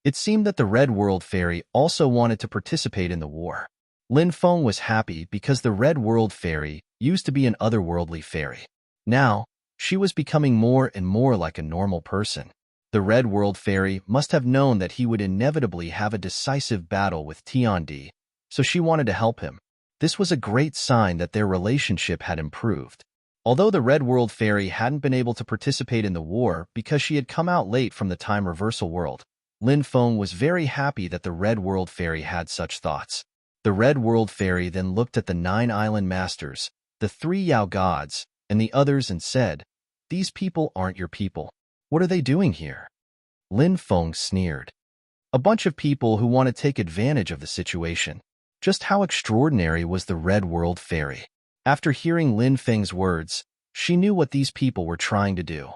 It seemed that the Red World Fairy also wanted to participate in the war. Lin Feng was happy because the Red World Fairy used to be an otherworldly fairy. Now, she was becoming more and more like a normal person. The Red World Fairy must have known that he would inevitably have a decisive battle with Tiandi, so she wanted to help him. This was a great sign that their relationship had improved. Although the Red World Fairy hadn't been able to participate in the war because she had come out late from the time reversal world, Lin Feng was very happy that the Red World Fairy had such thoughts. The Red World Fairy then looked at the 9 island masters, the 3 Yao gods, and the others and said, "These people aren't your people. What are they doing here?" Lin Feng sneered. A bunch of people who want to take advantage of the situation. Just how extraordinary was the Red World Fairy? After hearing Lin Feng's words, she knew what these people were trying to do.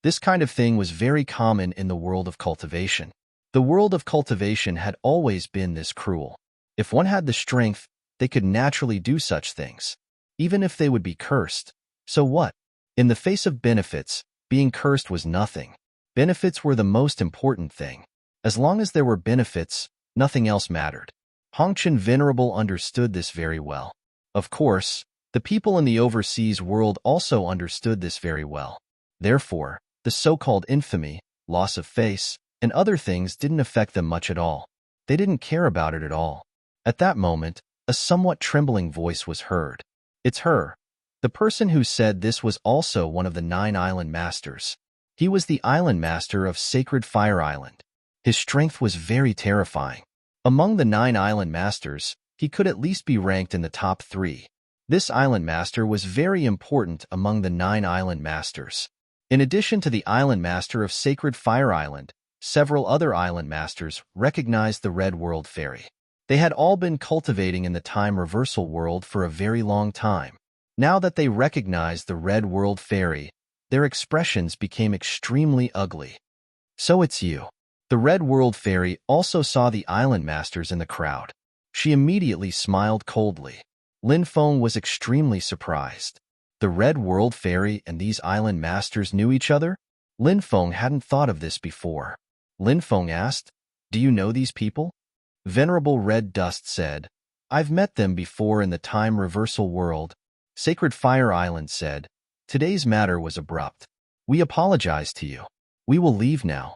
This kind of thing was very common in the world of cultivation. The world of cultivation had always been this cruel. If one had the strength, they could naturally do such things. Even if they would be cursed, so what? In the face of benefits, being cursed was nothing. Benefits were the most important thing. As long as there were benefits, nothing else mattered. Hongchen Venerable understood this very well. Of course, the people in the overseas world also understood this very well. Therefore, the so-called infamy, loss of face, and other things didn't affect them much at all. They didn't care about it at all. At that moment, a somewhat trembling voice was heard. It's her. The person who said this was also one of the 9 island masters. He was the island master of Sacred Fire Island. His strength was very terrifying. Among the 9 island masters, he could at least be ranked in the top 3. This island master was very important among the 9 island masters. In addition to the island master of Sacred Fire Island, several other island masters recognized the Red World Fairy. They had all been cultivating in the time reversal world for a very long time. Now that they recognized the Red World Fairy, their expressions became extremely ugly. So it's you. The Red World Fairy also saw the island masters in the crowd. She immediately smiled coldly. Lin Feng was extremely surprised. The Red World Fairy and these island masters knew each other? Lin Feng hadn't thought of this before. Lin Feng asked, "Do you know these people?" Venerable Red Dust said, "I've met them before in the time reversal world." Sacred Fire Island said, "Today's matter was abrupt. We apologize to you. We will leave now."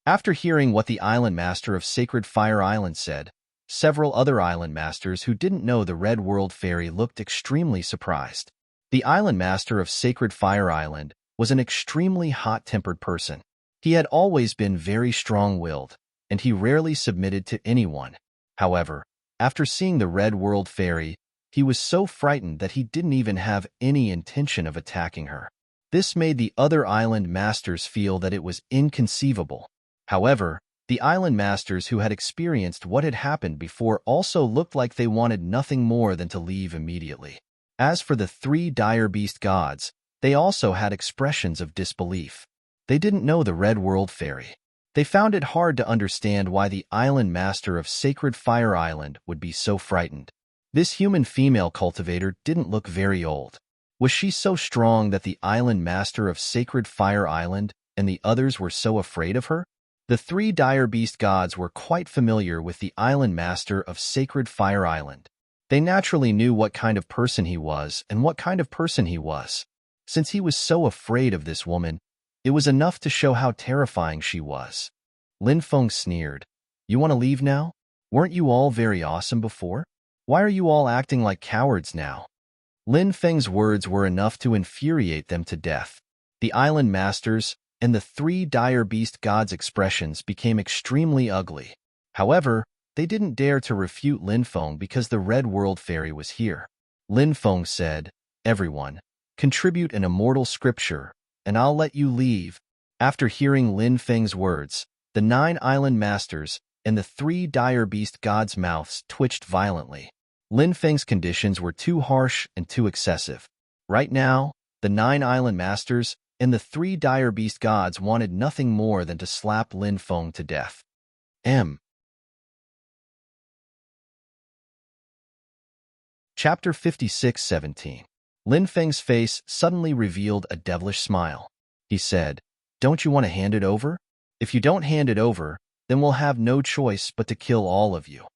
After hearing what the island master of Sacred Fire Island said, several other island masters who didn't know the Red World Fairy looked extremely surprised. The island master of Sacred Fire Island was an extremely hot-tempered person. He had always been very strong-willed, and he rarely submitted to anyone. However, after seeing the Red World Fairy, he was so frightened that he didn't even have any intention of attacking her. This made the other island masters feel that it was inconceivable. However, the island masters who had experienced what had happened before also looked like they wanted nothing more than to leave immediately. As for the 3 dire beast gods, they also had expressions of disbelief. They didn't know the Red World Fairy. They found it hard to understand why the island master of Sacred Fire Island would be so frightened. This human female cultivator didn't look very old. Was she so strong that the island master of Sacred Fire Island and the others were so afraid of her? The 3 dire beast gods were quite familiar with the island master of Sacred Fire Island. They naturally knew what kind of person he was and what kind of person he was. Since he was so afraid of this woman, it was enough to show how terrifying she was. Lin Feng sneered. "You want to leave now? Weren't you all very awesome before? Why are you all acting like cowards now?" Lin Feng's words were enough to infuriate them to death. The island masters and the 3 dire beast gods' expressions became extremely ugly. However, they didn't dare to refute Lin Feng because the Red World Fairy was here. Lin Feng said, "Everyone, contribute an immortal scripture, and I'll let you leave." After hearing Lin Feng's words, the 9 island masters and the 3 dire beast gods' mouths twitched violently. Lin Feng's conditions were too harsh and too excessive. Right now, the 9 island masters and the 3 dire beast gods wanted nothing more than to slap Lin Feng to death. Chapter 56:17. Lin Feng's face suddenly revealed a devilish smile. He said, "Don't you want to hand it over? If you don't hand it over, then we'll have no choice but to kill all of you."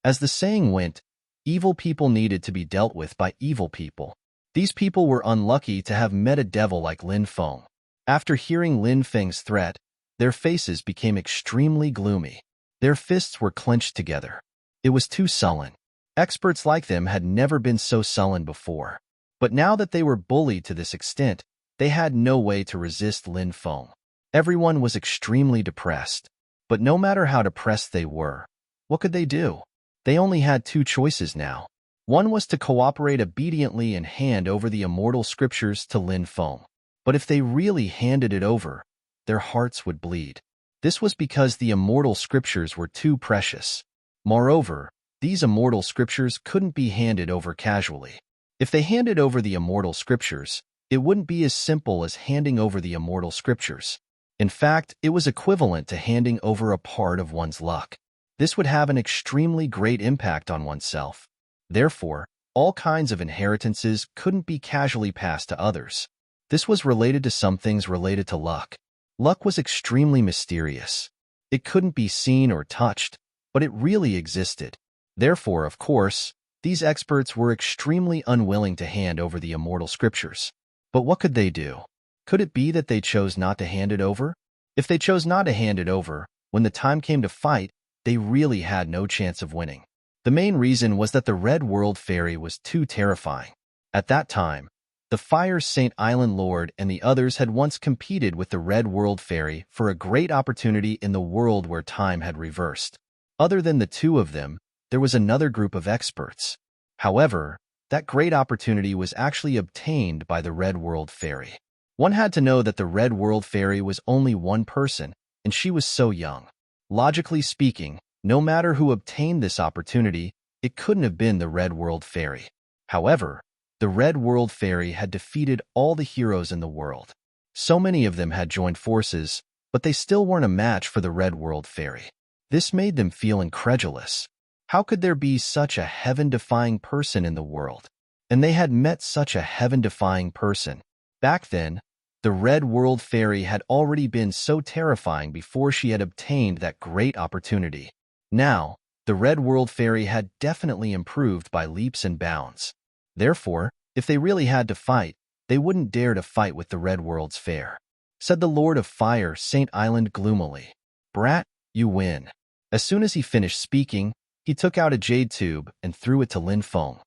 As the saying went, evil people needed to be dealt with by evil people. These people were unlucky to have met a devil like Lin Feng. After hearing Lin Feng's threat, their faces became extremely gloomy. Their fists were clenched together. It was too sullen. Experts like them had never been so sullen before. But now that they were bullied to this extent, they had no way to resist Lin Feng. Everyone was extremely depressed. But no matter how depressed they were, what could they do? They only had 2 choices now. One was to cooperate obediently and hand over the immortal scriptures to Lin Feng. But if they really handed it over, their hearts would bleed. This was because the immortal scriptures were too precious. Moreover, these immortal scriptures couldn't be handed over casually. If they handed over the immortal scriptures, it wouldn't be as simple as handing over the immortal scriptures. In fact, it was equivalent to handing over a part of one's luck. This would have an extremely great impact on oneself. Therefore, all kinds of inheritances couldn't be casually passed to others. This was related to some things related to luck. Luck was extremely mysterious. It couldn't be seen or touched, but it really existed. Therefore, of course, these experts were extremely unwilling to hand over the immortal scriptures. But what could they do? Could it be that they chose not to hand it over? If they chose not to hand it over, when the time came to fight, they really had no chance of winning. The main reason was that the Red World Fairy was too terrifying. At that time, the Fire Saint Island Lord and the others had once competed with the Red World Fairy for a great opportunity in the world where time had reversed. Other than the two of them, there was another group of experts. However, that great opportunity was actually obtained by the Red World Fairy. One had to know that the Red World Fairy was only one person, and she was so young. Logically speaking, no matter who obtained this opportunity, it couldn't have been the Red World Fairy. However, the Red World Fairy had defeated all the heroes in the world. So many of them had joined forces, but they still weren't a match for the Red World Fairy. This made them feel incredulous. How could there be such a heaven-defying person in the world? And they had met such a heaven-defying person. Back then, the Red World Fairy had already been so terrifying before she had obtained that great opportunity. Now, the Red World Fairy had definitely improved by leaps and bounds. Therefore, if they really had to fight, they wouldn't dare to fight with the Red World's Fair. Said the Lord of Fire Saint Island gloomily. Brat, you win. As soon as he finished speaking, he took out a jade tube and threw it to Lin Feng.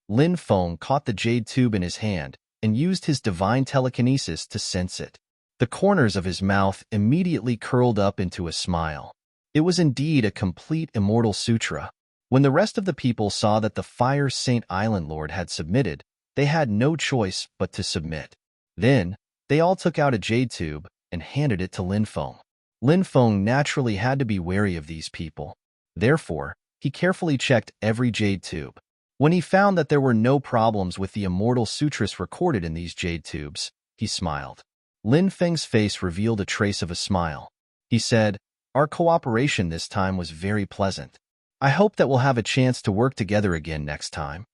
Lin Feng caught the jade tube in his hand and used his divine telekinesis to sense it. The corners of his mouth immediately curled up into a smile. It was indeed a complete immortal sutra. When the rest of the people saw that the Fire Saint Island Lord had submitted, they had no choice but to submit. Then, they all took out a jade tube and handed it to Lin Feng. Lin Feng naturally had to be wary of these people. Therefore, he carefully checked every jade tube. When he found that there were no problems with the immortal sutras recorded in these jade tubes, he smiled. Lin Feng's face revealed a trace of a smile. He said, "Our cooperation this time was very pleasant. I hope that we'll have a chance to work together again next time."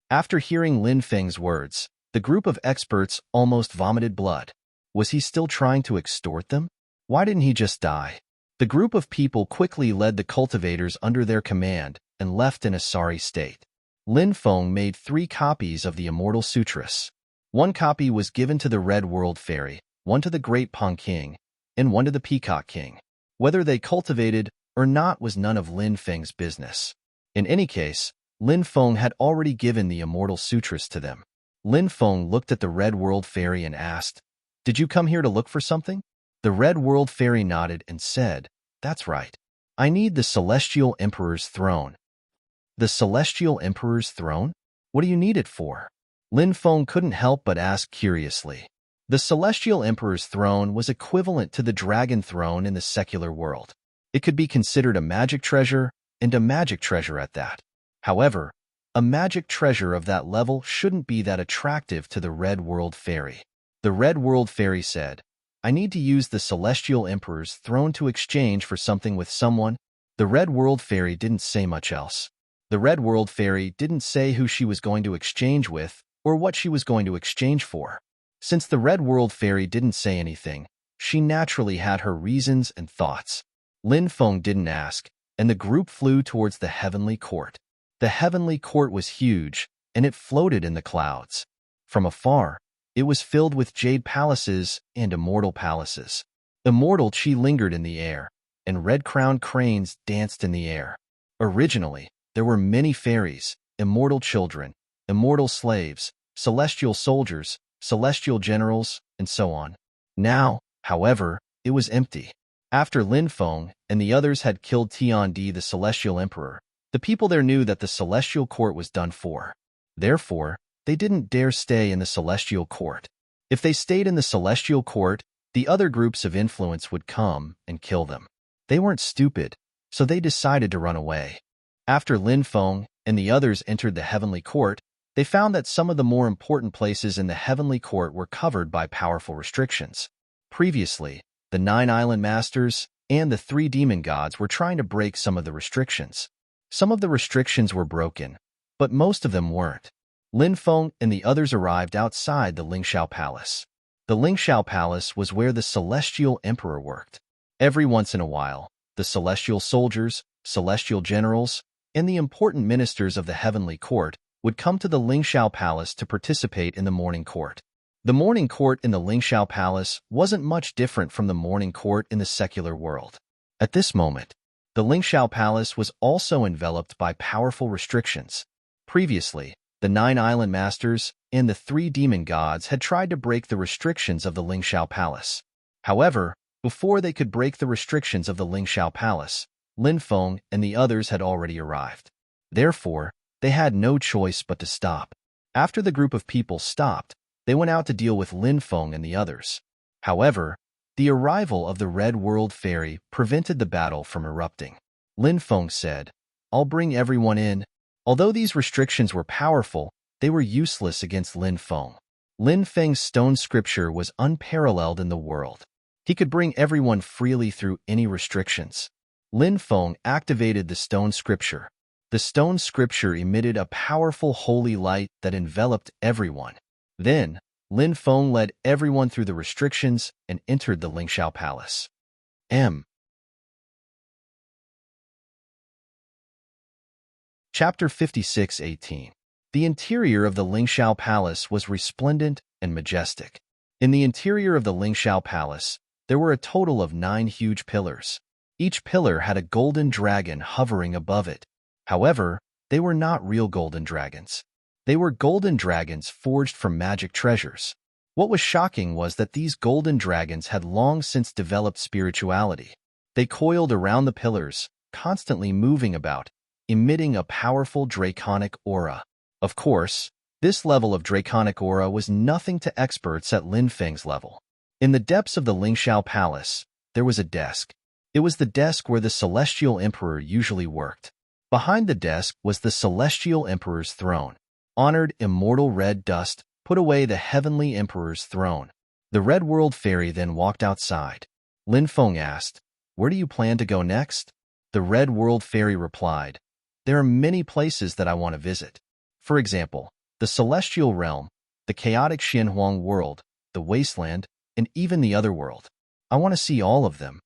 After hearing Lin Feng's words, the group of experts almost vomited blood. Was he still trying to extort them? Why didn't he just die? The group of people quickly led the cultivators under their command and left in a sorry state. Lin Feng made 3 copies of the Immortal Sutras. 1 copy was given to the Red World Fairy, 1 to the Great Pong King, and 1 to the Peacock King. Whether they cultivated or not was none of Lin Feng's business. In any case, Lin Feng had already given the Immortal Sutras to them. Lin Feng looked at the Red World Fairy and asked, "Did you come here to look for something?" The Red World Fairy nodded and said, "That's right. I need the Celestial Emperor's throne." "The Celestial Emperor's throne? What do you need it for?" Lin Feng couldn't help but ask curiously. The Celestial Emperor's throne was equivalent to the Dragon Throne in the secular world. It could be considered a magic treasure, and a magic treasure at that. However, a magic treasure of that level shouldn't be that attractive to the Red World Fairy. The Red World Fairy said, "I need to use the Celestial Emperor's throne to exchange for something with someone." The Red World Fairy didn't say much else. The Red World Fairy didn't say who she was going to exchange with or what she was going to exchange for. Since the Red World Fairy didn't say anything, she naturally had her reasons and thoughts. Lin Feng didn't ask, and the group flew towards the Heavenly Court. The Heavenly Court was huge, and it floated in the clouds. From afar, it was filled with jade palaces and immortal palaces. Immortal chi lingered in the air, and red-crowned cranes danced in the air. Originally, there were many fairies, immortal children, immortal slaves, celestial soldiers, celestial generals, and so on. Now, however, it was empty. After Lin Feng and the others had killed Tiandi, the Celestial Emperor, the people there knew that the Celestial Court was done for. Therefore, they didn't dare stay in the Celestial Court. If they stayed in the Celestial Court, the other groups of influence would come and kill them. They weren't stupid, so they decided to run away. After Lin Feng and the others entered the Heavenly Court, they found that some of the more important places in the Heavenly Court were covered by powerful restrictions. Previously, the 9 Island Masters and the 3 Demon Gods were trying to break some of the restrictions. Some of the restrictions were broken, but most of them weren't. Lin Feng and the others arrived outside the Lingxiao Palace. The Lingxiao Palace was where the Celestial Emperor worked. Every once in a while, the celestial soldiers, celestial generals, and the important ministers of the heavenly court would come to the Lingxiao Palace to participate in the morning court. The morning court in the Lingxiao Palace wasn't much different from the morning court in the secular world. At this moment, the Lingxiao Palace was also enveloped by powerful restrictions. Previously, the 9 island masters and the 3 demon gods had tried to break the restrictions of the Lingxiao Palace. However, before they could break the restrictions of the Lingxiao Palace, Lin Feng and the others had already arrived. Therefore, they had no choice but to stop. After the group of people stopped, they went out to deal with Lin Feng and the others. However, the arrival of the Red World Fairy prevented the battle from erupting. Lin Feng said, "I'll bring everyone in." Although these restrictions were powerful, they were useless against Lin Feng. Lin Feng's stone scripture was unparalleled in the world. He could bring everyone freely through any restrictions. Lin Feng activated the stone scripture. The stone scripture emitted a powerful holy light that enveloped everyone. Then, Lin Feng led everyone through the restrictions and entered the Lingxiao Palace. Chapter 56:18. The interior of the Lingxiao Palace was resplendent and majestic. In the interior of the Lingxiao Palace, there were a total of 9 huge pillars. Each pillar had a golden dragon hovering above it. However, they were not real golden dragons. They were golden dragons forged from magic treasures. What was shocking was that these golden dragons had long since developed spirituality. They coiled around the pillars, constantly moving about, emitting a powerful draconic aura. Of course, this level of draconic aura was nothing to experts at Lin Feng's level. In the depths of the Lingxiao Palace, there was a desk. It was the desk where the Celestial Emperor usually worked. Behind the desk was the Celestial Emperor's throne. Honored immortal red dust put away the Heavenly Emperor's throne. The Red World Fairy then walked outside. Lin Feng asked, "Where do you plan to go next?" The Red World Fairy replied, "There are many places that I want to visit. For example, the Celestial Realm, the chaotic Xianhuang world, the Wasteland, and even the other world. I want to see all of them."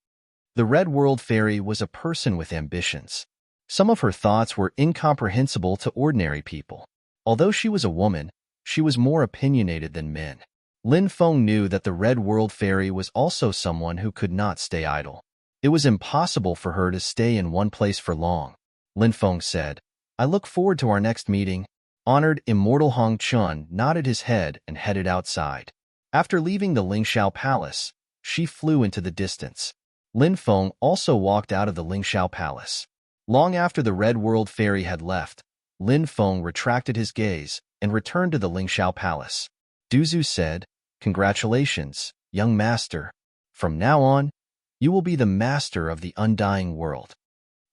The Red World Fairy was a person with ambitions. Some of her thoughts were incomprehensible to ordinary people. Although she was a woman, she was more opinionated than men. Lin Feng knew that the Red World Fairy was also someone who could not stay idle. It was impossible for her to stay in one place for long. Lin Feng said, "I look forward to our next meeting." Honored Immortal Hong Chun nodded his head and headed outside. After leaving the Lingxiao Palace, she flew into the distance. Lin Feng also walked out of the Lingxiao Palace. Long after the Red World Fairy had left, Lin Feng retracted his gaze and returned to the Lingxiao Palace. Duzu said, "Congratulations, young master. From now on, you will be the master of the undying world."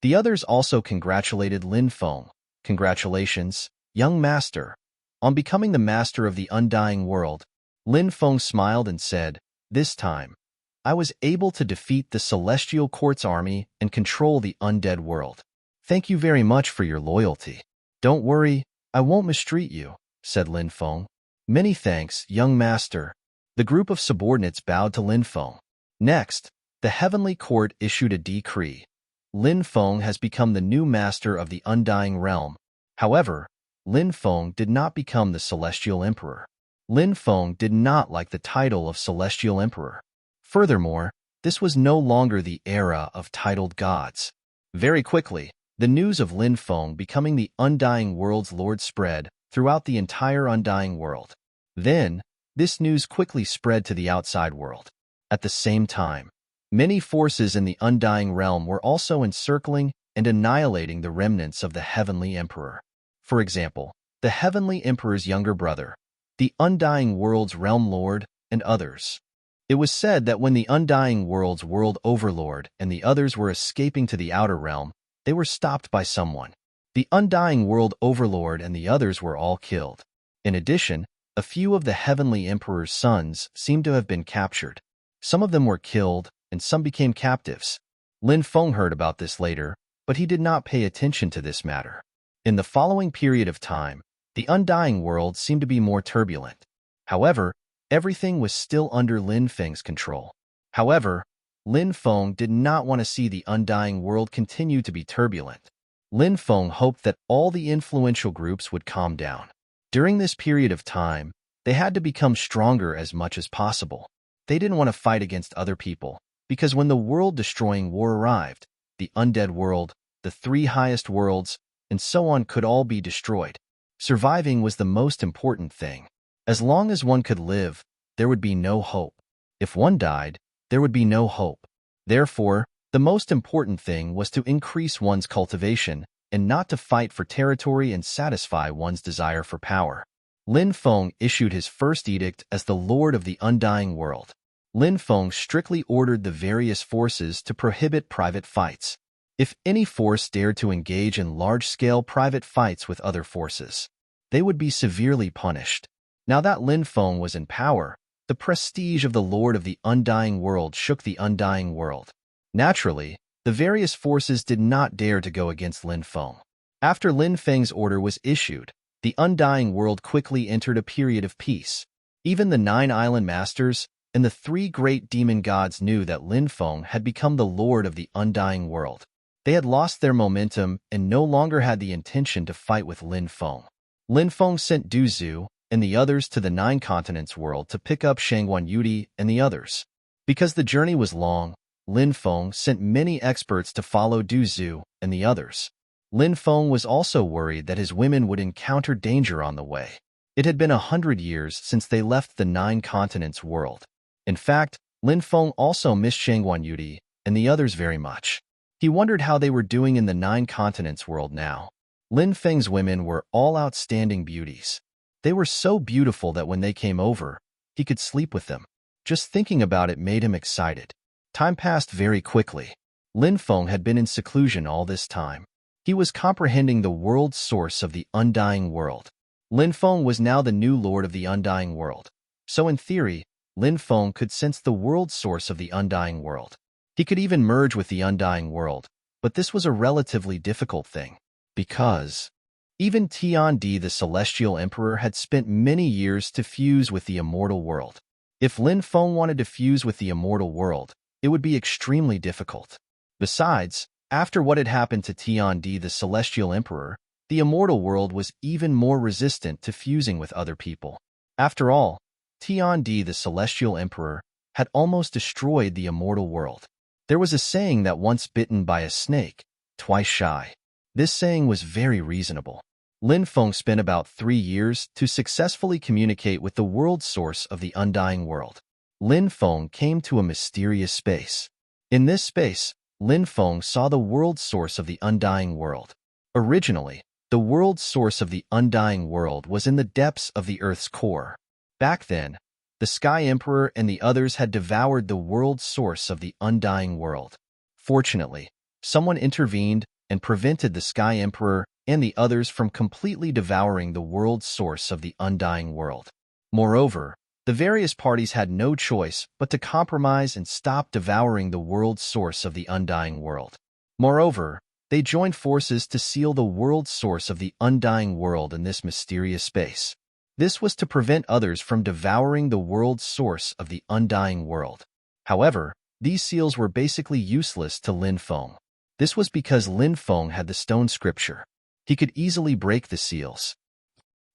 The others also congratulated Lin Feng. "Congratulations, young master, on becoming the master of the undying world." Lin Feng smiled and said, "This time, I was able to defeat the Celestial Court's army and control the undead world. Thank you very much for your loyalty." "Don't worry, I won't mistreat you," said Lin Feng. "Many thanks, young master." The group of subordinates bowed to Lin Feng. Next, the Heavenly Court issued a decree. Lin Feng has become the new master of the Undying Realm. However, Lin Feng did not become the Celestial Emperor. Lin Feng did not like the title of Celestial Emperor. Furthermore, this was no longer the era of titled gods. Very quickly, the news of Lin Feng becoming the Undying World's Lord spread throughout the entire Undying World. Then, this news quickly spread to the outside world. At the same time, many forces in the Undying Realm were also encircling and annihilating the remnants of the Heavenly Emperor. For example, the Heavenly Emperor's younger brother, the Undying World's Realm Lord, and others. It was said that when the Undying World's World Overlord and the others were escaping to the Outer Realm, they were stopped by someone. The Undying World Overlord and the others were all killed. In addition, a few of the Heavenly Emperor's sons seemed to have been captured. Some of them were killed, and some became captives. Lin Feng heard about this later, but he did not pay attention to this matter. In the following period of time, the undying world seemed to be more turbulent. However, everything was still under Lin Feng's control. However, Lin Feng did not want to see the undying world continue to be turbulent. Lin Feng hoped that all the influential groups would calm down. During this period of time, they had to become stronger as much as possible. They didn't want to fight against other people, because when the world-destroying war arrived, the undead world, the three highest worlds, and so on could all be destroyed. Surviving was the most important thing. As long as one could live, there would be no hope. If one died, there would be no hope. Therefore, the most important thing was to increase one's cultivation and not to fight for territory and satisfy one's desire for power. Lin Feng issued his first edict as the Lord of the Undying World. Lin Feng strictly ordered the various forces to prohibit private fights. If any force dared to engage in large-scale private fights with other forces, they would be severely punished. Now that Lin Feng was in power, the prestige of the Lord of the Undying World shook the Undying World. Naturally, the various forces did not dare to go against Lin Feng. After Lin Feng's order was issued, the Undying World quickly entered a period of peace. Even the 9 island masters and the 3 great demon gods knew that Lin Feng had become the Lord of the Undying World. They had lost their momentum and no longer had the intention to fight with Lin Feng. Lin Feng sent Du Zhu and the others to the 9 continents world to pick up Shangguan Yudi and the others. Because the journey was long, Lin Feng sent many experts to follow Du Zhu and the others. Lin Feng was also worried that his women would encounter danger on the way. It had been 100 years since they left the 9 continents world. In fact, Lin Feng also missed Shangguan Yudi and the others very much. He wondered how they were doing in the 9 continents world now. Lin Feng's women were all outstanding beauties. They were so beautiful that when they came over, he could sleep with them. Just thinking about it made him excited. Time passed very quickly. Lin Feng had been in seclusion all this time. He was comprehending the world source of the Undying World. Lin Feng was now the new Lord of the Undying World. So in theory, Lin Feng could sense the world source of the Undying World. He could even merge with the Undying World, but this was a relatively difficult thing. Because even Tiandi, the Celestial Emperor, had spent many years to fuse with the Immortal World. If Lin Feng wanted to fuse with the Immortal World, it would be extremely difficult. Besides, after what had happened to Tiandi, the Celestial Emperor, the Immortal World was even more resistant to fusing with other people. After all, Tiandi, the Celestial Emperor, had almost destroyed the Immortal World. There was a saying that once bitten by a snake, twice shy. This saying was very reasonable. Lin Feng spent about 3 years to successfully communicate with the world source of the Undying World. Lin Feng came to a mysterious space. In this space, Lin Feng saw the world source of the Undying World. Originally, the world source of the Undying World was in the depths of the Earth's core. Back then, the Sky Emperor and the others had devoured the world source of the Undying World. Fortunately, someone intervened and prevented the Sky Emperor and the others from completely devouring the world source of the Undying World. Moreover, the various parties had no choice but to compromise and stop devouring the world source of the Undying World. Moreover, they joined forces to seal the world source of the Undying World in this mysterious space. This was to prevent others from devouring the world source of the Undying World. However, these seals were basically useless to Lin Feng. This was because Lin Feng had the stone scripture. He could easily break the seals.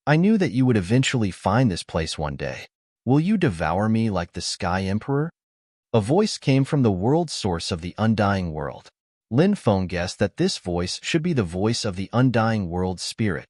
I knew that you would eventually find this place one day. Will you devour me like the Sky Emperor? A voice came from the world source of the Undying World. Lin Feng guessed that this voice should be the voice of the Undying World Spirit.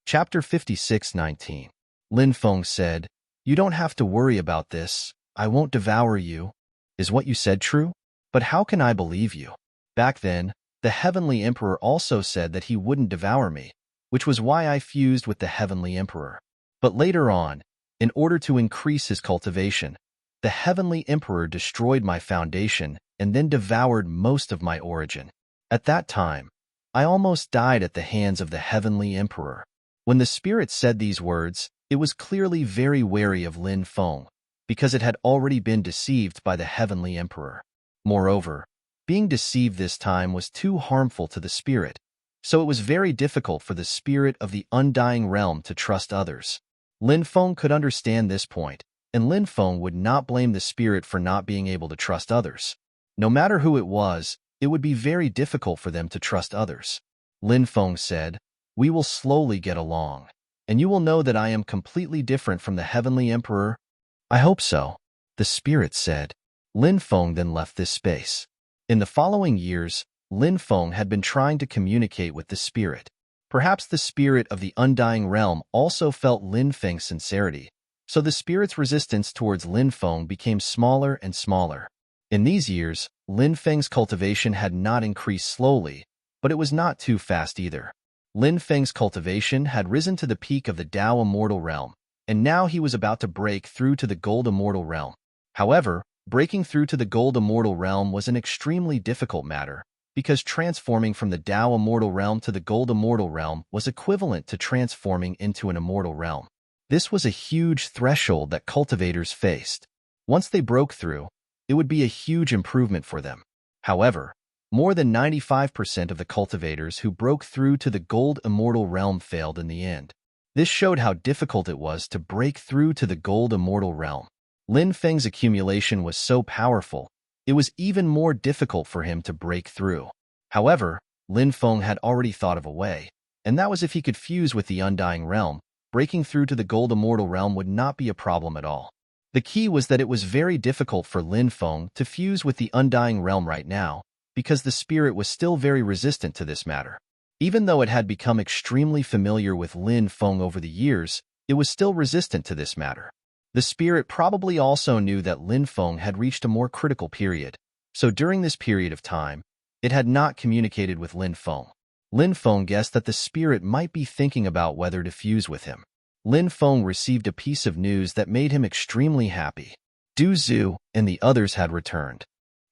Chapter 56:19. Lin Feng said, "You don't have to worry about this. I won't devour you. Is what you said true? But how can I believe you?" Back then, the Heavenly Emperor also said that he wouldn't devour me, which was why I fused with the Heavenly Emperor. But later on, in order to increase his cultivation, the Heavenly Emperor destroyed my foundation and then devoured most of my origin. At that time, I almost died at the hands of the Heavenly Emperor. When the spirit said these words, it was clearly very wary of Lin Feng, because it had already been deceived by the Heavenly Emperor. Moreover, Being deceived this time was too harmful to the spirit, so it was very difficult for the spirit of the undying realm to trust others. Lin Feng could understand this point, and Lin Feng would not blame the spirit for not being able to trust others. No matter who it was, it would be very difficult for them to trust others. Lin Feng said, "We will slowly get along, and you will know that I am completely different from the Heavenly Emperor." "I hope so," the spirit said. Lin Feng then left this space. In the following years, Lin Feng had been trying to communicate with the spirit. Perhaps the spirit of the undying realm also felt Lin Feng's sincerity, so the spirit's resistance towards Lin Feng became smaller and smaller. In these years, Lin Feng's cultivation had not increased slowly, but it was not too fast either. Lin Feng's cultivation had risen to the peak of the Tao Immortal Realm, and now he was about to break through to the Gold Immortal Realm. However, breaking through to the Gold Immortal Realm was an extremely difficult matter, because transforming from the Tao Immortal Realm to the Gold Immortal Realm was equivalent to transforming into an immortal realm. This was a huge threshold that cultivators faced. Once they broke through, it would be a huge improvement for them. However, more than 95% of the cultivators who broke through to the Gold Immortal Realm failed in the end. This showed how difficult it was to break through to the Gold Immortal Realm. Lin Feng's accumulation was so powerful, it was even more difficult for him to break through. However, Lin Feng had already thought of a way, and that was if he could fuse with the Undying Realm. Breaking through to the Gold Immortal Realm would not be a problem at all. The key was that it was very difficult for Lin Feng to fuse with the Undying Realm right now, because the spirit was still very resistant to this matter. Even though it had become extremely familiar with Lin Feng over the years, it was still resistant to this matter. The spirit probably also knew that Lin Feng had reached a more critical period, so during this period of time, it had not communicated with Lin Feng. Lin Feng guessed that the spirit might be thinking about whether to fuse with him. Lin Feng received a piece of news that made him extremely happy. Du Zhu and the others had returned.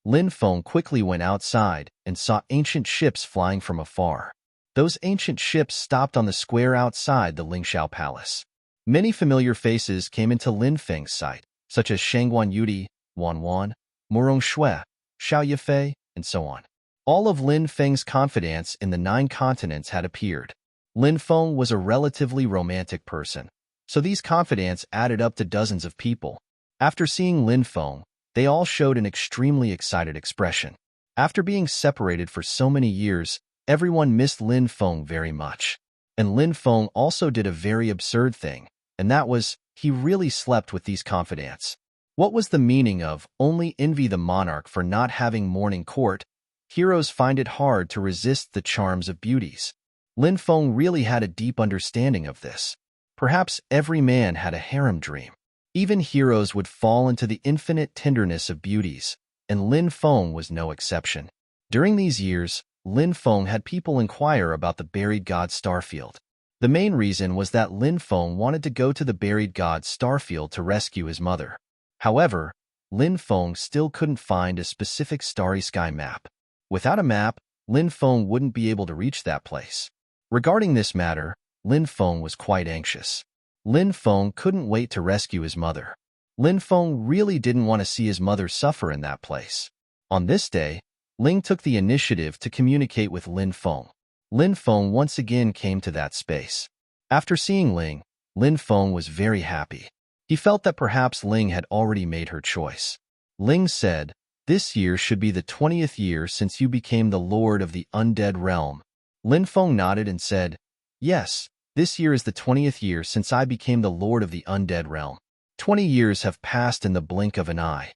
Lin Feng quickly went outside and saw ancient ships flying from afar. Those ancient ships stopped on the square outside the Lingxiao Palace. Many familiar faces came into Lin Feng's sight, such as Shangguan Yudi, Wan Wan, Murong Shui, Xiao Yifei, and so on. All of Lin Feng's confidants in the 9 continents had appeared. Lin Feng was a relatively romantic person, so these confidants added up to dozens of people. After seeing Lin Feng, they all showed an extremely excited expression. After being separated for so many years, everyone missed Lin Feng very much. And Lin Feng also did a very absurd thing, and that was, he really slept with these confidants. What was the meaning of only envy the monarch for not having morning court? Heroes find it hard to resist the charms of beauties. Lin Feng really had a deep understanding of this. Perhaps every man had a harem dream. Even heroes would fall into the infinite tenderness of beauties, and Lin Feng was no exception. During these years, Lin Feng had people inquire about the buried god Starfield. The main reason was that Lin Feng wanted to go to the buried god Starfield to rescue his mother. However, Lin Feng still couldn't find a specific starry sky map. Without a map, Lin Feng wouldn't be able to reach that place. Regarding this matter, Lin Feng was quite anxious. Lin Feng couldn't wait to rescue his mother. Lin Feng really didn't want to see his mother suffer in that place. On this day, Ling took the initiative to communicate with Lin Feng. Lin Feng once again came to that space. After seeing Ling, Lin Feng was very happy. He felt that perhaps Ling had already made her choice. Ling said, "This year should be the 20th year since you became the Lord of the Undead Realm." Lin Feng nodded and said, "Yes, this year is the 20th year since I became the Lord of the Undead Realm. 20 years have passed in the blink of an eye."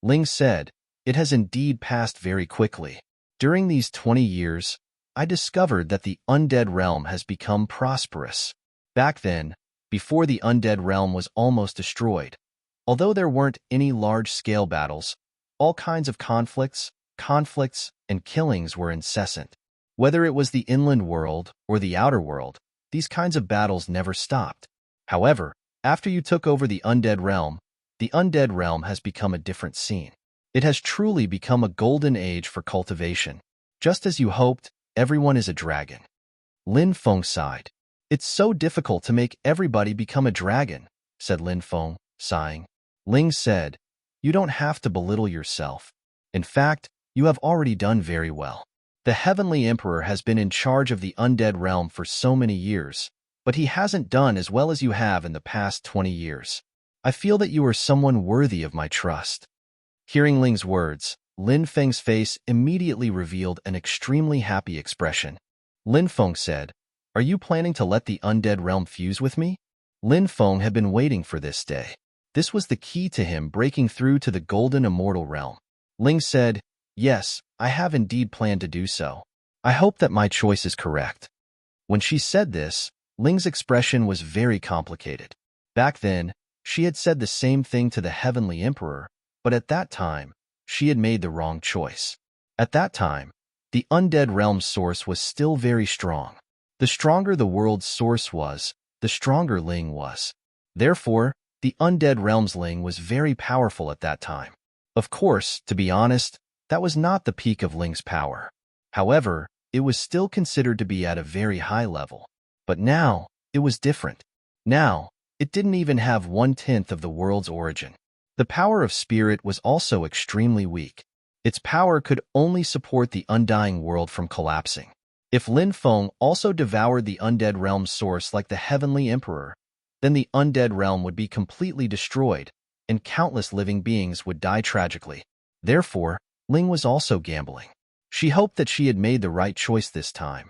Ling said, "It has indeed passed very quickly. During these 20 years, I discovered that the Undead Realm has become prosperous. Back then, before the Undead Realm was almost destroyed, although there weren't any large-scale battles, all kinds of conflicts, and killings were incessant. Whether it was the inland world or the outer world, these kinds of battles never stopped. However, after you took over the Undead Realm has become a different scene. It has truly become a golden age for cultivation. Just as you hoped, everyone is a dragon." Lin Feng sighed. "It's so difficult to make everybody become a dragon," said Lin Feng, sighing. Ling said, "You don't have to belittle yourself. In fact, You have already done very well. The Heavenly Emperor has been in charge of the undead realm for so many years, but he hasn't done as well as you have in the past 20 years. I feel that you are someone worthy of my trust." Hearing Ling's words, Lin Feng's face immediately revealed an extremely happy expression. Lin Feng said, "Are you planning to let the undead realm fuse with me?" Lin Feng had been waiting for this day. This was the key to him breaking through to the golden immortal realm. Ling said, "Yes, I have indeed planned to do so. I hope that my choice is correct." When she said this, Ling's expression was very complicated. Back then, she had said the same thing to the Heavenly Emperor, but at that time, she had made the wrong choice. At that time, the undead realm's source was still very strong. The stronger the world's source was, the stronger Ling was. Therefore, the undead realm's Ling was very powerful at that time. Of course, to be honest, that was not the peak of Ling's power. However, it was still considered to be at a very high level. But now, it was different. Now, it didn't even have 1/10 of the world's origin. The power of spirit was also extremely weak. Its power could only support the undying world from collapsing. If Lin Feng also devoured the undead realm's source like the Heavenly Emperor, then the undead realm would be completely destroyed, and countless living beings would die tragically. Therefore, Ling was also gambling. She hoped that she had made the right choice this time.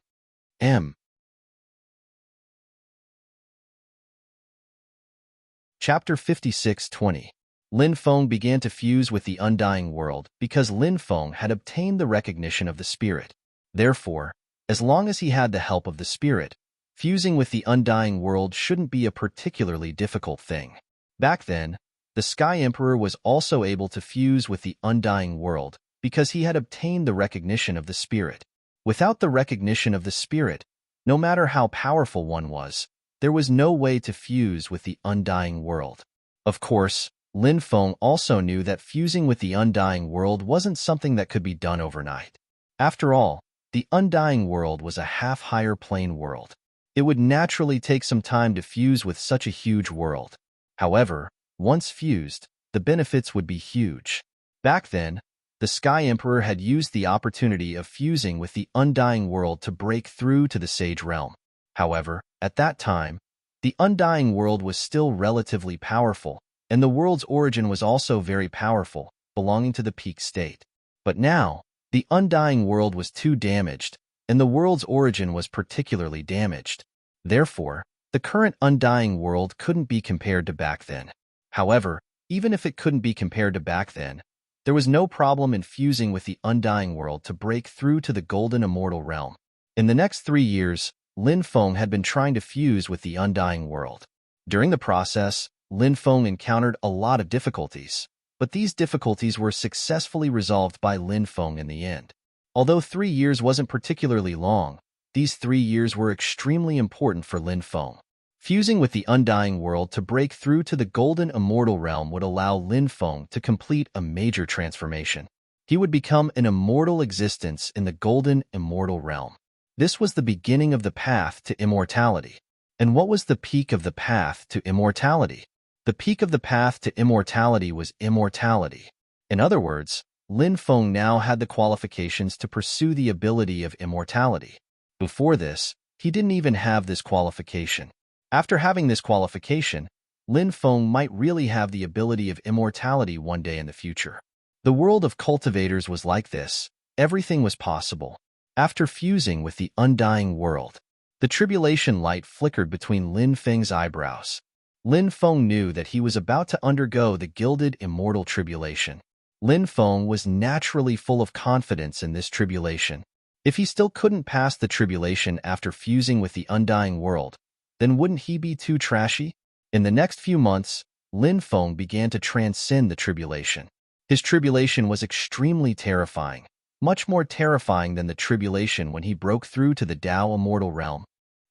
Chapter 56:20. Lin Feng began to fuse with the undying world because Lin Feng had obtained the recognition of the spirit. Therefore, as long as he had the help of the spirit, fusing with the undying world shouldn't be a particularly difficult thing. Back then, the Sky Emperor was also able to fuse with the undying world because he had obtained the recognition of the spirit. Without the recognition of the spirit, no matter how powerful one was, there was no way to fuse with the undying world. Of course, Lin Feng also knew that fusing with the undying world wasn't something that could be done overnight. After all, the undying world was a half-higher plane world. It would naturally take some time to fuse with such a huge world. However, once fused, the benefits would be huge. Back then, the Sky Emperor had used the opportunity of fusing with the undying world to break through to the Sage Realm. However, at that time, the undying world was still relatively powerful, and the world's origin was also very powerful, belonging to the peak state. But now, the undying world was too damaged, and the world's origin was particularly damaged. Therefore, the current undying world couldn't be compared to back then. However, even if it couldn't be compared to back then, there was no problem in fusing with the undying world to break through to the golden immortal realm. In the next 3 years, Lin Feng had been trying to fuse with the undying world. During the process, Lin Feng encountered a lot of difficulties, but these difficulties were successfully resolved by Lin Feng in the end. Although 3 years wasn't particularly long, these 3 years were extremely important for Lin Feng. Fusing with the undying world to break through to the golden immortal realm would allow Lin Feng to complete a major transformation. He would become an immortal existence in the golden immortal realm. This was the beginning of the path to immortality. And what was the peak of the path to immortality? The peak of the path to immortality was immortality. In other words, Lin Feng now had the qualifications to pursue the ability of immortality. Before this, he didn't even have this qualification. After having this qualification, Lin Feng might really have the ability of immortality one day in the future. The world of cultivators was like this. Everything was possible. After fusing with the undying world, the tribulation light flickered between Lin Feng's eyebrows. Lin Feng knew that he was about to undergo the gilded immortal tribulation. Lin Feng was naturally full of confidence in this tribulation. If he still couldn't pass the tribulation after fusing with the undying world, then wouldn't he be too trashy? In the next few months, Lin Feng began to transcend the tribulation. His tribulation was extremely terrifying, much more terrifying than the tribulation when he broke through to the Tao immortal realm.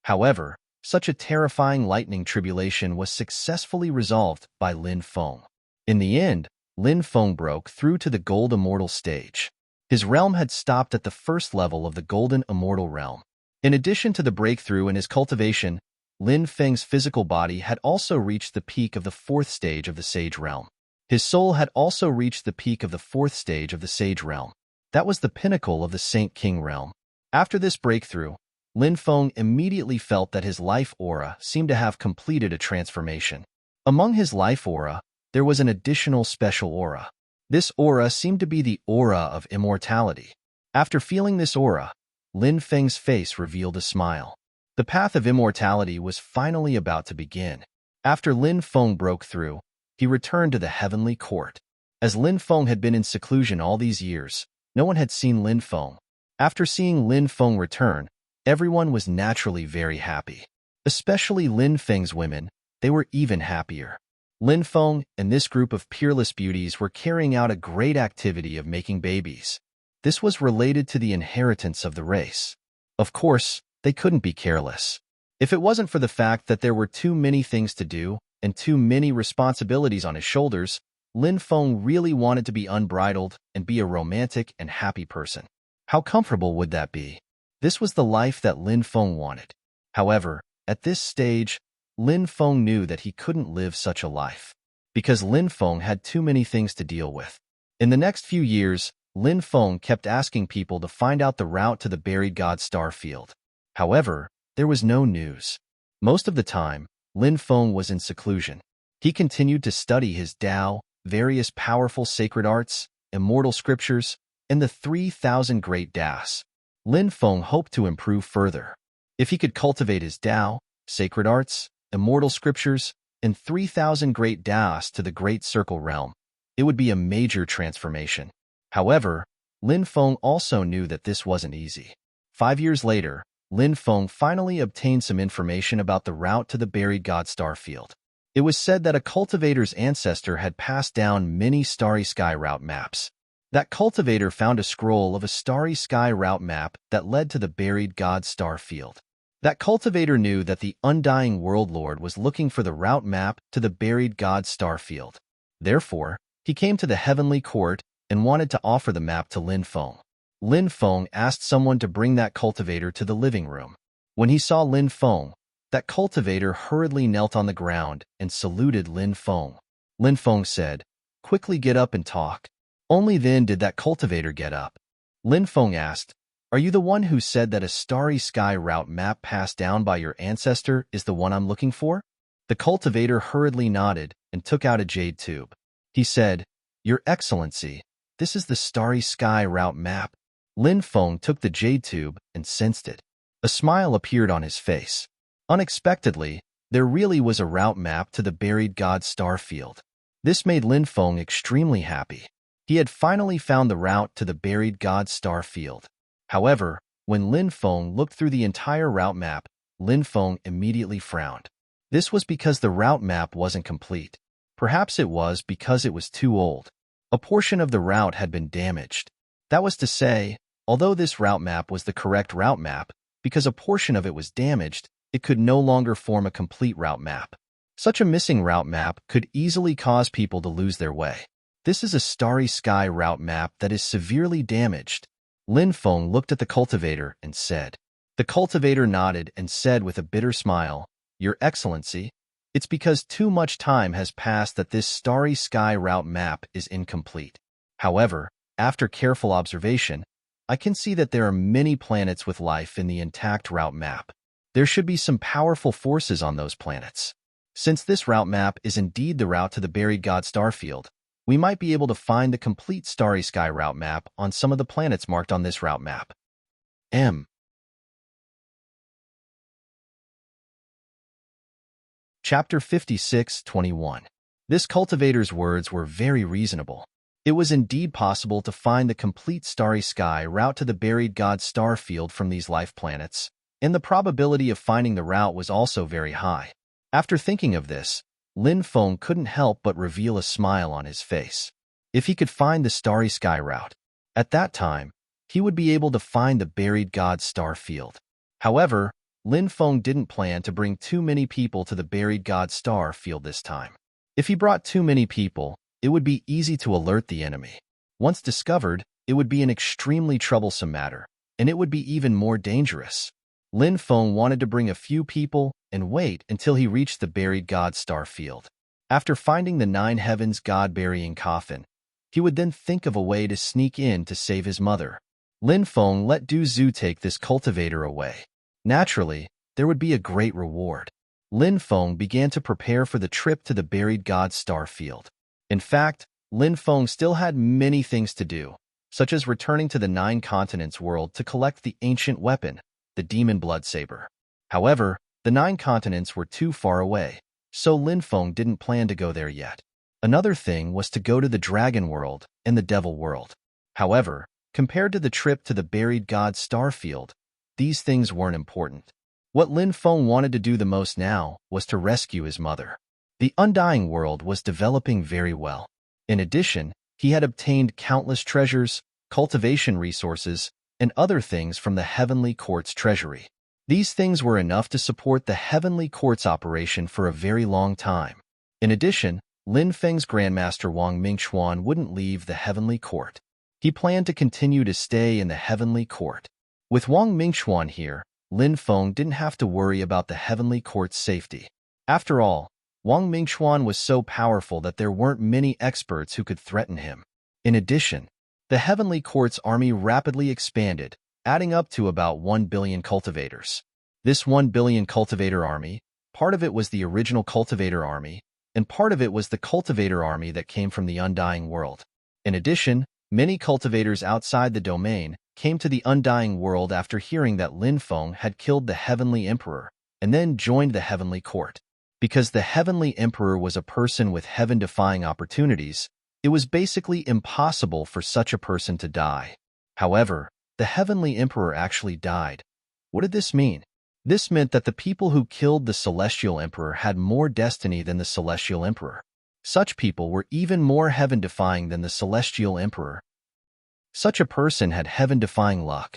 However, such a terrifying lightning tribulation was successfully resolved by Lin Feng. In the end, Lin Feng broke through to the gold immortal stage. His realm had stopped at the first level of the golden immortal realm. In addition to the breakthrough in his cultivation, Lin Feng's physical body had also reached the peak of the 4th stage of the Sage Realm. His soul had also reached the peak of the 4th stage of the Sage Realm. That was the pinnacle of the Saint King realm. After this breakthrough, Lin Feng immediately felt that his life aura seemed to have completed a transformation. Among his life aura, there was an additional special aura. This aura seemed to be the aura of immortality. After feeling this aura, Lin Feng's face revealed a smile. The path of immortality was finally about to begin. After Lin Feng broke through, he returned to the heavenly court. As Lin Feng had been in seclusion all these years, no one had seen Lin Feng. After seeing Lin Feng return, everyone was naturally very happy. Especially Lin Feng's women, they were even happier. Lin Feng and this group of peerless beauties were carrying out a great activity of making babies. This was related to the inheritance of the race. Of course, they couldn't be careless. If it wasn't for the fact that there were too many things to do and too many responsibilities on his shoulders, Lin Feng really wanted to be unbridled and be a romantic and happy person. How comfortable would that be? This was the life that Lin Feng wanted. However, at this stage, Lin Feng knew that he couldn't live such a life, because Lin Feng had too many things to deal with. In the next few years, Lin Feng kept asking people to find out the route to the buried god star field. However, there was no news. Most of the time, Lin Feng was in seclusion. He continued to study his Tao, various powerful sacred arts, immortal scriptures, and the 3,000 great Das. Lin Feng hoped to improve further. If he could cultivate his Tao, sacred arts, immortal scriptures, and 3,000 great Das to the Great Circle realm, it would be a major transformation. However, Lin Feng also knew that this wasn't easy. 5 years later, Lin Feng finally obtained some information about the route to the buried god star field. It was said that a cultivator's ancestor had passed down many starry sky route maps. That cultivator found a scroll of a starry sky route map that led to the buried god star field. That cultivator knew that the undying world lord was looking for the route map to the buried god star field. Therefore, he came to the heavenly court and wanted to offer the map to Lin Feng. Lin Feng asked someone to bring that cultivator to the living room. When he saw Lin Feng, that cultivator hurriedly knelt on the ground and saluted Lin Feng. Lin Feng said, "Quickly get up and talk." Only then did that cultivator get up. Lin Feng asked, "Are you the one who said that a starry sky route map passed down by your ancestor is the one I'm looking for?" The cultivator hurriedly nodded and took out a jade tube. He said, "Your Excellency, this is the starry sky route map." Lin Feng took the jade tube and sensed it. A smile appeared on his face. Unexpectedly, there really was a route map to the buried god star field. This made Lin Feng extremely happy. He had finally found the route to the buried god star field. However, when Lin Feng looked through the entire route map, Lin Feng immediately frowned. This was because the route map wasn't complete. Perhaps it was because it was too old. A portion of the route had been damaged. That was to say, although this route map was the correct route map, because a portion of it was damaged, it could no longer form a complete route map. Such a missing route map could easily cause people to lose their way. This is a starry sky route map that is severely damaged. Lin Feng looked at the cultivator and said. The cultivator nodded and said with a bitter smile, "Your Excellency, it's because too much time has passed that this starry sky route map is incomplete. However, after careful observation, I can see that there are many planets with life in the intact route map. There should be some powerful forces on those planets. Since this route map is indeed the route to the buried god star field, we might be able to find the complete starry sky route map on some of the planets marked on this route map." Chapter 56:21. This cultivator's words were very reasonable. It was indeed possible to find the complete starry sky route to the buried god star field from these life planets, and the probability of finding the route was also very high. After thinking of this, Lin Feng couldn't help but reveal a smile on his face. If he could find the starry sky route, at that time, he would be able to find the buried god star field. However, Lin Feng didn't plan to bring too many people to the buried god star field this time. If he brought too many people, it would be easy to alert the enemy. Once discovered, it would be an extremely troublesome matter, and it would be even more dangerous. Lin Feng wanted to bring a few people and wait until he reached the buried god star field. After finding the 9 heavens god burying coffin, He would then think of a way to sneak in to save his mother. Lin Feng let Du Zhu take this cultivator away. Naturally, there would be a great reward. Lin Feng began to prepare for the trip to the buried god's star field. In fact, Lin Feng still had many things to do, such as returning to the Nine Continents world to collect the ancient weapon, the demon blood saber. However, the Nine Continents were too far away, so Lin Feng didn't plan to go there yet. Another thing was to go to the dragon world and the devil world. However, compared to the trip to the buried god's star field, these things weren't important. What Lin Feng wanted to do the most now was to rescue his mother. The Undying World was developing very well. In addition, he had obtained countless treasures, cultivation resources, and other things from the Heavenly Court's treasury. These things were enough to support the Heavenly Court's operation for a very long time. In addition, Lin Feng's Grandmaster Wang Mingxuan wouldn't leave the Heavenly Court. He planned to continue to stay in the Heavenly Court. With Wang Mingxuan here, Lin Feng didn't have to worry about the Heavenly Court's safety. After all, Wang Mingxuan was so powerful that there weren't many experts who could threaten him. In addition, the Heavenly Court's army rapidly expanded, adding up to about 1 billion cultivators. This 1 billion cultivator army, part of it was the original cultivator army, and part of it was the cultivator army that came from the Undying World. In addition, many cultivators outside the domain came to the Undying World after hearing that Lin Feng had killed the Heavenly Emperor, and then joined the Heavenly Court. Because the Heavenly Emperor was a person with heaven-defying opportunities, it was basically impossible for such a person to die. However, the Heavenly Emperor actually died. What did this mean? This meant that the people who killed the Celestial Emperor had more destiny than the Celestial Emperor. Such people were even more heaven-defying than the Celestial Emperor. Such a person had heaven-defying luck.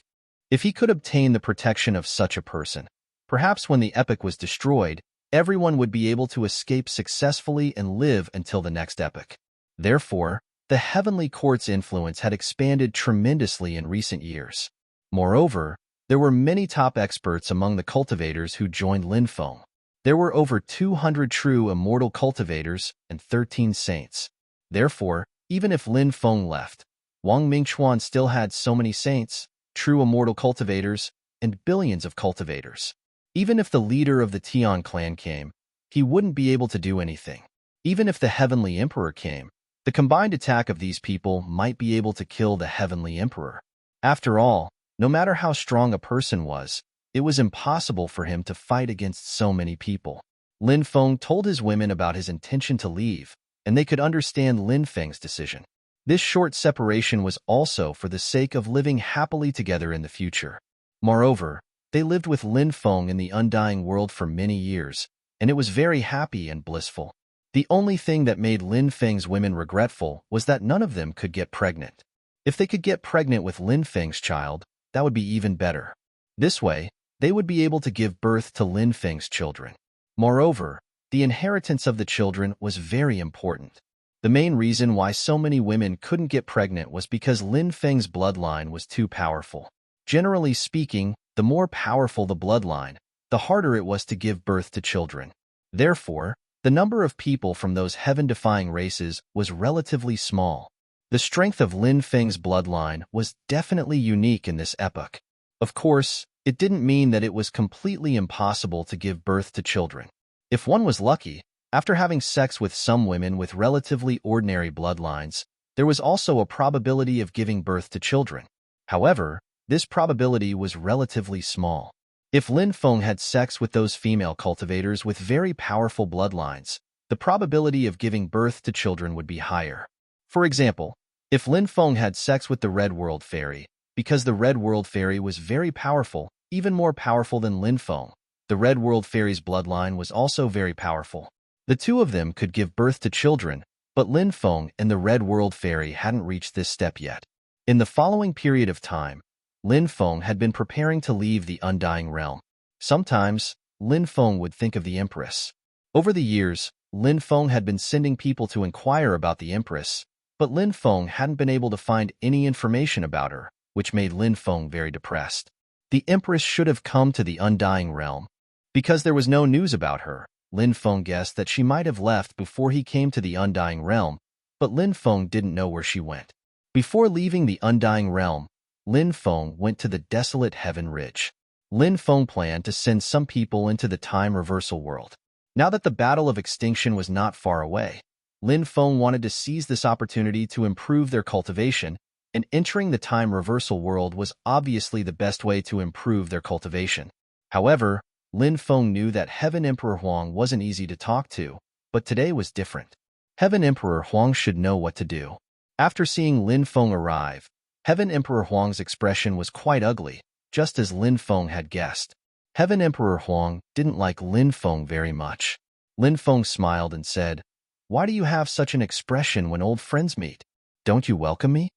If he could obtain the protection of such a person, perhaps when the epoch was destroyed, everyone would be able to escape successfully and live until the next epoch. Therefore, the Heavenly Court's influence had expanded tremendously in recent years. Moreover, there were many top experts among the cultivators who joined Lin Feng. There were over 200 true immortal cultivators and 13 saints. Therefore, even if Lin Feng left, Wang Mingxuan still had so many saints, true immortal cultivators, and billions of cultivators. Even if the leader of the Tian clan came, he wouldn't be able to do anything. Even if the Heavenly Emperor came, the combined attack of these people might be able to kill the Heavenly Emperor. After all, no matter how strong a person was, it was impossible for him to fight against so many people. Lin Feng told his women about his intention to leave, and they could understand Lin Feng's decision. This short separation was also for the sake of living happily together in the future. Moreover, they lived with Lin Feng in the Undying World for many years, and it was very happy and blissful. The only thing that made Lin Feng's women regretful was that none of them could get pregnant. If they could get pregnant with Lin Feng's child, that would be even better. This way, they would be able to give birth to Lin Feng's children. Moreover, the inheritance of the children was very important. The main reason why so many women couldn't get pregnant was because Lin Feng's bloodline was too powerful. Generally speaking, the more powerful the bloodline, the harder it was to give birth to children. Therefore, the number of people from those heaven-defying races was relatively small. The strength of Lin Feng's bloodline was definitely unique in this epoch. Of course, it didn't mean that it was completely impossible to give birth to children. If one was lucky, after having sex with some women with relatively ordinary bloodlines, there was also a probability of giving birth to children. However, this probability was relatively small. If Lin Feng had sex with those female cultivators with very powerful bloodlines, the probability of giving birth to children would be higher. For example, if Lin Feng had sex with the Red World Fairy, because the Red World Fairy was very powerful, even more powerful than Lin Feng, the Red World Fairy's bloodline was also very powerful. The two of them could give birth to children, but Lin Feng and the Red World Fairy hadn't reached this step yet. In the following period of time, Lin Feng had been preparing to leave the Undying Realm. Sometimes, Lin Feng would think of the Empress. Over the years, Lin Feng had been sending people to inquire about the Empress, but Lin Feng hadn't been able to find any information about her, which made Lin Feng very depressed. The Empress should have come to the Undying Realm. Because there was no news about her, Lin Feng guessed that she might have left before he came to the Undying Realm, but Lin Feng didn't know where she went. Before leaving the Undying Realm, Lin Feng went to the desolate Heaven Ridge. Lin Feng planned to send some people into the time reversal world. Now that the battle of extinction was not far away, Lin Feng wanted to seize this opportunity to improve their cultivation, and entering the time reversal world was obviously the best way to improve their cultivation. However, Lin Feng knew that Heaven Emperor Huang wasn't easy to talk to, but today was different. Heaven Emperor Huang should know what to do. After seeing Lin Feng arrive, Heaven Emperor Huang's expression was quite ugly, just as Lin Feng had guessed. Heaven Emperor Huang didn't like Lin Feng very much. Lin Feng smiled and said, "Why do you have such an expression when old friends meet? Don't you welcome me?"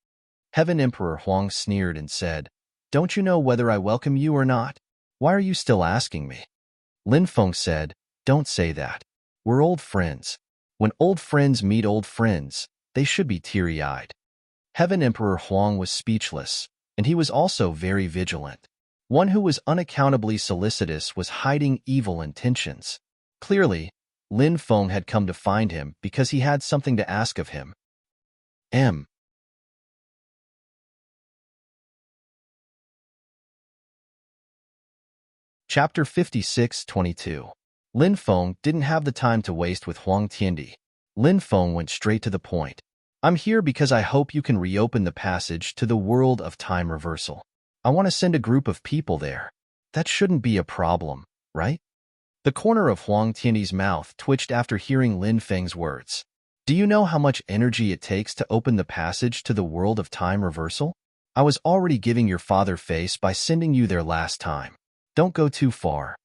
Heaven Emperor Huang sneered and said, "Don't you know whether I welcome you or not? Why are you still asking me?" Lin Feng said, "Don't say that. We're old friends. When old friends meet old friends, they should be teary-eyed." Heaven Emperor Huang was speechless, and he was also very vigilant. One who was unaccountably solicitous was hiding evil intentions. Clearly, Lin Feng had come to find him because he had something to ask of him. Chapter 56-22. Lin Feng didn't have the time to waste with Huang Tiandi. Lin Feng went straight to the point. "I'm here because I hope you can reopen the passage to the world of time reversal. I want to send a group of people there. That shouldn't be a problem, right?" The corner of Huang Tiandi's mouth twitched after hearing Lin Feng's words. "Do you know how much energy it takes to open the passage to the world of time reversal? I was already giving your father face by sending you there last time. Don't go too far,"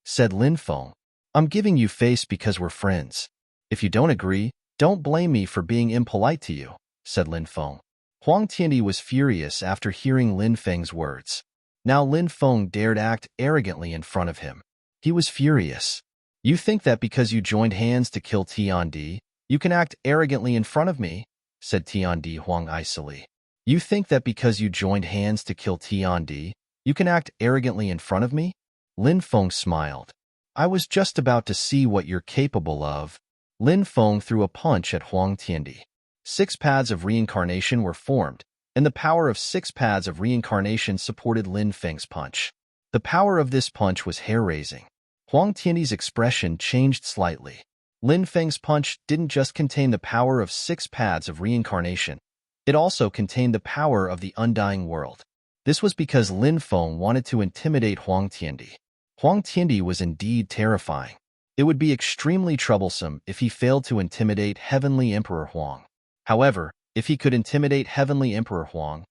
said Lin Feng. "I'm giving you face because we're friends. If you don't agree, don't blame me for being impolite to you," said Lin Feng. Huang Tiandi was furious after hearing Lin Feng's words. Now Lin Feng dared act arrogantly in front of him. He was furious. "You think that because you joined hands to kill Tiandi, you can act arrogantly in front of me?" said Tiandi Huang icily. "You think that because you joined hands to kill Tiandi, you can act arrogantly in front of me?" Lin Feng smiled. "I was just about to see what you're capable of." Lin Feng threw a punch at Huang Tiandi. 6 paths of reincarnation were formed, and the power of 6 paths of reincarnation supported Lin Feng's punch. The power of this punch was hair-raising. Huang Tiandi's expression changed slightly. Lin Feng's punch didn't just contain the power of 6 paths of reincarnation, it also contained the power of the undying world. This was because Lin Feng wanted to intimidate Huang Tiandi. Huang Tiandi was indeed terrifying. It would be extremely troublesome if he failed to intimidate Heavenly Emperor Huang. However, if he could intimidate Heavenly Emperor Huang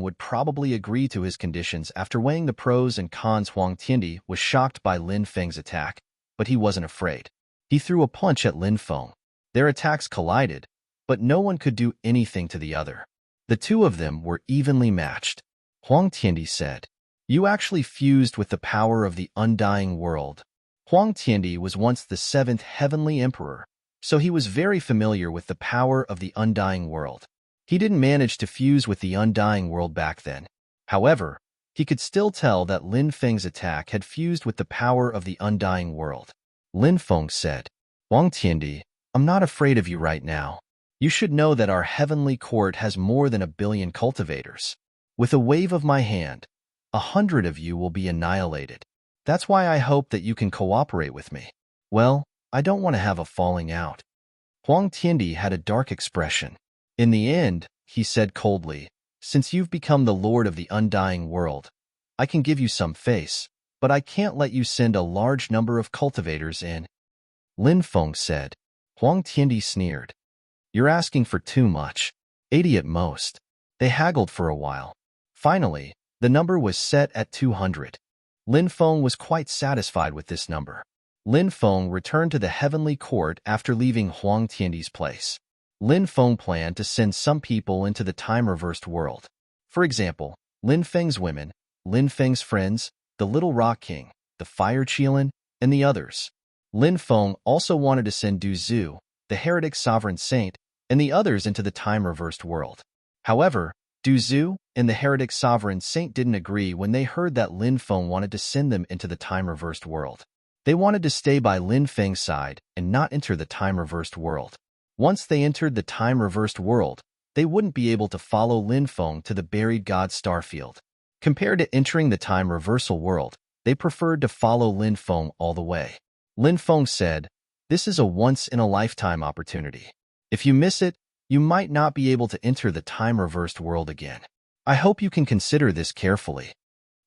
would probably agree to his conditions. After weighing the pros and cons, Huang Tiandi was shocked by Lin Feng's attack, but he wasn't afraid. He threw a punch at Lin Feng. Their attacks collided, but no one could do anything to the other. The two of them were evenly matched. Huang Tiandi said, "You actually fused with the power of the undying world." Huang Tiandi was once the 7th Heavenly Emperor, so he was very familiar with the power of the undying world. He didn't manage to fuse with the undying world back then. However, he could still tell that Lin Feng's attack had fused with the power of the undying world. Lin Feng said, "Huang Tiandi, I'm not afraid of you right now. You should know that our heavenly court has more than 1 billion cultivators. With a wave of my hand, 100 of you will be annihilated. That's why I hope that you can cooperate with me. Well, I don't want to have a falling out." Huang Tiandi had a dark expression. "In the end," he said coldly, "since you've become the lord of the undying world, I can give you some face, but I can't let you send a large number of cultivators in." Lin Feng said. Huang Tiandi sneered. "You're asking for too much. 80 at most." They haggled for a while. Finally, the number was set at 200. Lin Feng was quite satisfied with this number. Lin Feng returned to the heavenly court after leaving Huang Tiandi's place. Lin Feng planned to send some people into the time-reversed world. For example, Lin Feng's women, Lin Feng's friends, the Little Rock King, the Fire Qilin, and the others. Lin Feng also wanted to send Du Zhu, the heretic sovereign saint, and the others into the time-reversed world. However, Du Zhu and the heretic sovereign saint didn't agree when they heard that Lin Feng wanted to send them into the time-reversed world. They wanted to stay by Lin Feng's side and not enter the time-reversed world. Once they entered the time-reversed world, they wouldn't be able to follow Lin Feng to the buried god Starfield. Compared to entering the time-reversal world, they preferred to follow Lin Feng all the way. Lin Feng said, "This is a once-in-a-lifetime opportunity. If you miss it, you might not be able to enter the time-reversed world again. I hope you can consider this carefully."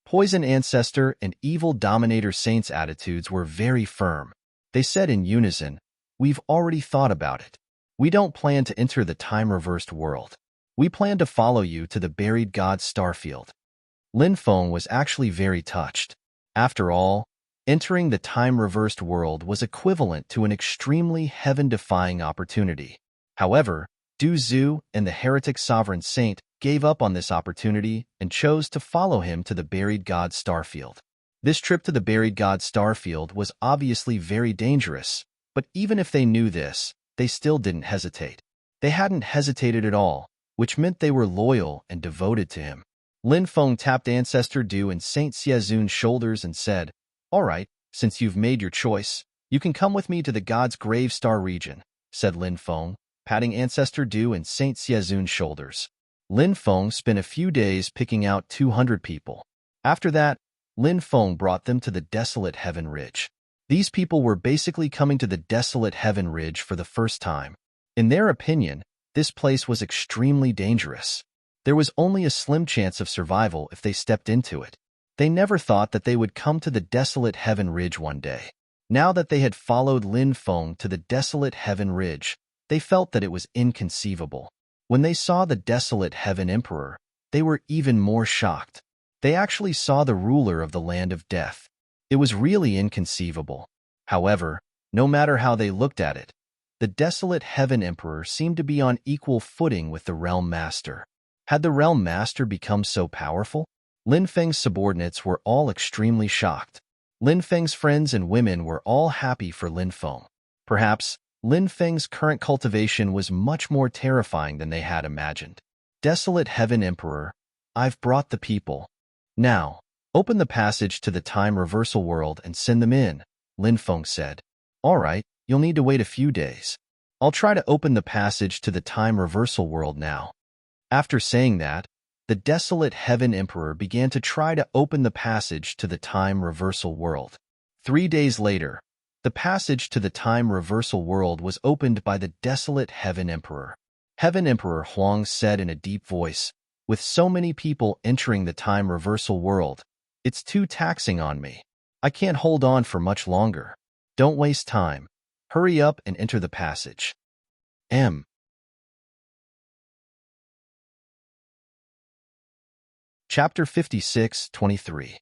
Poison Ancestor and Evil Dominator Saint's attitudes were very firm. They said in unison, "We've already thought about it. We don't plan to enter the time-reversed world. We plan to follow you to the buried god Starfield." Lin Feng was actually very touched. After all, entering the time-reversed world was equivalent to an extremely heaven-defying opportunity. However, Du Zhu and the heretic sovereign saint gave up on this opportunity and chose to follow him to the buried god Starfield. This trip to the buried god Starfield was obviously very dangerous, but even if they knew this, they still didn't hesitate. They hadn't hesitated at all, which meant they were loyal and devoted to him. Lin Feng tapped Ancestor Du and Saint Xiazun's shoulders and said, "All right, since you've made your choice, you can come with me to the god's grave star region," said Lin Feng, patting Ancestor Du and Saint Xiazun's shoulders. Lin Feng spent a few days picking out 200 people. After that, Lin Feng brought them to the desolate Heaven Ridge. These people were basically coming to the desolate Heaven Ridge for the first time. In their opinion, this place was extremely dangerous. There was only a slim chance of survival if they stepped into it. They never thought that they would come to the desolate Heaven Ridge one day. Now that they had followed Lin Feng to the desolate Heaven Ridge, they felt that it was inconceivable. When they saw the desolate Heaven Emperor, they were even more shocked. They actually saw the ruler of the land of death. It was really inconceivable. However, no matter how they looked at it, the desolate Heaven Emperor seemed to be on equal footing with the Realm Master. Had the Realm Master become so powerful? Lin Feng's subordinates were all extremely shocked. Lin Feng's friends and women were all happy for Lin Feng. Perhaps, Lin Feng's current cultivation was much more terrifying than they had imagined. Desolate Heaven Emperor, I've brought the people. Now, open the passage to the time reversal world and send them in, Lin Feng said. All right, you'll need to wait a few days. I'll try to open the passage to the time reversal world now. After saying that, the desolate Heaven Emperor began to try to open the passage to the time reversal world. 3 days later, the passage to the time reversal world was opened by the desolate Heaven Emperor. Heaven Emperor Huang said in a deep voice, "With so many people entering the time reversal world, it's too taxing on me. I can't hold on for much longer. Don't waste time. Hurry up and enter the passage." Chapter 56:23.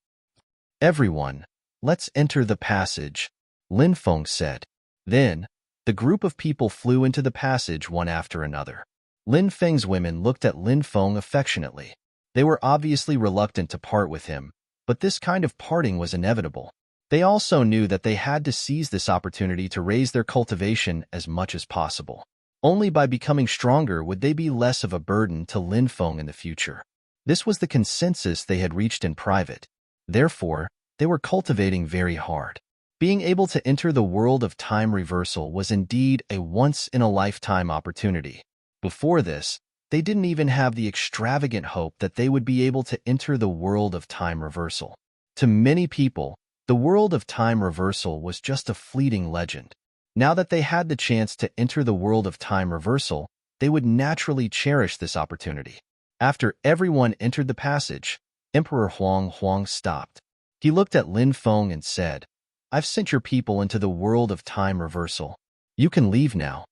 Everyone, let's enter the passage, Lin Feng said. Then, the group of people flew into the passage one after another. Lin Feng's women looked at Lin Feng affectionately. They were obviously reluctant to part with him, but this kind of parting was inevitable. They also knew that they had to seize this opportunity to raise their cultivation as much as possible. Only by becoming stronger would they be less of a burden to Lin Feng in the future. This was the consensus they had reached in private. Therefore, they were cultivating very hard. Being able to enter the world of time reversal was indeed a once-in-a-lifetime opportunity. Before this, they didn't even have the extravagant hope that they would be able to enter the world of time reversal. To many people, the world of time reversal was just a fleeting legend. Now that they had the chance to enter the world of time reversal, they would naturally cherish this opportunity. After everyone entered the passage, Emperor Huang stopped. He looked at Lin Feng and said, "I've sent your people into the world of time reversal. You can leave now."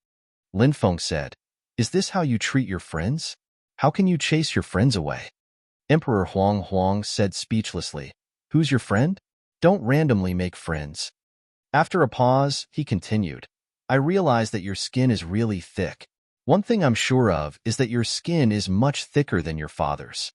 Lin Feng said, "Is this how you treat your friends? How can you chase your friends away?" Emperor Huang said speechlessly, "Who's your friend? Don't randomly make friends." After a pause, he continued, "I realize that your skin is really thick. One thing I'm sure of is that your skin is much thicker than your father's."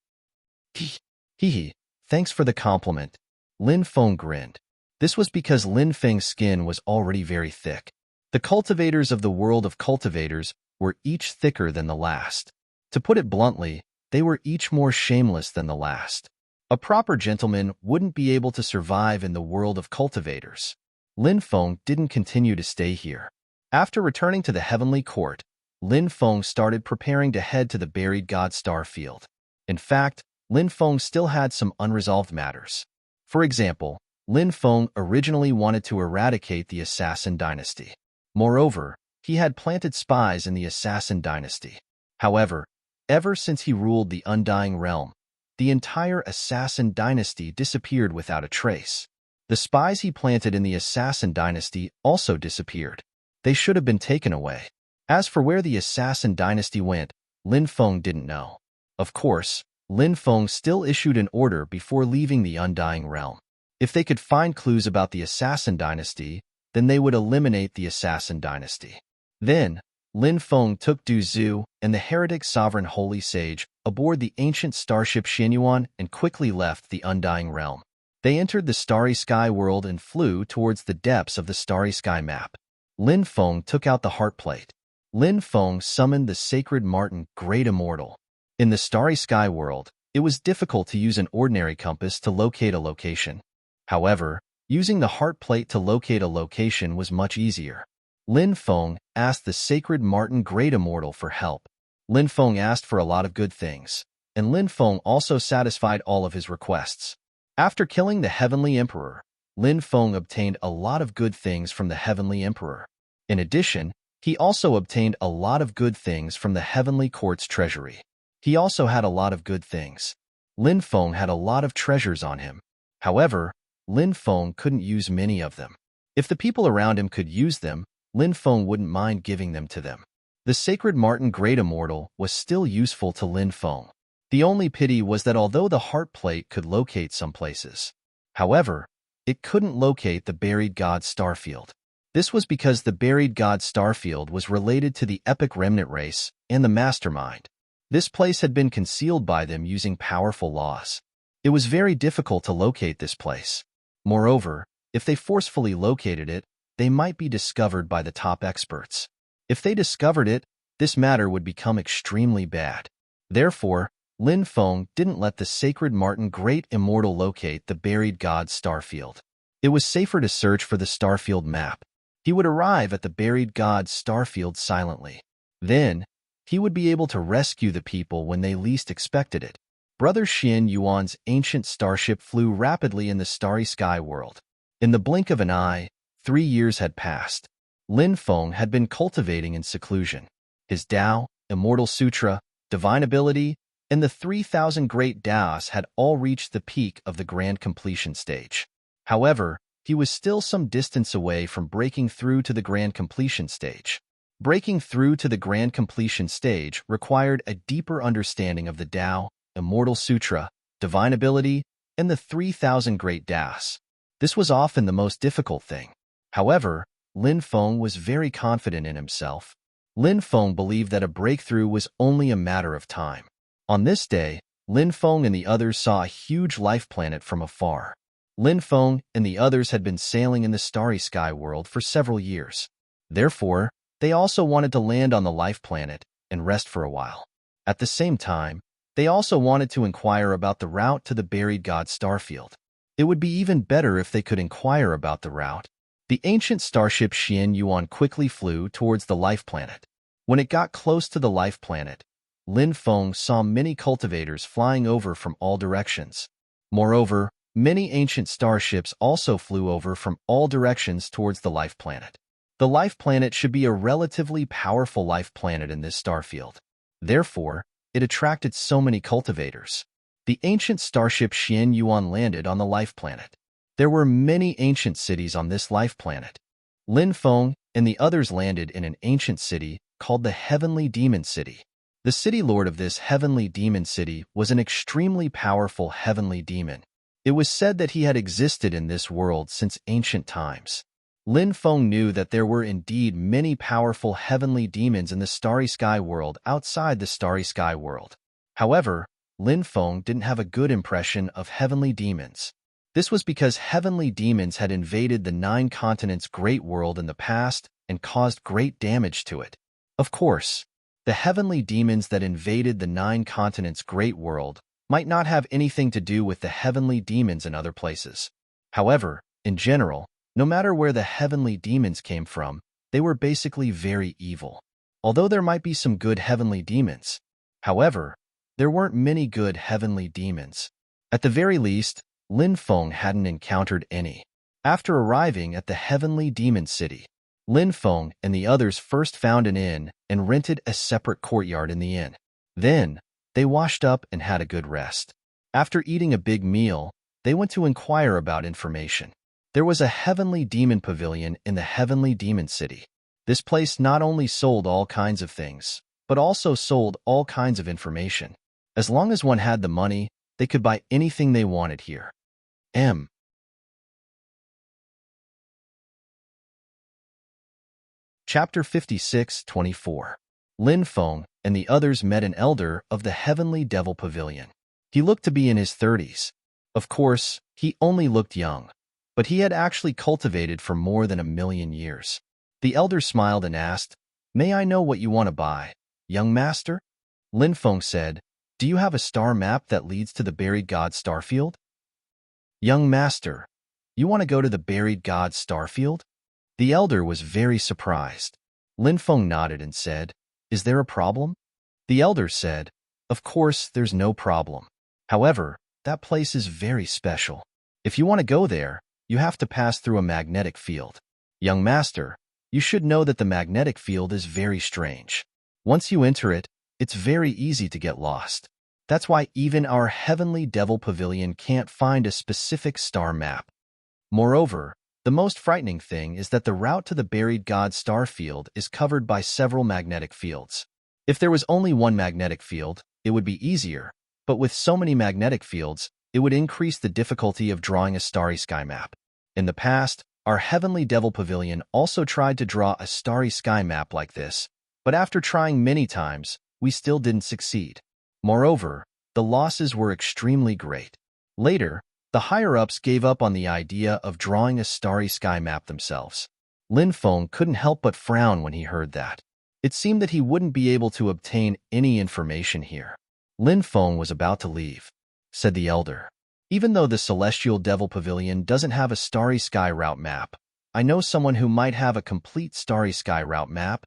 Hee, thanks for the compliment. Lin Feng grinned. This was because Lin Feng's skin was already very thick. The cultivators of the world of cultivators were each thicker than the last. To put it bluntly, they were each more shameless than the last. A proper gentleman wouldn't be able to survive in the world of cultivators. Lin Feng didn't continue to stay here. After returning to the heavenly court, Lin Feng started preparing to head to the buried god star field. In fact, Lin Feng still had some unresolved matters. For example, Lin Feng originally wanted to eradicate the Assassin dynasty. Moreover, he had planted spies in the Assassin dynasty. However, ever since he ruled the Undying Realm, the entire Assassin dynasty disappeared without a trace. The spies he planted in the Assassin dynasty also disappeared. They should have been taken away. As for where the Assassin dynasty went, Lin Feng didn't know. Of course, Lin Feng still issued an order before leaving the Undying Realm. If they could find clues about the Assassin dynasty, then they would eliminate the Assassin dynasty. Then, Lin Feng took Du Zhu and the heretic sovereign holy sage aboard the ancient starship Xianyuan and quickly left the Undying Realm. They entered the Starry Sky world and flew towards the depths of the Starry Sky map. Lin Feng took out the heart plate. Lin Feng summoned the sacred Martin, Great Immortal. In the Starry Sky world, it was difficult to use an ordinary compass to locate a location. However, using the heart plate to locate a location was much easier. Lin Feng asked the sacred Martin, Great Immortal for help. Lin Feng asked for a lot of good things, and Lin Feng also satisfied all of his requests. After killing the Heavenly Emperor, Lin Feng obtained a lot of good things from the Heavenly Emperor. In addition, he also obtained a lot of good things from the Heavenly Court's treasury. He also had a lot of good things. Lin Feng had a lot of treasures on him. However, Lin Feng couldn't use many of them. If the people around him could use them, Lin Feng wouldn't mind giving them to them. The sacred Martin, Great Immortal was still useful to Lin Feng. The only pity was that although the heart plate could locate some places, however, it couldn't locate the buried god starfield. This was because the buried god starfield was related to the epic remnant race and the mastermind. This place had been concealed by them using powerful laws. It was very difficult to locate this place. Moreover, if they forcefully located it, they might be discovered by the top experts. If they discovered it, this matter would become extremely bad. Therefore, Lin Feng didn't let the sacred Martin, Great Immortal locate the buried god starfield. It was safer to search for the starfield map. He would arrive at the buried god starfield silently. Then, he would be able to rescue the people when they least expected it. Brother Xin Yuan's ancient starship flew rapidly in the Starry Sky world. In the blink of an eye, 3 years had passed. Lin Feng had been cultivating in seclusion. His Tao, Immortal Sutra, Divine Ability, and the 3,000 Great Taos had all reached the peak of the grand completion stage. However, he was still some distance away from breaking through to the grand completion stage. Breaking through to the grand completion stage required a deeper understanding of the Tao, Immortal Sutra, Divine Ability, and the 3,000 Great Taos. This was often the most difficult thing. However, Lin Feng was very confident in himself. Lin Feng believed that a breakthrough was only a matter of time. On this day, Lin Feng and the others saw a huge life planet from afar. Lin Feng and the others had been sailing in the Starry Sky world for several years. Therefore, they also wanted to land on the life planet and rest for a while. At the same time, they also wanted to inquire about the route to the buried god starfield. It would be even better if they could inquire about the route. The ancient starship Xianyuan quickly flew towards the life planet. When it got close to the life planet, Lin Feng saw many cultivators flying over from all directions. Moreover, many ancient starships also flew over from all directions towards the life planet. The life planet should be a relatively powerful life planet in this starfield. Therefore, it attracted so many cultivators. The ancient starship Xianyuan landed on the life planet. There were many ancient cities on this life planet. Lin Feng and the others landed in an ancient city called the Heavenly Demon City. The city lord of this Heavenly Demon City was an extremely powerful heavenly demon. It was said that he had existed in this world since ancient times. Lin Feng knew that there were indeed many powerful heavenly demons in the Starry Sky world outside the Starry Sky world. However, Lin Feng didn't have a good impression of heavenly demons. This was because heavenly demons had invaded the 9 continents' great world in the past and caused great damage to it. Of course, the heavenly demons that invaded the 9 continents' great world might not have anything to do with the heavenly demons in other places. However, in general, no matter where the heavenly demons came from, they were basically very evil. although there might be some good heavenly demons. However, there weren't many good heavenly demons. At the very least, Lin Feng hadn't encountered any. After arriving at the heavenly demon city, Lin Feng and the others first found an inn and rented a separate courtyard in the inn. Then, they washed up and had a good rest. After eating a big meal, they went to inquire about information. There was a heavenly demon pavilion in the heavenly demon city. This place not only sold all kinds of things, but also sold all kinds of information. As long as one had the money, they could buy anything they wanted here. Chapter 56-24. Lin Feng and the others met an elder of the Heavenly Devil Pavilion. He looked to be in his 30s. Of course, he only looked young, but he had actually cultivated for more than 1,000,000 years. The elder smiled and asked, "May I know what you want to buy, young master?" Lin Feng said, "Do you have a star map that leads to the buried god starfield?" "Young master, you want to go to the buried god starfield?" The elder was very surprised. Lin Feng nodded and said, "Is there a problem?" The elder said, "Of course, there's no problem. However, that place is very special. If you want to go there, you have to pass through a magnetic field. Young master, you should know that the magnetic field is very strange. Once you enter it, it's very easy to get lost. That's why even our Heavenly Devil Pavilion can't find a specific star map. Moreover, the most frightening thing is that the route to the buried god star field is covered by several magnetic fields. If there was only one magnetic field, it would be easier, but with so many magnetic fields, it would increase the difficulty of drawing a starry sky map. In the past, our Heavenly Devil Pavilion also tried to draw a starry sky map like this, but after trying many times, we still didn't succeed. Moreover, the losses were extremely great. Later, the higher-ups gave up on the idea of drawing a starry sky map themselves. Lin Feng couldn't help but frown when he heard that. It seemed that he wouldn't be able to obtain any information here. Lin Feng was about to leave. Said the elder, "Even though the Celestial Devil Pavilion doesn't have a starry sky route map, I know someone who might have a complete starry sky route map."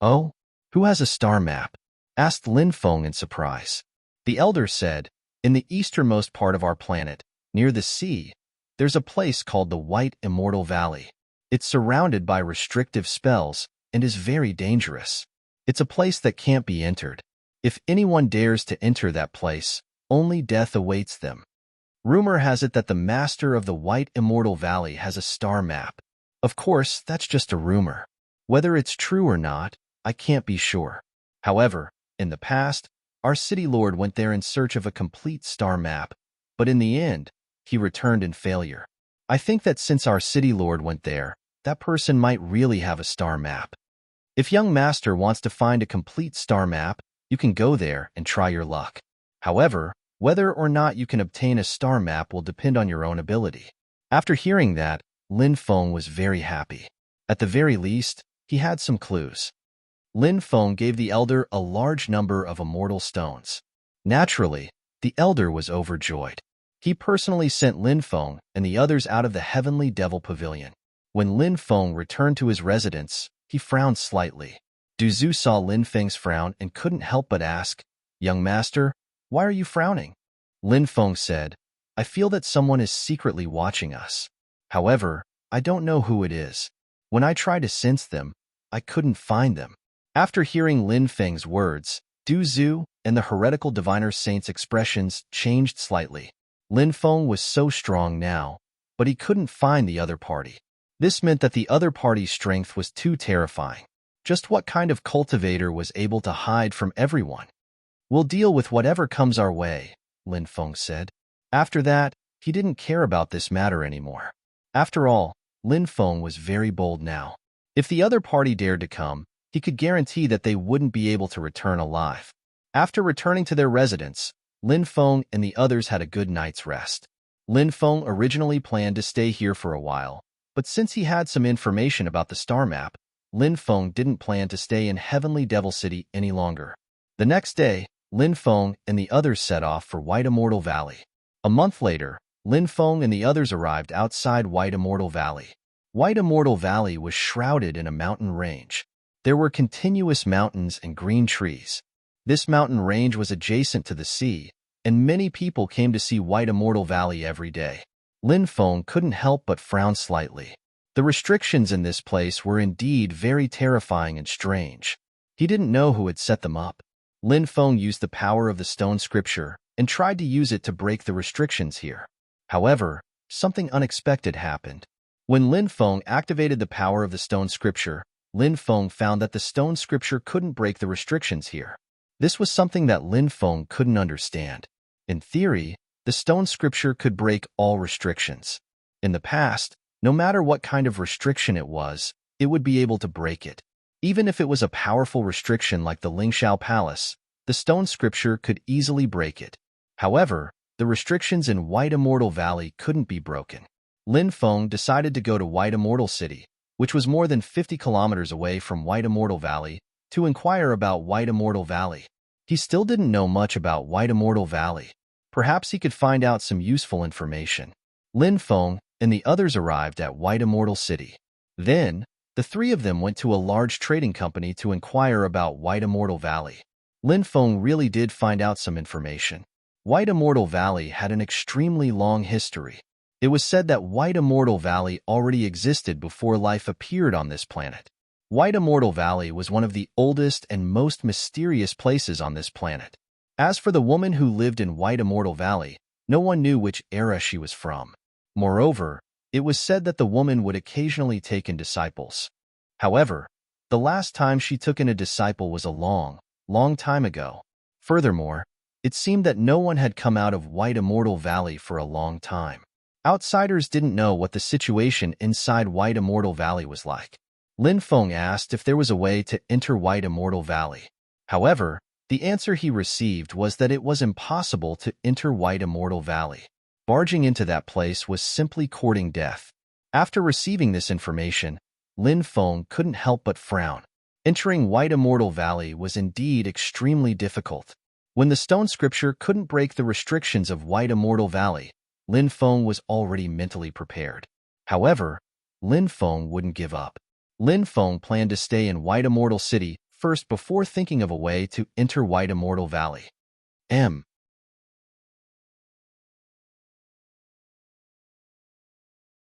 "Oh? Who has a star map?" asked Lin Feng in surprise. The elder said, "In the easternmost part of our planet, near the sea, there's a place called the White Immortal Valley. It's surrounded by restrictive spells and is very dangerous. It's a place that can't be entered. If anyone dares to enter that place, only death awaits them. Rumor has it that the master of the White Immortal Valley has a star map. Of course, that's just a rumor. Whether it's true or not, I can't be sure. However, in the past, our city lord went there in search of a complete star map, but in the end, he returned in failure. I think that since our city lord went there, that person might really have a star map. If young master wants to find a complete star map, you can go there and try your luck. However, whether or not you can obtain a star map will depend on your own ability." After hearing that, Lin Feng was very happy. At the very least, he had some clues. Lin Feng gave the elder a large number of immortal stones. Naturally, the elder was overjoyed. He personally sent Lin Feng and the others out of the Heavenly Devil Pavilion. When Lin Feng returned to his residence, he frowned slightly. Du Zhu saw Lin Feng's frown and couldn't help but ask, "Young master, why are you frowning?" Lin Feng said, "I feel that someone is secretly watching us. However, I don't know who it is. When I tried to sense them, I couldn't find them." After hearing Lin Feng's words, Du Zhu and the heretical diviner saint's expressions changed slightly. Lin Feng was so strong now, but he couldn't find the other party. This meant that the other party's strength was too terrifying. Just what kind of cultivator was able to hide from everyone? "We'll deal with whatever comes our way," Lin Feng said. After that, he didn't care about this matter anymore. After all, Lin Feng was very bold now. If the other party dared to come, he could guarantee that they wouldn't be able to return alive. After returning to their residence, Lin Feng and the others had a good night's rest. Lin Feng originally planned to stay here for a while, but since he had some information about the star map, Lin Feng didn't plan to stay in Heavenly Devil City any longer. The next day, Lin Feng and the others set off for White Immortal Valley. A month later, Lin Feng and the others arrived outside White Immortal Valley. White Immortal Valley was shrouded in a mountain range. There were continuous mountains and green trees. This mountain range was adjacent to the sea, and many people came to see White Immortal Valley every day. Lin Feng couldn't help but frown slightly. The restrictions in this place were indeed very terrifying and strange. He didn't know who had set them up. Lin Feng used the power of the stone scripture and tried to use it to break the restrictions here. However, something unexpected happened. When Lin Feng activated the power of the stone scripture, Lin Feng found that the stone scripture couldn't break the restrictions here. This was something that Lin Feng couldn't understand. In theory, the stone scripture could break all restrictions. In the past, no matter what kind of restriction it would be able to break it. Even if it was a powerful restriction like the Lingxiao Palace, the stone scripture could easily break it. However, the restrictions in White Immortal Valley couldn't be broken. Lin Feng decided to go to White Immortal City, which was more than 50 kilometers away from White Immortal Valley, to inquire about White Immortal Valley. He still didn't know much about White Immortal Valley. Perhaps he could find out some useful information. Lin Feng and the others arrived at White Immortal City. Then, the three of them went to a large trading company to inquire about White Immortal Valley. Lin Feng really did find out some information. White Immortal Valley had an extremely long history. It was said that White Immortal Valley already existed before life appeared on this planet. White Immortal Valley was one of the oldest and most mysterious places on this planet. As for the woman who lived in White Immortal Valley, no one knew which era she was from. Moreover, it was said that the woman would occasionally take in disciples. However, the last time she took in a disciple was a long, long time ago. Furthermore, it seemed that no one had come out of White Immortal Valley for a long time. Outsiders didn't know what the situation inside White Immortal Valley was like. Lin Feng asked if there was a way to enter White Immortal Valley. However, the answer he received was that it was impossible to enter White Immortal Valley. Barging into that place was simply courting death. After receiving this information, Lin Feng couldn't help but frown. Entering White Immortal Valley was indeed extremely difficult. When the stone scripture couldn't break the restrictions of White Immortal Valley, Lin Feng was already mentally prepared. However, Lin Feng wouldn't give up. Lin Feng planned to stay in White Immortal City first before thinking of a way to enter White Immortal Valley.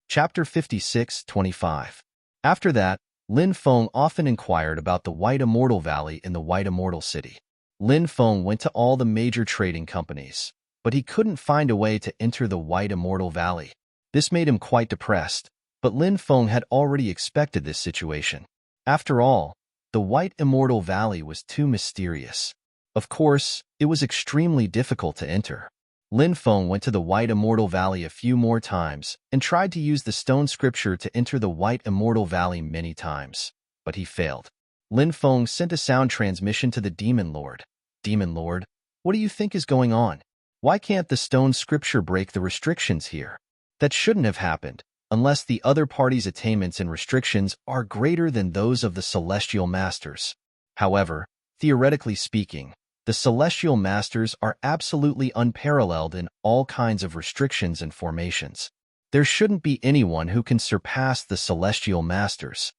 Chapter 56-25. After that, Lin Feng often inquired about the White Immortal Valley in the White Immortal City. Lin Feng went to all the major trading companies, but he couldn't find a way to enter the White Immortal Valley. This made him quite depressed, but Lin Feng had already expected this situation. After all, the White Immortal Valley was too mysterious. Of course, it was extremely difficult to enter. Lin Feng went to the White Immortal Valley a few more times and tried to use the stone scripture to enter the White Immortal Valley many times, but he failed. Lin Feng sent a sound transmission to the Demon Lord. Demon Lord, what do you think is going on? Why can't the stone scripture break the restrictions here? That shouldn't have happened, unless the other party's attainments and restrictions are greater than those of the Celestial Masters. However, theoretically speaking, the Celestial Masters are absolutely unparalleled in all kinds of restrictions and formations. There shouldn't be anyone who can surpass the Celestial Masters.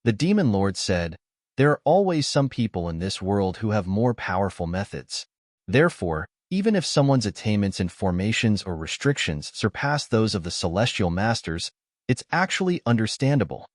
The Demon Lord said, there are always some people in this world who have more powerful methods. Therefore, even if someone's attainments in formations or restrictions surpass those of the Celestial Masters, it's actually understandable.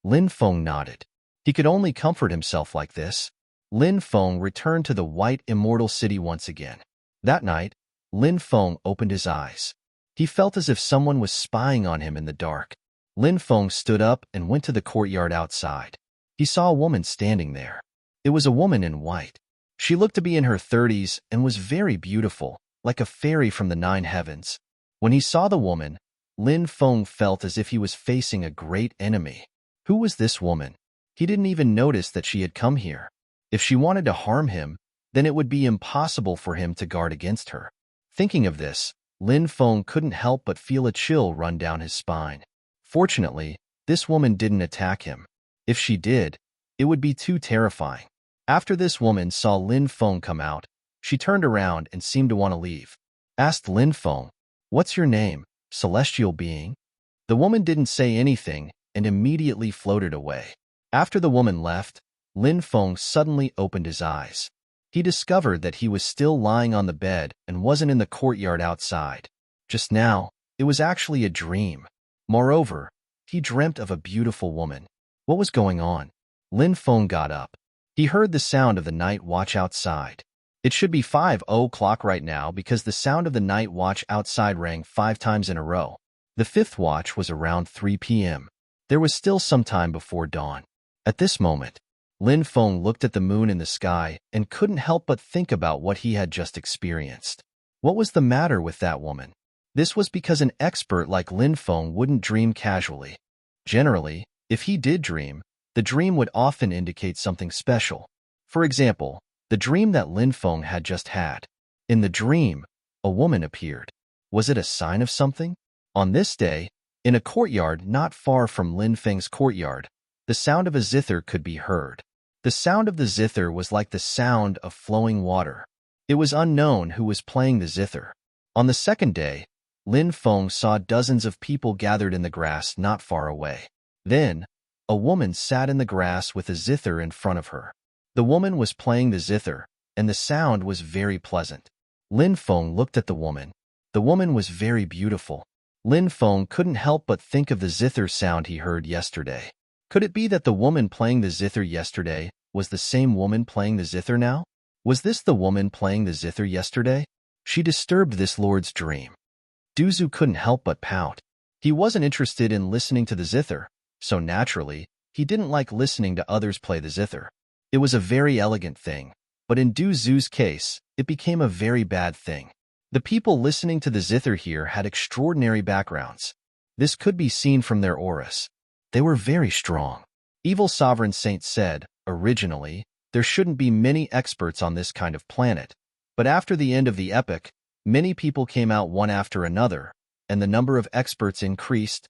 Lin Feng nodded. He could only comfort himself like this. Lin Feng returned to the White Immortal City once again. That night, Lin Feng opened his eyes. He felt as if someone was spying on him in the dark. Lin Feng stood up and went to the courtyard outside. He saw a woman standing there. It was a woman in white. She looked to be in her 30s and was very beautiful, like a fairy from the 9 heavens. When he saw the woman, Lin Feng felt as if he was facing a great enemy. Who was this woman? He didn't even notice that she had come here. If she wanted to harm him, then it would be impossible for him to guard against her. Thinking of this, Lin Feng couldn't help but feel a chill run down his spine. Fortunately, this woman didn't attack him. If she did, it would be too terrifying. After this woman saw Lin Feng come out, she turned around and seemed to want to leave. Asked Lin Feng, "What's your name, celestial being?" The woman didn't say anything and immediately floated away. After the woman left, Lin Feng suddenly opened his eyes. He discovered that he was still lying on the bed and wasn't in the courtyard outside. Just now, it was actually a dream. Moreover, he dreamt of a beautiful woman. What was going on? Lin Feng got up. He heard the sound of the night watch outside. It should be 5 o'clock right now because the sound of the night watch outside rang 5 times in a row. The fifth watch was around 3 p.m. There was still some time before dawn. At this moment, Lin Feng looked at the moon in the sky and couldn't help but think about what he had just experienced. What was the matter with that woman? This was because an expert like Lin Feng wouldn't dream casually. Generally, if he did dream, the dream would often indicate something special. For example, the dream that Lin Feng had just had. In the dream, a woman appeared. Was it a sign of something? On this day, in a courtyard not far from Lin Feng's courtyard, the sound of a zither could be heard. The sound of the zither was like the sound of flowing water. It was unknown who was playing the zither. On the second day, Lin Feng saw dozens of people gathered in the grass not far away. Then, a woman sat in the grass with a zither in front of her. The woman was playing the zither, and the sound was very pleasant. Lin Feng looked at the woman. The woman was very beautiful. Lin Feng couldn't help but think of the zither sound he heard yesterday. Could it be that the woman playing the zither yesterday was the same woman playing the zither now? Was this the woman playing the zither yesterday? She disturbed this lord's dream. Duzu couldn't help but pout. He wasn't interested in listening to the zither, so naturally, he didn't like listening to others play the zither. It was a very elegant thing, but in Duzu's case, it became a very bad thing. The people listening to the zither here had extraordinary backgrounds. This could be seen from their auras. They were very strong. Evil Sovereign Saint said, originally, there shouldn't be many experts on this kind of planet, but after the end of the epoch, many people came out one after another, and the number of experts increased.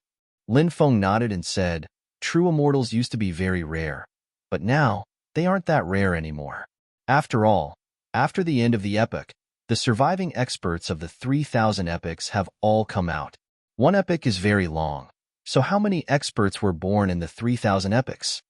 Lin Feng nodded and said, true immortals used to be very rare, but now, they aren't that rare anymore. After all, after the end of the epoch, the surviving experts of the 3,000 epochs have all come out. One epoch is very long. So how many experts were born in the 3,000 epochs?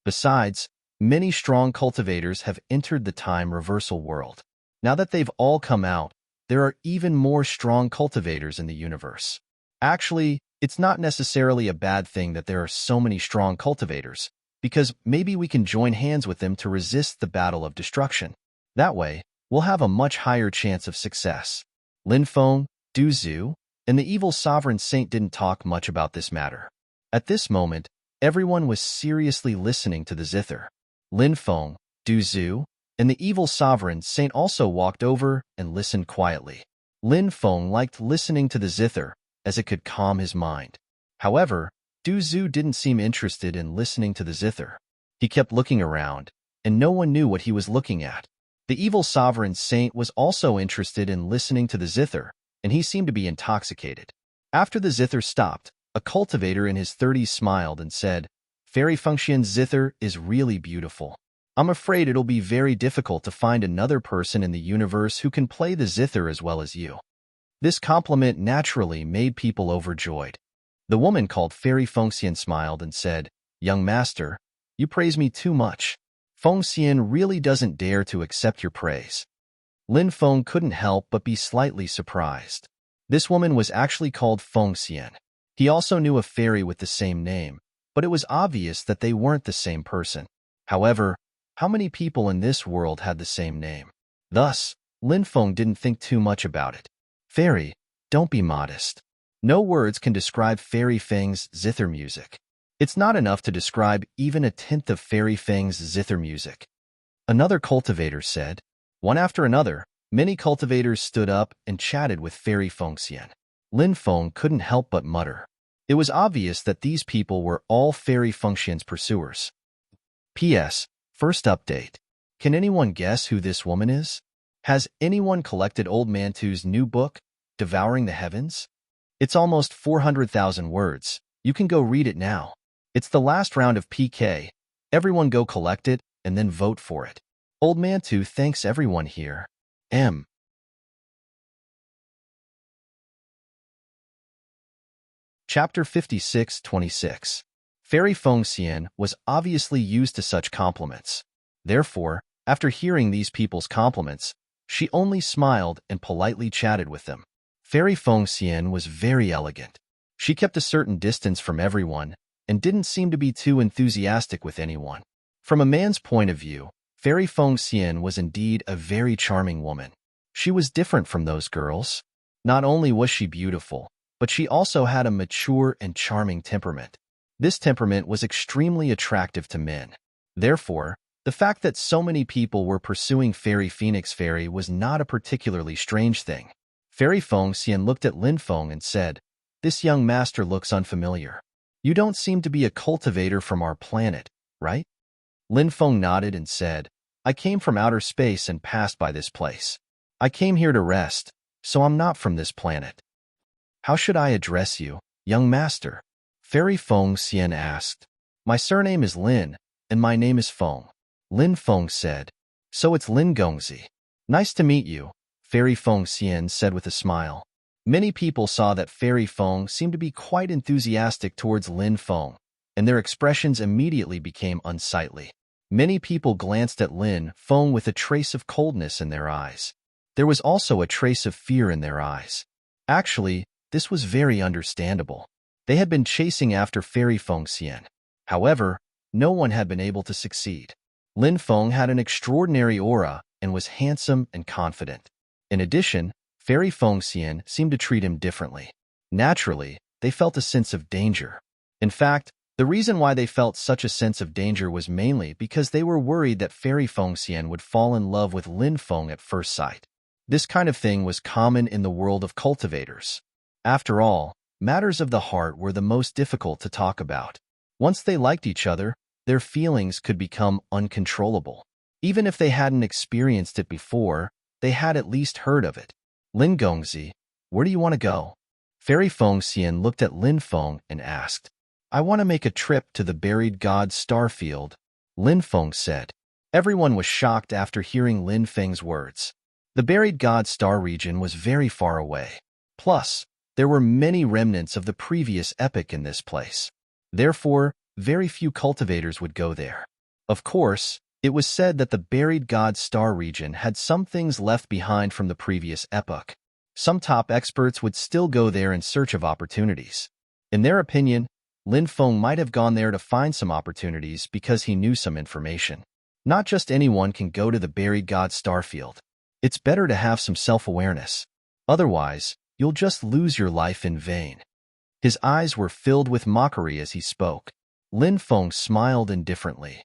Besides, many strong cultivators have entered the time reversal world. Now that they've all come out, there are even more strong cultivators in the universe. Actually, it's not necessarily a bad thing that there are so many strong cultivators, because maybe we can join hands with them to resist the battle of destruction. That way, we'll have a much higher chance of success. Lin Feng, Duzu, and the evil sovereign saint didn't talk much about this matter. At this moment, everyone was seriously listening to the zither. Lin Feng, Duzu, and the evil sovereign saint also walked over and listened quietly. Lin Feng liked listening to the zither, as it could calm his mind. However, Duzu didn't seem interested in listening to the zither. He kept looking around, and no one knew what he was looking at. The evil sovereign saint was also interested in listening to the zither, and he seemed to be intoxicated. After the zither stopped, a cultivator in his 30s smiled and said, Fairy Function's zither is really beautiful. I'm afraid it'll be very difficult to find another person in the universe who can play the zither as well as you. This compliment naturally made people overjoyed. The woman called Fairy Fengxian smiled and said, Young master, you praise me too much. Fengxian really doesn't dare to accept your praise. Lin Feng couldn't help but be slightly surprised. This woman was actually called Fengxian. He also knew a fairy with the same name, but it was obvious that they weren't the same person. However, how many people in this world had the same name? Thus, Lin Feng didn't think too much about it. Fairy, don't be modest. No words can describe Fairy Feng's zither music. It's not enough to describe even a tenth of Fairy Feng's zither music. Another cultivator said. One after another, many cultivators stood up and chatted with Fairy Fengxian. Lin Feng couldn't help but mutter. It was obvious that these people were all Fairy Fengxian's pursuers. P.S. First update. Can anyone guess who this woman is? Has anyone collected Old Mantu's new book, Devouring the Heavens? It's almost 400,000 words. You can go read it now. It's the last round of PK. Everyone go collect it and then vote for it. Old Mantu thanks everyone here. M. Chapter 56-26. Fairy Fengxian was obviously used to such compliments. Therefore, after hearing these people's compliments, she only smiled and politely chatted with them. Fairy Fengxian was very elegant. She kept a certain distance from everyone and didn't seem to be too enthusiastic with anyone. From a man's point of view, Fairy Fengxian was indeed a very charming woman. She was different from those girls. Not only was she beautiful, but she also had a mature and charming temperament. This temperament was extremely attractive to men. Therefore, the fact that so many people were pursuing Fairy Phoenix Fairy was not a particularly strange thing. Fairy Fengxian looked at Lin Feng and said, "This young master looks unfamiliar. You don't seem to be a cultivator from our planet, right?" Lin Feng nodded and said, "I came from outer space and passed by this place. I came here to rest, so I'm not from this planet." "How should I address you, young master?" Fairy Fengxian asked. "My surname is Lin, and my name is Feng." Lin Feng said, "So it's Lin Gongzi. Nice to meet you," Fairy Fengxian said with a smile. Many people saw that Fairy Feng seemed to be quite enthusiastic towards Lin Feng, and their expressions immediately became unsightly. Many people glanced at Lin Feng with a trace of coldness in their eyes. There was also a trace of fear in their eyes. Actually, this was very understandable. They had been chasing after Fairy Fengxian. However, no one had been able to succeed. Lin Feng had an extraordinary aura and was handsome and confident. In addition, Fairy Fengxian seemed to treat him differently. Naturally, they felt a sense of danger. In fact, the reason why they felt such a sense of danger was mainly because they were worried that Fairy Fengxian would fall in love with Lin Feng at first sight. This kind of thing was common in the world of cultivators. After all, matters of the heart were the most difficult to talk about. Once they liked each other, their feelings could become uncontrollable. Even if they hadn't experienced it before, they had at least heard of it. "Lin Gongzi, where do you want to go?" Fairy Fengxian looked at Lin Feng and asked. "I want to make a trip to the buried god Starfield," Lin Feng said. Everyone was shocked after hearing Lin Feng's words. The buried god star region was very far away. Plus, there were many remnants of the previous epoch in this place. Therefore, very few cultivators would go there. Of course, it was said that the buried god star region had some things left behind from the previous epoch. Some top experts would still go there in search of opportunities. In their opinion, Lin Feng might have gone there to find some opportunities because he knew some information. Not just anyone can go to the buried god Starfield. It's better to have some self-awareness. Otherwise, you'll just lose your life in vain. His eyes were filled with mockery as he spoke. Lin Feng smiled indifferently.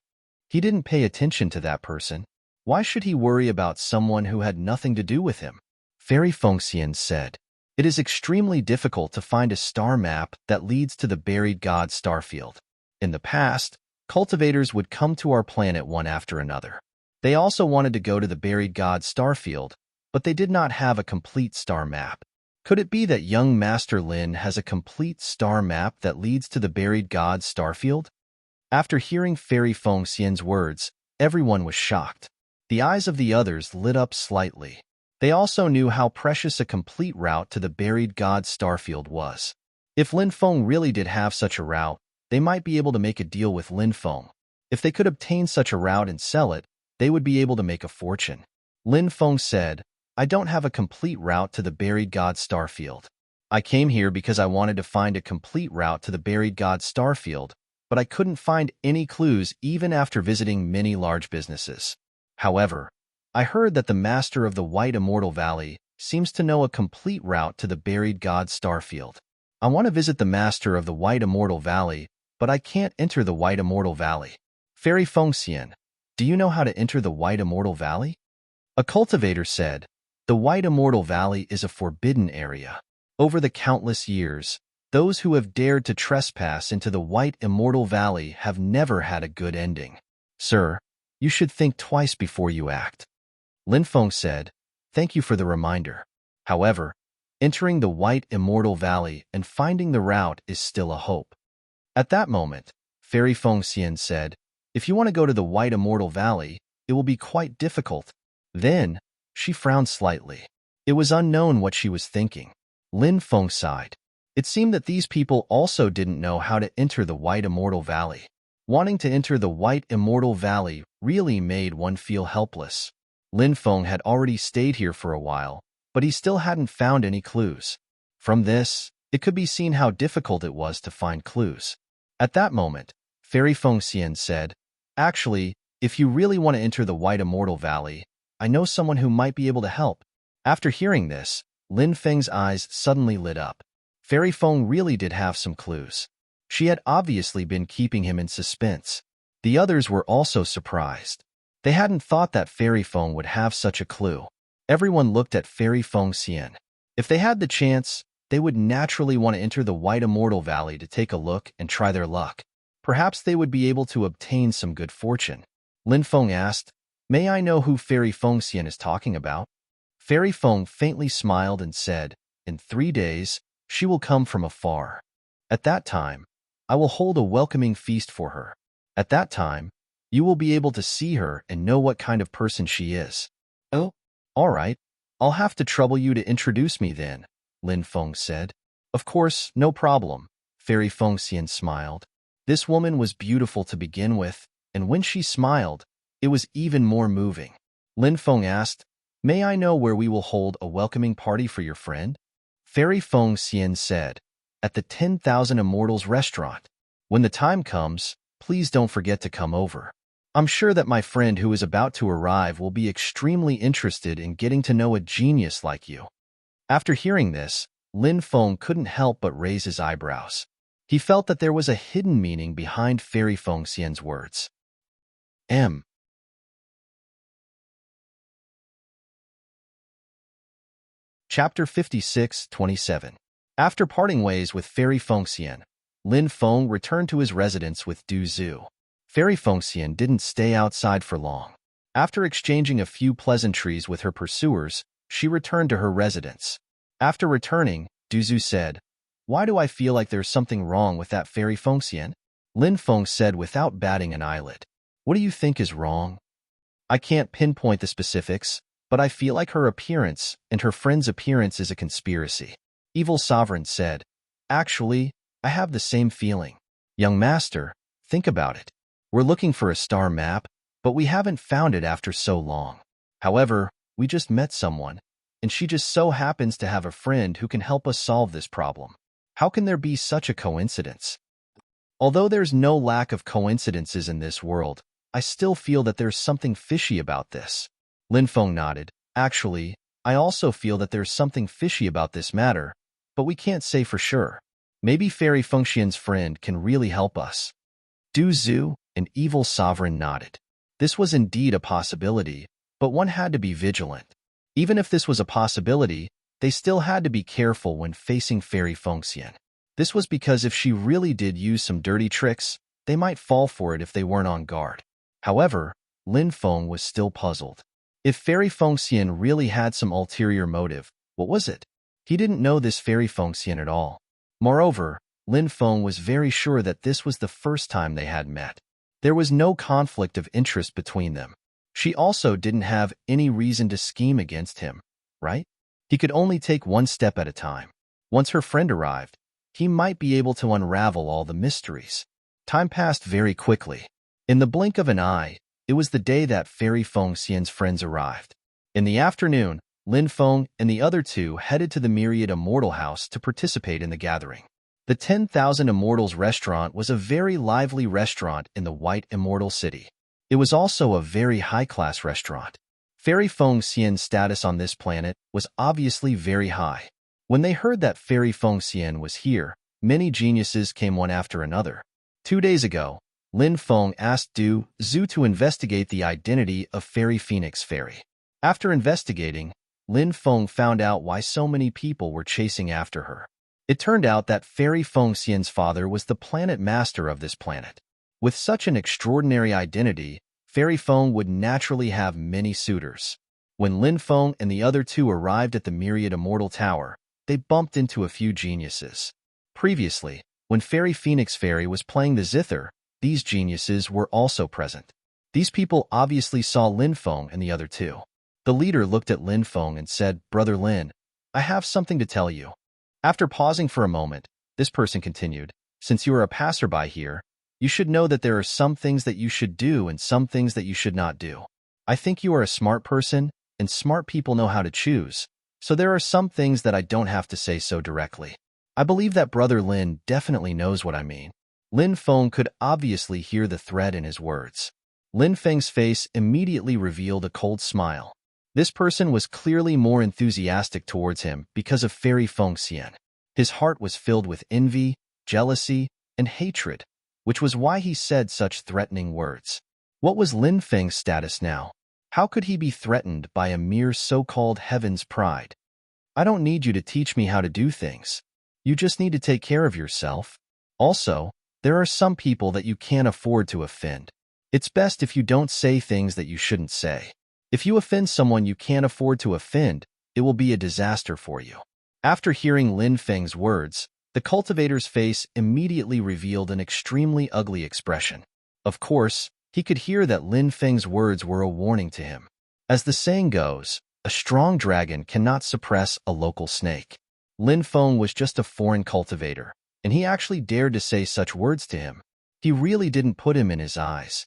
He didn't pay attention to that person. Why should he worry about someone who had nothing to do with him? Fairy Fengxian said, "It is extremely difficult to find a star map that leads to the buried god Starfield. In the past, cultivators would come to our planet one after another. They also wanted to go to the buried god Starfield, but they did not have a complete star map. Could it be that young Master Lin has a complete star map that leads to the buried god Starfield?" After hearing Fairy Fengxian's words, everyone was shocked. The eyes of the others lit up slightly. They also knew how precious a complete route to the buried god Starfield was. If Lin Feng really did have such a route, they might be able to make a deal with Lin Feng. If they could obtain such a route and sell it, they would be able to make a fortune. Lin Feng said, "I don't have a complete route to the buried god Starfield. I came here because I wanted to find a complete route to the buried god Starfield, but I couldn't find any clues even after visiting many large businesses. However, I heard that the master of the White Immortal Valley seems to know a complete route to the buried god Starfield. I want to visit the master of the White Immortal Valley, but I can't enter the White Immortal Valley. Fairy Fengxian, do you know how to enter the White Immortal Valley?" A cultivator said, "The White Immortal Valley is a forbidden area. Over the countless years, those who have dared to trespass into the White Immortal Valley have never had a good ending. Sir, you should think twice before you act." Lin Feng said, "Thank you for the reminder. However, entering the White Immortal Valley and finding the route is still a hope." At that moment, Fairy Fengxian said, "If you want to go to the White Immortal Valley, it will be quite difficult." Then, she frowned slightly. It was unknown what she was thinking. Lin Feng sighed. It seemed that these people also didn't know how to enter the White Immortal Valley. Wanting to enter the White Immortal Valley really made one feel helpless. Lin Feng had already stayed here for a while, but he still hadn't found any clues. From this, it could be seen how difficult it was to find clues. At that moment, Fairy Fengxian said, "Actually, if you really want to enter the White Immortal Valley, I know someone who might be able to help." After hearing this, Lin Feng's eyes suddenly lit up. Fairy Feng really did have some clues. She had obviously been keeping him in suspense. The others were also surprised. They hadn't thought that Fairy Feng would have such a clue. Everyone looked at Fairy Fengxian. If they had the chance, they would naturally want to enter the White Immortal Valley to take a look and try their luck. Perhaps they would be able to obtain some good fortune. Lin Feng asked, "May I know who Fairy Fengxian is talking about?" Fairy Feng faintly smiled and said, "In 3 days, she will come from afar. At that time, I will hold a welcoming feast for her. At that time, you will be able to see her and know what kind of person she is." "Oh, all right. I'll have to trouble you to introduce me then," Lin Feng said. "Of course, no problem," Fairy Fengxian smiled. This woman was beautiful to begin with, and when she smiled, it was even more moving. Lin Feng asked, "May I know where we will hold a welcoming party for your friend?" Fairy Fengxian said, "At the 10,000 Immortals restaurant. When the time comes, please don't forget to come over. I'm sure that my friend who is about to arrive will be extremely interested in getting to know a genius like you." After hearing this, Lin Feng couldn't help but raise his eyebrows. He felt that there was a hidden meaning behind Fairy Fengxian's words. Chapter 56-27. After parting ways with Fairy Fengxian, Lin Feng returned to his residence with Du Zhu. Fairy Fengxian didn't stay outside for long. After exchanging a few pleasantries with her pursuers, she returned to her residence. After returning, Du Zhu said, "Why do I feel like there's something wrong with that Fairy Fengxian?" Lin Feng said without batting an eyelid, "What do you think is wrong?" "I can't pinpoint the specifics, but I feel like her appearance and her friend's appearance is a conspiracy." Evil Sovereign said, "Actually, I have the same feeling. Young Master, think about it. We're looking for a star map, but we haven't found it after so long. However, we just met someone, and she just so happens to have a friend who can help us solve this problem. How can there be such a coincidence?" Although there's no lack of coincidences in this world, I still feel that there's something fishy about this. Lin Feng nodded. "Actually, I also feel that there's something fishy about this matter, but we can't say for sure. Maybe Fairy Fengxian's friend can really help us." Du Zhu, an evil sovereign, nodded. This was indeed a possibility, but one had to be vigilant. Even if this was a possibility, they still had to be careful when facing Fairy Fengxian. This was because if she really did use some dirty tricks, they might fall for it if they weren't on guard. However, Lin Feng was still puzzled. If Fairy Fengxian really had some ulterior motive, what was it? He didn't know this Fairy Fengxian at all. Moreover, Lin Feng was very sure that this was the first time they had met. There was no conflict of interest between them. She also didn't have any reason to scheme against him, right? He could only take one step at a time. Once her friend arrived, he might be able to unravel all the mysteries. Time passed very quickly. In the blink of an eye, it was the day that Fairy Fengxian's friends arrived. In the afternoon, Lin Feng and the other two headed to the Myriad Immortal House to participate in the gathering. The 10,000 Immortals restaurant was a very lively restaurant in the White Immortal City. It was also a very high-class restaurant. Fairy Fengxian's status on this planet was obviously very high. When they heard that Fairy Fengxian was here, many geniuses came one after another. 2 days ago, Lin Feng asked Du Zhu to investigate the identity of Fairy Phoenix Fairy. After investigating, Lin Feng found out why so many people were chasing after her. It turned out that Fairy Fengxian's father was the planet master of this planet. With such an extraordinary identity, Fairy Feng would naturally have many suitors. When Lin Feng and the other two arrived at the Myriad Immortal Tower, they bumped into a few geniuses. Previously, when Fairy Phoenix Fairy was playing the zither, these geniuses were also present. These people obviously saw Lin Feng and the other two. The leader looked at Lin Feng and said, "Brother Lin, I have something to tell you." After pausing for a moment, this person continued, "Since you are a passerby here, you should know that there are some things that you should do and some things that you should not do. I think you are a smart person, and smart people know how to choose, so there are some things that I don't have to say so directly. I believe that Brother Lin definitely knows what I mean." Lin Feng could obviously hear the threat in his words. Lin Feng's face immediately revealed a cold smile. This person was clearly more enthusiastic towards him because of Fairy Feng Xian. His heart was filled with envy, jealousy, and hatred, which was why he said such threatening words. What was Lin Feng's status now? How could he be threatened by a mere so-called heaven's pride? "I don't need you to teach me how to do things. You just need to take care of yourself. Also, there are some people that you can't afford to offend. It's best if you don't say things that you shouldn't say. If you offend someone you can't afford to offend, it will be a disaster for you." After hearing Lin Feng's words, the cultivator's face immediately revealed an extremely ugly expression. Of course, he could hear that Lin Feng's words were a warning to him. As the saying goes, a strong dragon cannot suppress a local snake. Lin Feng was just a foreign cultivator, and he actually dared to say such words to him. He really didn't put him in his eyes.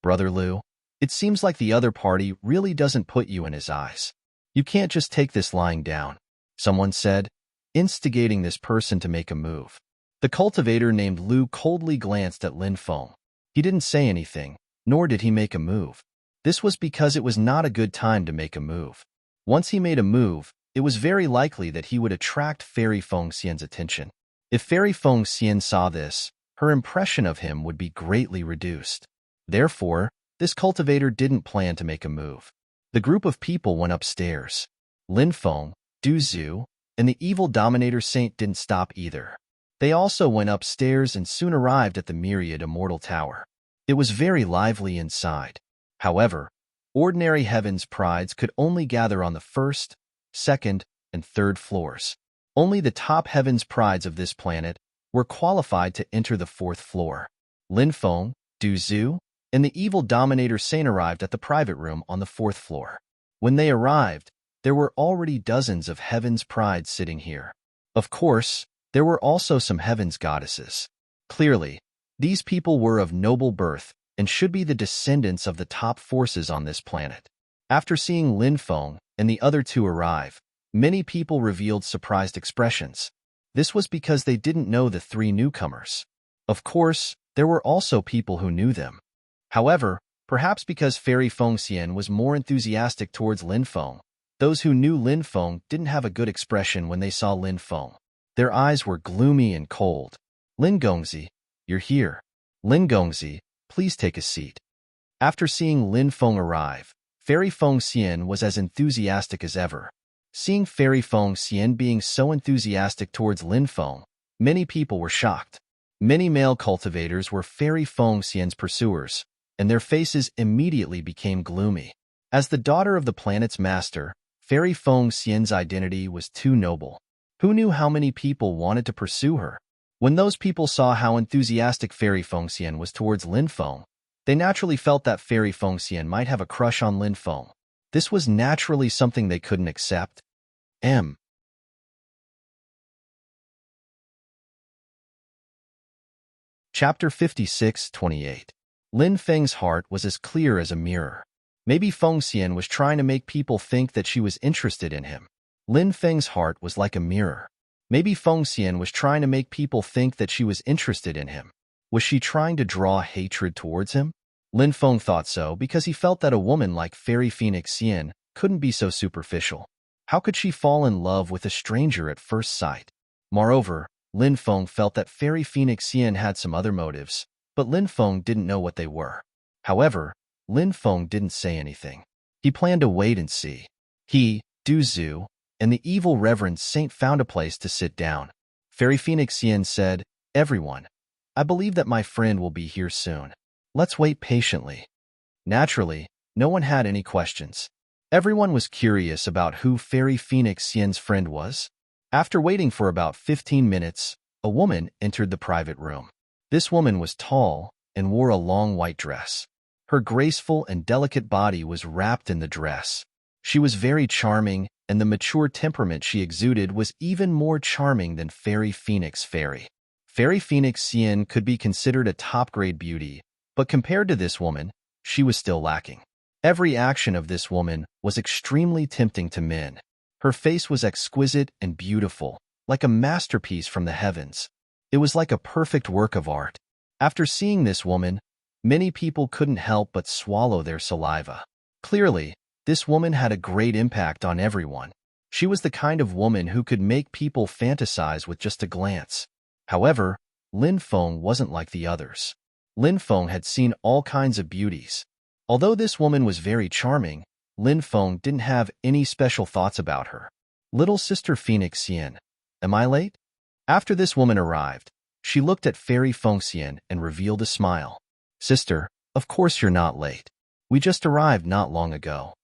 "Brother Liu, it seems like the other party really doesn't put you in his eyes. You can't just take this lying down," someone said, instigating this person to make a move. The cultivator named Liu coldly glanced at Lin Feng. He didn't say anything, nor did he make a move. This was because it was not a good time to make a move. Once he made a move, it was very likely that he would attract Fairy Feng Xian's attention. If Fairy Feng Xian saw this, her impression of him would be greatly reduced. Therefore, this cultivator didn't plan to make a move. The group of people went upstairs. Lin Feng, Du Zhu, and the evil Dominator Saint didn't stop either. They also went upstairs and soon arrived at the Myriad Immortal Tower. It was very lively inside. However, ordinary heaven's prides could only gather on the first, second, and third floors. Only the top heaven's prides of this planet were qualified to enter the fourth floor. Lin Feng, Du Zhu, and the evil Dominator Saint arrived at the private room on the fourth floor. When they arrived, there were already dozens of heaven's prides sitting here. Of course, there were also some heaven's goddesses. Clearly, these people were of noble birth and should be the descendants of the top forces on this planet. After seeing Lin Feng and the other two arrive, many people revealed surprised expressions. This was because they didn't know the three newcomers. Of course, there were also people who knew them. However, perhaps because Fairy Feng Xian was more enthusiastic towards Lin Feng, those who knew Lin Feng didn't have a good expression when they saw Lin Feng. Their eyes were gloomy and cold. "Lin Gongzi, you're here. Lin Gongzi, please take a seat." After seeing Lin Feng arrive, Fairy Feng Xian was as enthusiastic as ever. Seeing Fairy Feng Xian being so enthusiastic towards Lin Feng, many people were shocked. Many male cultivators were Fairy Feng Xian's pursuers, and their faces immediately became gloomy. As the daughter of the planet's master, Fairy Feng Xian's identity was too noble. Who knew how many people wanted to pursue her? When those people saw how enthusiastic Fairy Feng Xian was towards Lin Feng, they naturally felt that Fairy Feng Xian might have a crush on Lin Feng. This was naturally something they couldn't accept. Chapter 56-28. Lin Feng's heart was as clear as a mirror. Maybe Feng Xian was trying to make people think that she was interested in him. Lin Feng's heart was like a mirror. Maybe Feng Xian was trying to make people think that she was interested in him. Was she trying to draw hatred towards him? Lin Feng thought so because he felt that a woman like Fairy Phoenix Xian couldn't be so superficial. How could she fall in love with a stranger at first sight? Moreover, Lin Feng felt that Fairy Phoenix Xian had some other motives, but Lin Feng didn't know what they were. However, Lin Feng didn't say anything. He planned to wait and see. He, Du Zhu, and the evil Reverend Saint found a place to sit down. Fairy Phoenix Xian said, "Everyone, I believe that my friend will be here soon. Let's wait patiently." Naturally, no one had any questions. Everyone was curious about who Fairy Phoenix Xian's friend was. After waiting for about 15 minutes, a woman entered the private room. This woman was tall and wore a long white dress. Her graceful and delicate body was wrapped in the dress. She was very charming and the mature temperament she exuded was even more charming than Fairy Phoenix Fairy. Fairy Phoenix Xian could be considered a top-grade beauty, but compared to this woman, she was still lacking. Every action of this woman was extremely tempting to men. Her face was exquisite and beautiful, like a masterpiece from the heavens. It was like a perfect work of art. After seeing this woman, many people couldn't help but swallow their saliva. Clearly, this woman had a great impact on everyone. She was the kind of woman who could make people fantasize with just a glance. However, Lin Feng wasn't like the others. Lin Feng had seen all kinds of beauties. Although this woman was very charming, Lin Feng didn't have any special thoughts about her. Little sister Phoenix Xian, am I late? After this woman arrived, she looked at Fairy Feng Xian and revealed a smile. Sister, of course you're not late. We just arrived not long ago.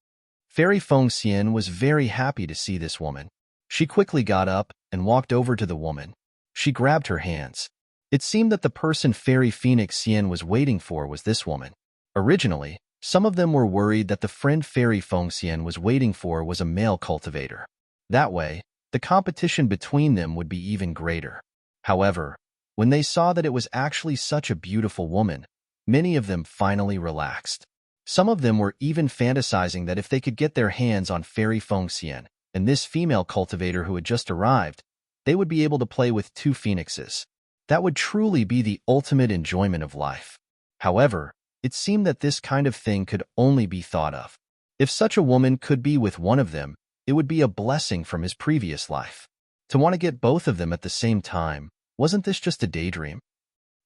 Fairy Feng Xian was very happy to see this woman. She quickly got up and walked over to the woman. She grabbed her hands. It seemed that the person Fairy Phoenix Xian was waiting for was this woman. Originally, some of them were worried that the friend Fairy Feng Xian was waiting for was a male cultivator. That way, the competition between them would be even greater. However, when they saw that it was actually such a beautiful woman, many of them finally relaxed. Some of them were even fantasizing that if they could get their hands on Fairy Feng Xian and this female cultivator who had just arrived, they would be able to play with two phoenixes. That would truly be the ultimate enjoyment of life. However, it seemed that this kind of thing could only be thought of. If such a woman could be with one of them, it would be a blessing from his previous life. To want to get both of them at the same time, wasn't this just a daydream?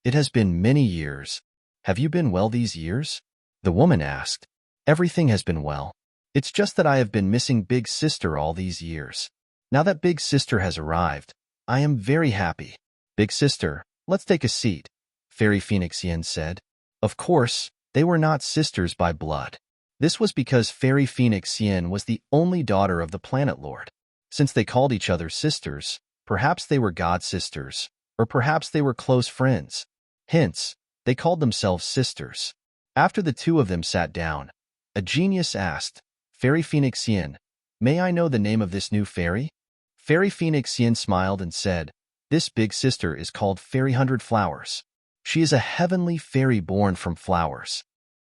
It has been many years. Have you been well these years? The woman asked. Everything has been well. It's just that I have been missing Big Sister all these years. Now that Big Sister has arrived, I am very happy. Big Sister, let's take a seat, Fairy Phoenix Xian said. Of course, they were not sisters by blood. This was because Fairy Phoenix Xian was the only daughter of the Planet Lord. Since they called each other sisters, perhaps they were god sisters, or perhaps they were close friends. Hence, they called themselves sisters. After the two of them sat down, a genius asked, Fairy Phoenix Xian, may I know the name of this new fairy? Fairy Phoenix Xian smiled and said, this big sister is called Fairy 100 Flowers. She is a heavenly fairy born from flowers.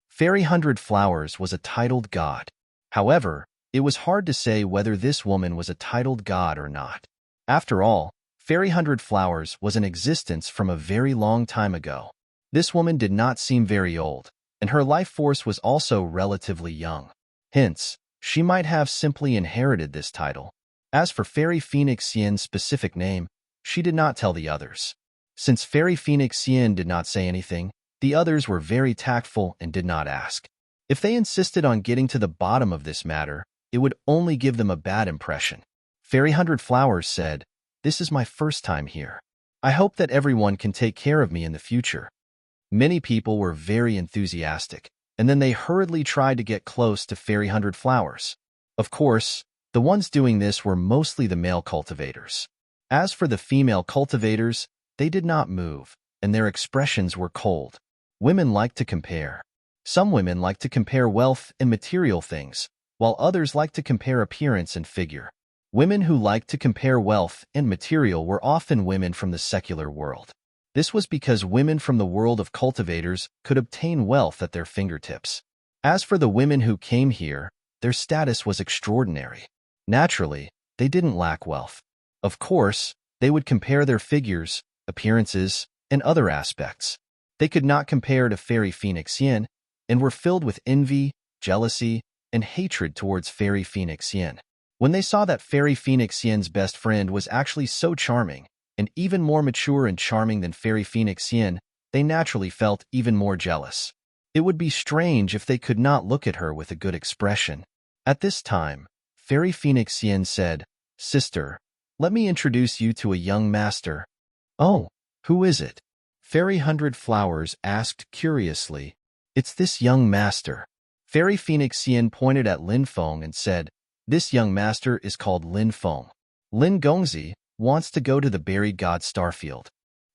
Fairy 100 Flowers was a titled god. However, it was hard to say whether this woman was a titled god or not. After all, Fairy 100 Flowers was in existence from a very long time ago. This woman did not seem very old, and her life force was also relatively young. Hence, she might have simply inherited this title. As for Fairy Phoenix Xian's specific name, she did not tell the others. Since Fairy Phoenix Xian did not say anything, the others were very tactful and did not ask. If they insisted on getting to the bottom of this matter, it would only give them a bad impression. Fairy 100 Flowers said, this is my first time here. I hope that everyone can take care of me in the future. Many people were very enthusiastic, and then they hurriedly tried to get close to Fairy 100 Flowers. Of course, the ones doing this were mostly the male cultivators. As for the female cultivators, they did not move, and their expressions were cold. Women like to compare. Some women like to compare wealth and material things, while others like to compare appearance and figure. Women who liked to compare wealth and material were often women from the secular world. This was because women from the world of cultivators could obtain wealth at their fingertips. As for the women who came here, their status was extraordinary. Naturally, they didn't lack wealth. Of course, they would compare their figures, appearances, and other aspects. They could not compare to Fairy Phoenix Xian, and were filled with envy, jealousy, and hatred towards Fairy Phoenix Xian. When they saw that Fairy Phoenix Xian's best friend was actually so charming, and even more mature and charming than Fairy Phoenix Xian, they naturally felt even more jealous. It would be strange if they could not look at her with a good expression. At this time, Fairy Phoenix Xian said, Sister, let me introduce you to a young master. Oh, who is it? Fairy 100 Flowers asked curiously. It's this young master. Fairy Phoenix Xian pointed at Lin Feng and said, this young master is called Lin Feng. Lin Gongzi wants to go to the buried god Starfield.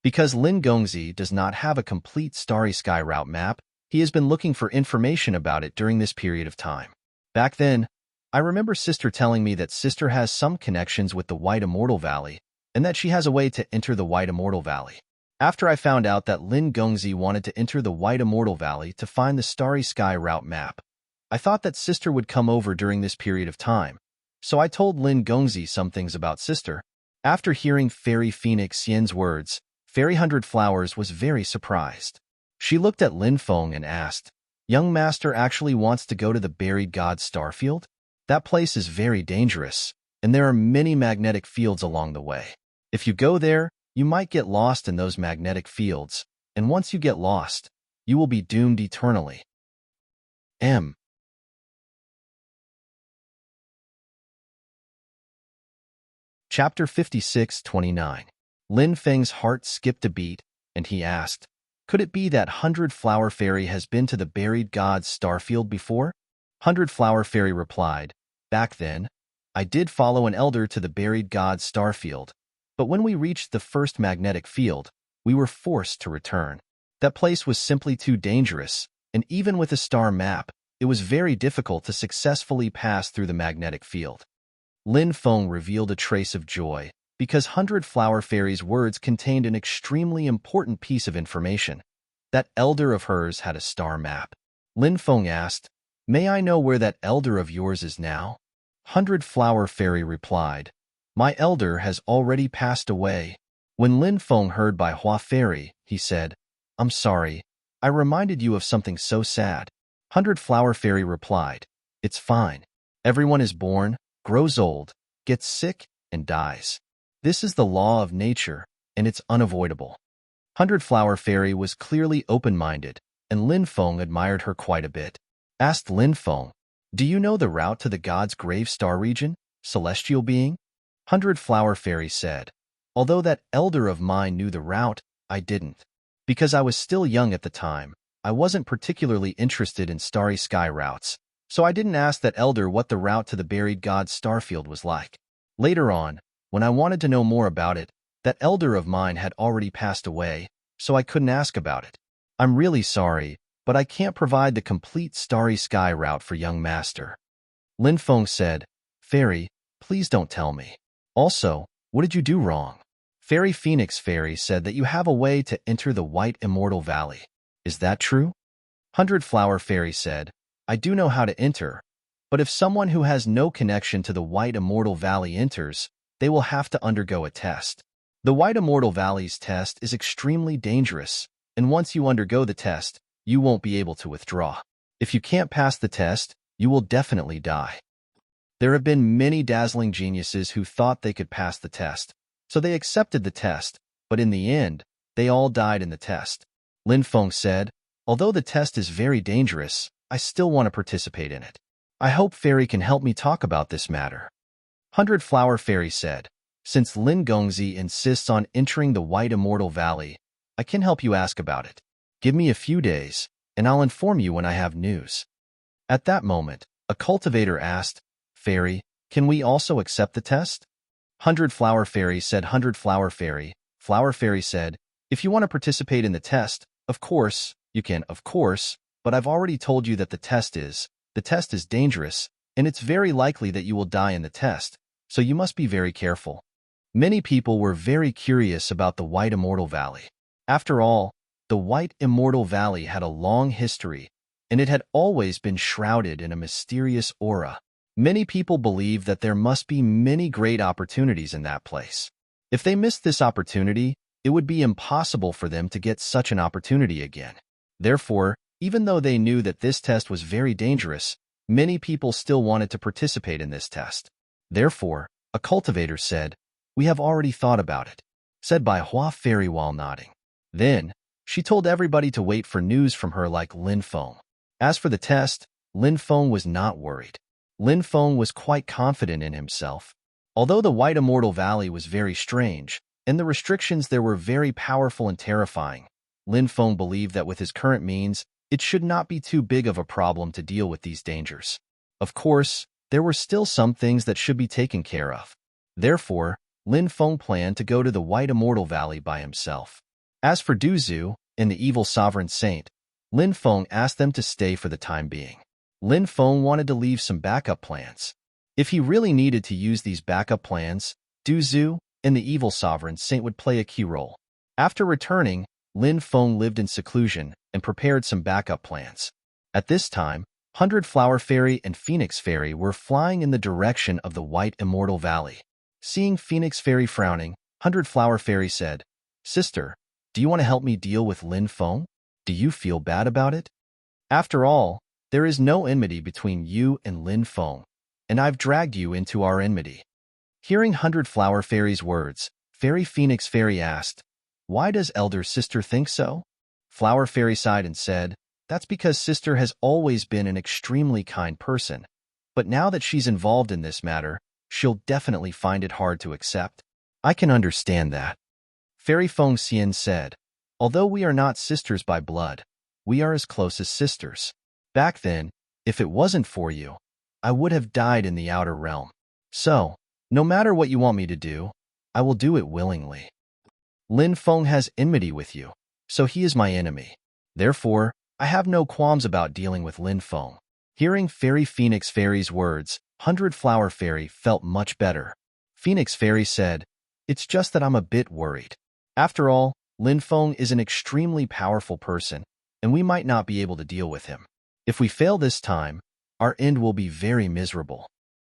Because Lin Gongzi does not have a complete Starry Sky route map, he has been looking for information about it during this period of time. Back then, I remember Sister telling me that Sister has some connections with the White Immortal Valley, and that she has a way to enter the White Immortal Valley. After I found out that Lin Gongzi wanted to enter the White Immortal Valley to find the Starry Sky route map, I thought that Sister would come over during this period of time, so I told Lin Gongzi some things about Sister. After hearing Fairy Phoenix Yan's words, Fairy Hundred Flowers was very surprised. She looked at Lin Feng and asked, "Young Master actually wants to go to the Buried God Starfield? That place is very dangerous, and there are many magnetic fields along the way. If you go there, you might get lost in those magnetic fields, and once you get lost, you will be doomed eternally." Chapter 56:29. Lin Feng's heart skipped a beat, and he asked, "Could it be that Hundred Flower Fairy has been to the Buried God's Starfield before?" Hundred Flower Fairy replied, "Back then, I did follow an elder to the Buried God's Starfield, but when we reached the first magnetic field, we were forced to return. That place was simply too dangerous, and even with a star map, it was very difficult to successfully pass through the magnetic field." Lin Feng revealed a trace of joy, because Hundred Flower Fairy's words contained an extremely important piece of information. That elder of hers had a star map. Lin Feng asked, "May I know where that elder of yours is now?" Hundred Flower Fairy replied, "My elder has already passed away." When Lin Feng heard by Hua Fairy, he said, "I'm sorry, I reminded you of something so sad." Hundred Flower Fairy replied, "It's fine. Everyone is born, grows old, gets sick, and dies. This is the law of nature, and it's unavoidable." Hundred Flower Fairy was clearly open-minded, and Lin Feng admired her quite a bit. Asked Lin Feng, "Do you know the route to the God's Grave Star region, celestial being?" Hundred Flower Fairy said, "Although that elder of mine knew the route, I didn't. Because I was still young at the time, I wasn't particularly interested in starry sky routes, so I didn't ask that elder what the route to the Buried God's Starfield was like. Later on, when I wanted to know more about it, that elder of mine had already passed away, so I couldn't ask about it. I'm really sorry, but I can't provide the complete starry sky route for young master." Lin Feng said, "Fairy, please don't tell me. Also, what did you do wrong?" Fairy Phoenix Fairy said that you have a way to enter the White Immortal Valley. Is that true? Hundred Flower Fairy said, "I do know how to enter, but if someone who has no connection to the White Immortal Valley enters, they will have to undergo a test. The White Immortal Valley's test is extremely dangerous, and once you undergo the test, you won't be able to withdraw. If you can't pass the test, you will definitely die." There have been many dazzling geniuses who thought they could pass the test, so they accepted the test, but in the end, they all died in the test. Lin Feng said, "Although the test is very dangerous, I still want to participate in it. I hope Fairy can help me talk about this matter." Hundred Flower Fairy said, "Since Lin Gongzi insists on entering the White Immortal Valley, I can help you ask about it. Give me a few days, and I'll inform you when I have news." At that moment, a cultivator asked, "Fairy, can we also accept the test?" Hundred Flower Fairy said, "Hundred Flower Fairy." Flower Fairy said, "If you want to participate in the test, of course, you can, of course, but I've already told you that the test is dangerous, and it's very likely that you will die in the test, so you must be very careful." Many people were very curious about the White Immortal Valley. After all, the White Immortal Valley had a long history, and it had always been shrouded in a mysterious aura. Many people believe that there must be many great opportunities in that place. If they missed this opportunity, it would be impossible for them to get such an opportunity again. Therefore, even though they knew that this test was very dangerous, many people still wanted to participate in this test. Therefore, a cultivator said, "We have already thought about it," said by Hua Fairy while nodding. Then, she told everybody to wait for news from her like Lin Feng. As for the test, Lin Feng was not worried. Lin Feng was quite confident in himself. Although the White Immortal Valley was very strange, and the restrictions there were very powerful and terrifying, Lin Feng believed that with his current means, it should not be too big of a problem to deal with these dangers. Of course, there were still some things that should be taken care of. Therefore, Lin Feng planned to go to the White Immortal Valley by himself. As for Du Zhu and the evil sovereign saint, Lin Feng asked them to stay for the time being. Lin Feng wanted to leave some backup plans. If he really needed to use these backup plans, Du Zhu and the evil sovereign saint would play a key role. After returning, Lin Feng lived in seclusion and prepared some backup plans. At this time, 100 Flower Fairy and Phoenix Fairy were flying in the direction of the White Immortal Valley. Seeing Phoenix Fairy frowning, 100 Flower Fairy said, "Sister, do you want to help me deal with Lin Feng? Do you feel bad about it? After all, there is no enmity between you and Lin Feng, and I've dragged you into our enmity." Hearing 100 Flower Fairy's words, Fairy Phoenix Fairy asked, "Why does elder sister think so?" Flower Fairy sighed and said, "That's because sister has always been an extremely kind person, but now that she's involved in this matter, she'll definitely find it hard to accept." "I can understand that." Fairy Feng Xian said, "Although we are not sisters by blood, we are as close as sisters. Back then, if it wasn't for you, I would have died in the outer realm. So, no matter what you want me to do, I will do it willingly. Lin Feng has enmity with you, so he is my enemy. Therefore, I have no qualms about dealing with Lin Feng." Hearing Fairy Phoenix Fairy's words, 100 Flower Fairy felt much better. Phoenix Fairy said, "It's just that I'm a bit worried. After all, Lin Feng is an extremely powerful person, and we might not be able to deal with him. If we fail this time, our end will be very miserable."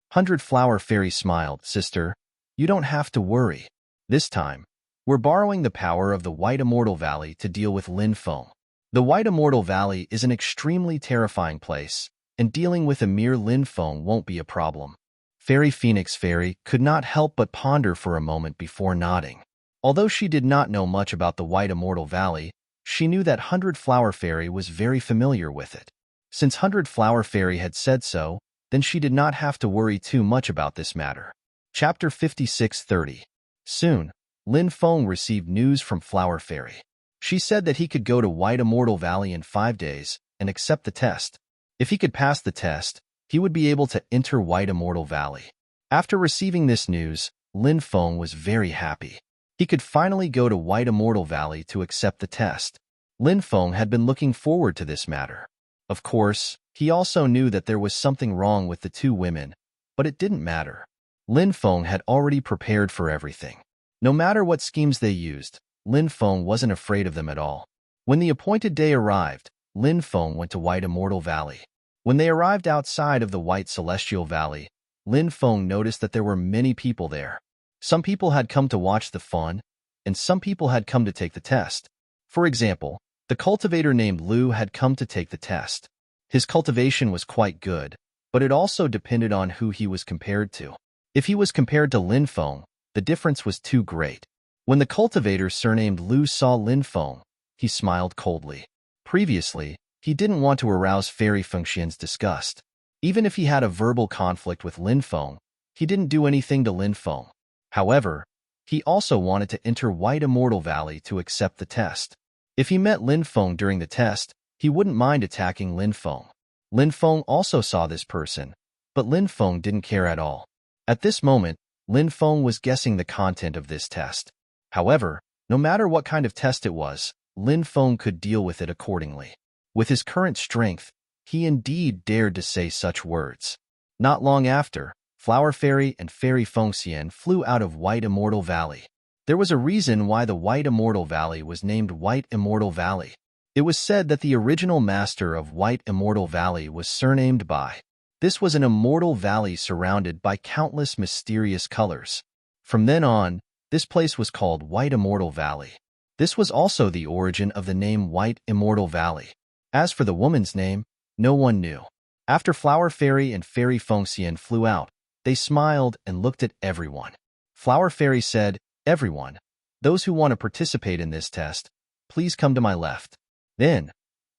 100 Flower Fairy smiled, "Sister, you don't have to worry. This time, we're borrowing the power of the White Immortal Valley to deal with Lin Feng. The White Immortal Valley is an extremely terrifying place, and dealing with a mere Lin Feng won't be a problem." Fairy Phoenix Fairy could not help but ponder for a moment before nodding. Although she did not know much about the White Immortal Valley, she knew that 100 Flower Fairy was very familiar with it. Since 100 Flower Fairy had said so, then she did not have to worry too much about this matter. Chapter 56:30. Soon, Lin Feng received news from Flower Fairy. She said that he could go to White Immortal Valley in 5 days and accept the test. If he could pass the test, he would be able to enter White Immortal Valley. After receiving this news, Lin Feng was very happy. He could finally go to White Immortal Valley to accept the test. Lin Feng had been looking forward to this matter. Of course, he also knew that there was something wrong with the two women, but it didn't matter. Lin Feng had already prepared for everything. No matter what schemes they used, Lin Feng wasn't afraid of them at all. When the appointed day arrived, Lin Feng went to White Immortal Valley. When they arrived outside of the White Celestial Valley, Lin Feng noticed that there were many people there. Some people had come to watch the fun, and some people had come to take the test. For example, the cultivator named Lu had come to take the test. His cultivation was quite good, but it also depended on who he was compared to. If he was compared to Lin Feng, the difference was too great. When the cultivator surnamed Lu saw Lin Feng, he smiled coldly. Previously, he didn't want to arouse Fairy Fengxian's disgust. Even if he had a verbal conflict with Lin Feng, he didn't do anything to Lin Feng. However, he also wanted to enter White Immortal Valley to accept the test. If he met Lin Feng during the test, he wouldn't mind attacking Lin Feng. Lin Feng also saw this person, but Lin Feng didn't care at all. At this moment, Lin Feng was guessing the content of this test. However, no matter what kind of test it was, Lin Feng could deal with it accordingly. With his current strength, he indeed dared to say such words. Not long after, Flower Fairy and Fairy Fengxian flew out of White Immortal Valley. There was a reason why the White Immortal Valley was named White Immortal Valley. It was said that the original master of White Immortal Valley was surnamed by. This was an immortal valley surrounded by countless mysterious colors. From then on, this place was called White Immortal Valley. This was also the origin of the name White Immortal Valley. As for the woman's name, no one knew. After Flower Fairy and Fairy Fengxian flew out, they smiled and looked at everyone. Flower Fairy said, "Everyone, those who want to participate in this test, please come to my left." Then,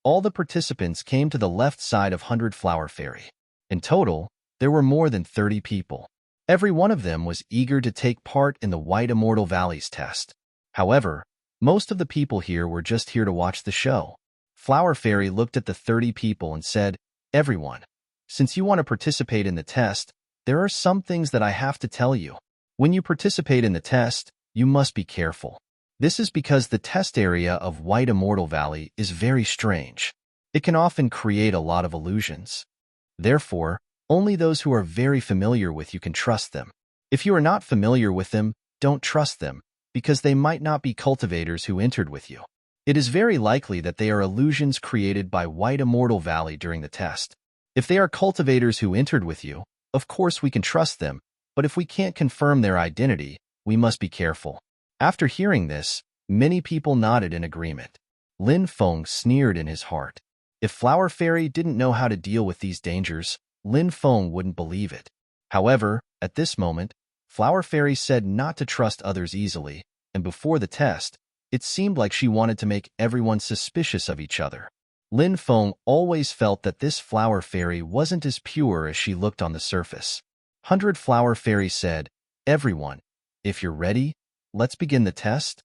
all the participants came to the left side of 100 Flower Fairy. In total, there were more than 30 people. Every one of them was eager to take part in the White Immortal Valley's test. However, most of the people here were just here to watch the show. Flower Fairy looked at the 30 people and said, "Everyone, since you want to participate in the test, there are some things that I have to tell you. When you participate in the test, you must be careful. This is because the test area of White Immortal Valley is very strange. It can often create a lot of illusions. Therefore, Only those who are very familiar with you can trust them. If you are not familiar with them, don't trust them, because they might not be cultivators who entered with you. It is very likely that they are illusions created by White Immortal Valley during the test. If they are cultivators who entered with you, of course we can trust them, but if we can't confirm their identity, we must be careful. After hearing this, many people nodded in agreement. Lin Feng sneered in his heart. If Flower Fairy didn't know how to deal with these dangers, Lin Feng wouldn't believe it. However, at this moment, Flower Fairy said not to trust others easily, and before the test, it seemed like she wanted to make everyone suspicious of each other. Lin Feng always felt that this Flower Fairy wasn't as pure as she looked on the surface. 100 Flower Fairy said, "Everyone, if you're ready, let's begin the test."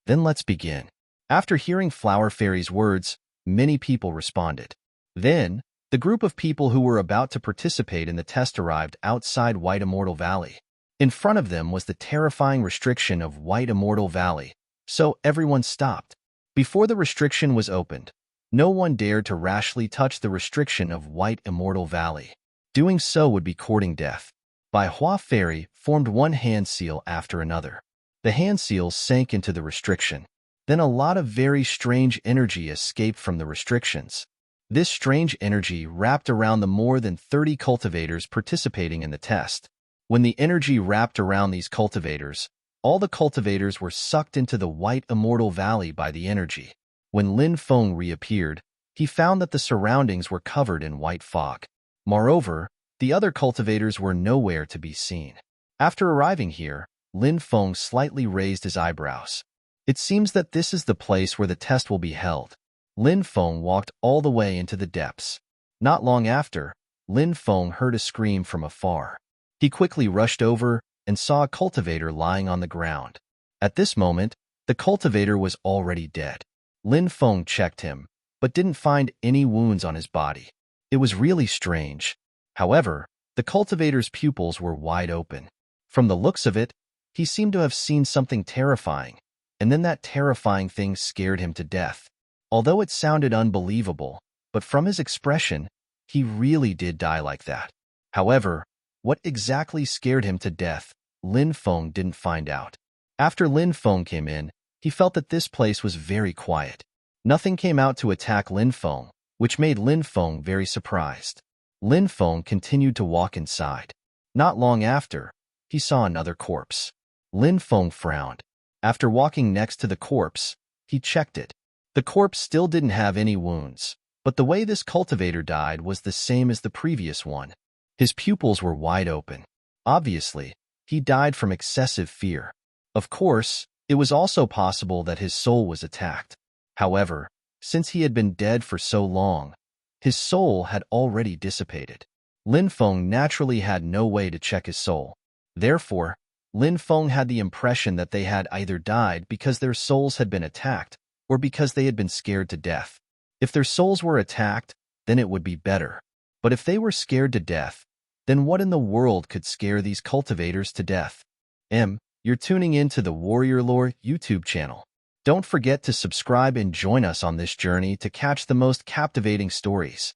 Then let's begin. After hearing Flower Fairy's words, many people responded. Then, the group of people who were about to participate in the test arrived outside White Immortal Valley. In front of them was the terrifying restriction of White Immortal Valley, so everyone stopped. Before the restriction was opened, no one dared to rashly touch the restriction of White Immortal Valley. Doing so would be courting death. Bai Hua Fairy formed one hand seal after another. The hand seals sank into the restriction. Then a lot of very strange energy escaped from the restrictions. This strange energy wrapped around the more than 30 cultivators participating in the test. When the energy wrapped around these cultivators, all the cultivators were sucked into the White Immortal Valley by the energy. When Lin Feng reappeared, he found that the surroundings were covered in white fog. Moreover, the other cultivators were nowhere to be seen. After arriving here, Lin Feng slightly raised his eyebrows. It seems that this is the place where the test will be held. Lin Feng walked all the way into the depths. Not long after, Lin Feng heard a scream from afar. He quickly rushed over and saw a cultivator lying on the ground. At this moment, the cultivator was already dead. Lin Feng checked him, but didn't find any wounds on his body. It was really strange. However, the cultivator's pupils were wide open. From the looks of it, he seemed to have seen something terrifying, and then that terrifying thing scared him to death. Although it sounded unbelievable, but from his expression, he really did die like that. However, what exactly scared him to death, Lin Feng didn't find out. After Lin Feng came in, he felt that this place was very quiet. Nothing came out to attack Lin Feng, which made Lin Feng very surprised. Lin Feng continued to walk inside. Not long after, he saw another corpse. Lin Feng frowned. After walking next to the corpse, he checked it. The corpse still didn't have any wounds, but the way this cultivator died was the same as the previous one. His pupils were wide open. Obviously, he died from excessive fear. Of course, it was also possible that his soul was attacked. However, since he had been dead for so long, his soul had already dissipated. Lin Feng naturally had no way to check his soul. Therefore, Lin Feng had the impression that they had either died because their souls had been attacked or because they had been scared to death. If their souls were attacked, then it would be better. But if they were scared to death, then what in the world could scare these cultivators to death? You're tuning in to the Warrior Lore YouTube channel. Don't forget to subscribe and join us on this journey to catch the most captivating stories.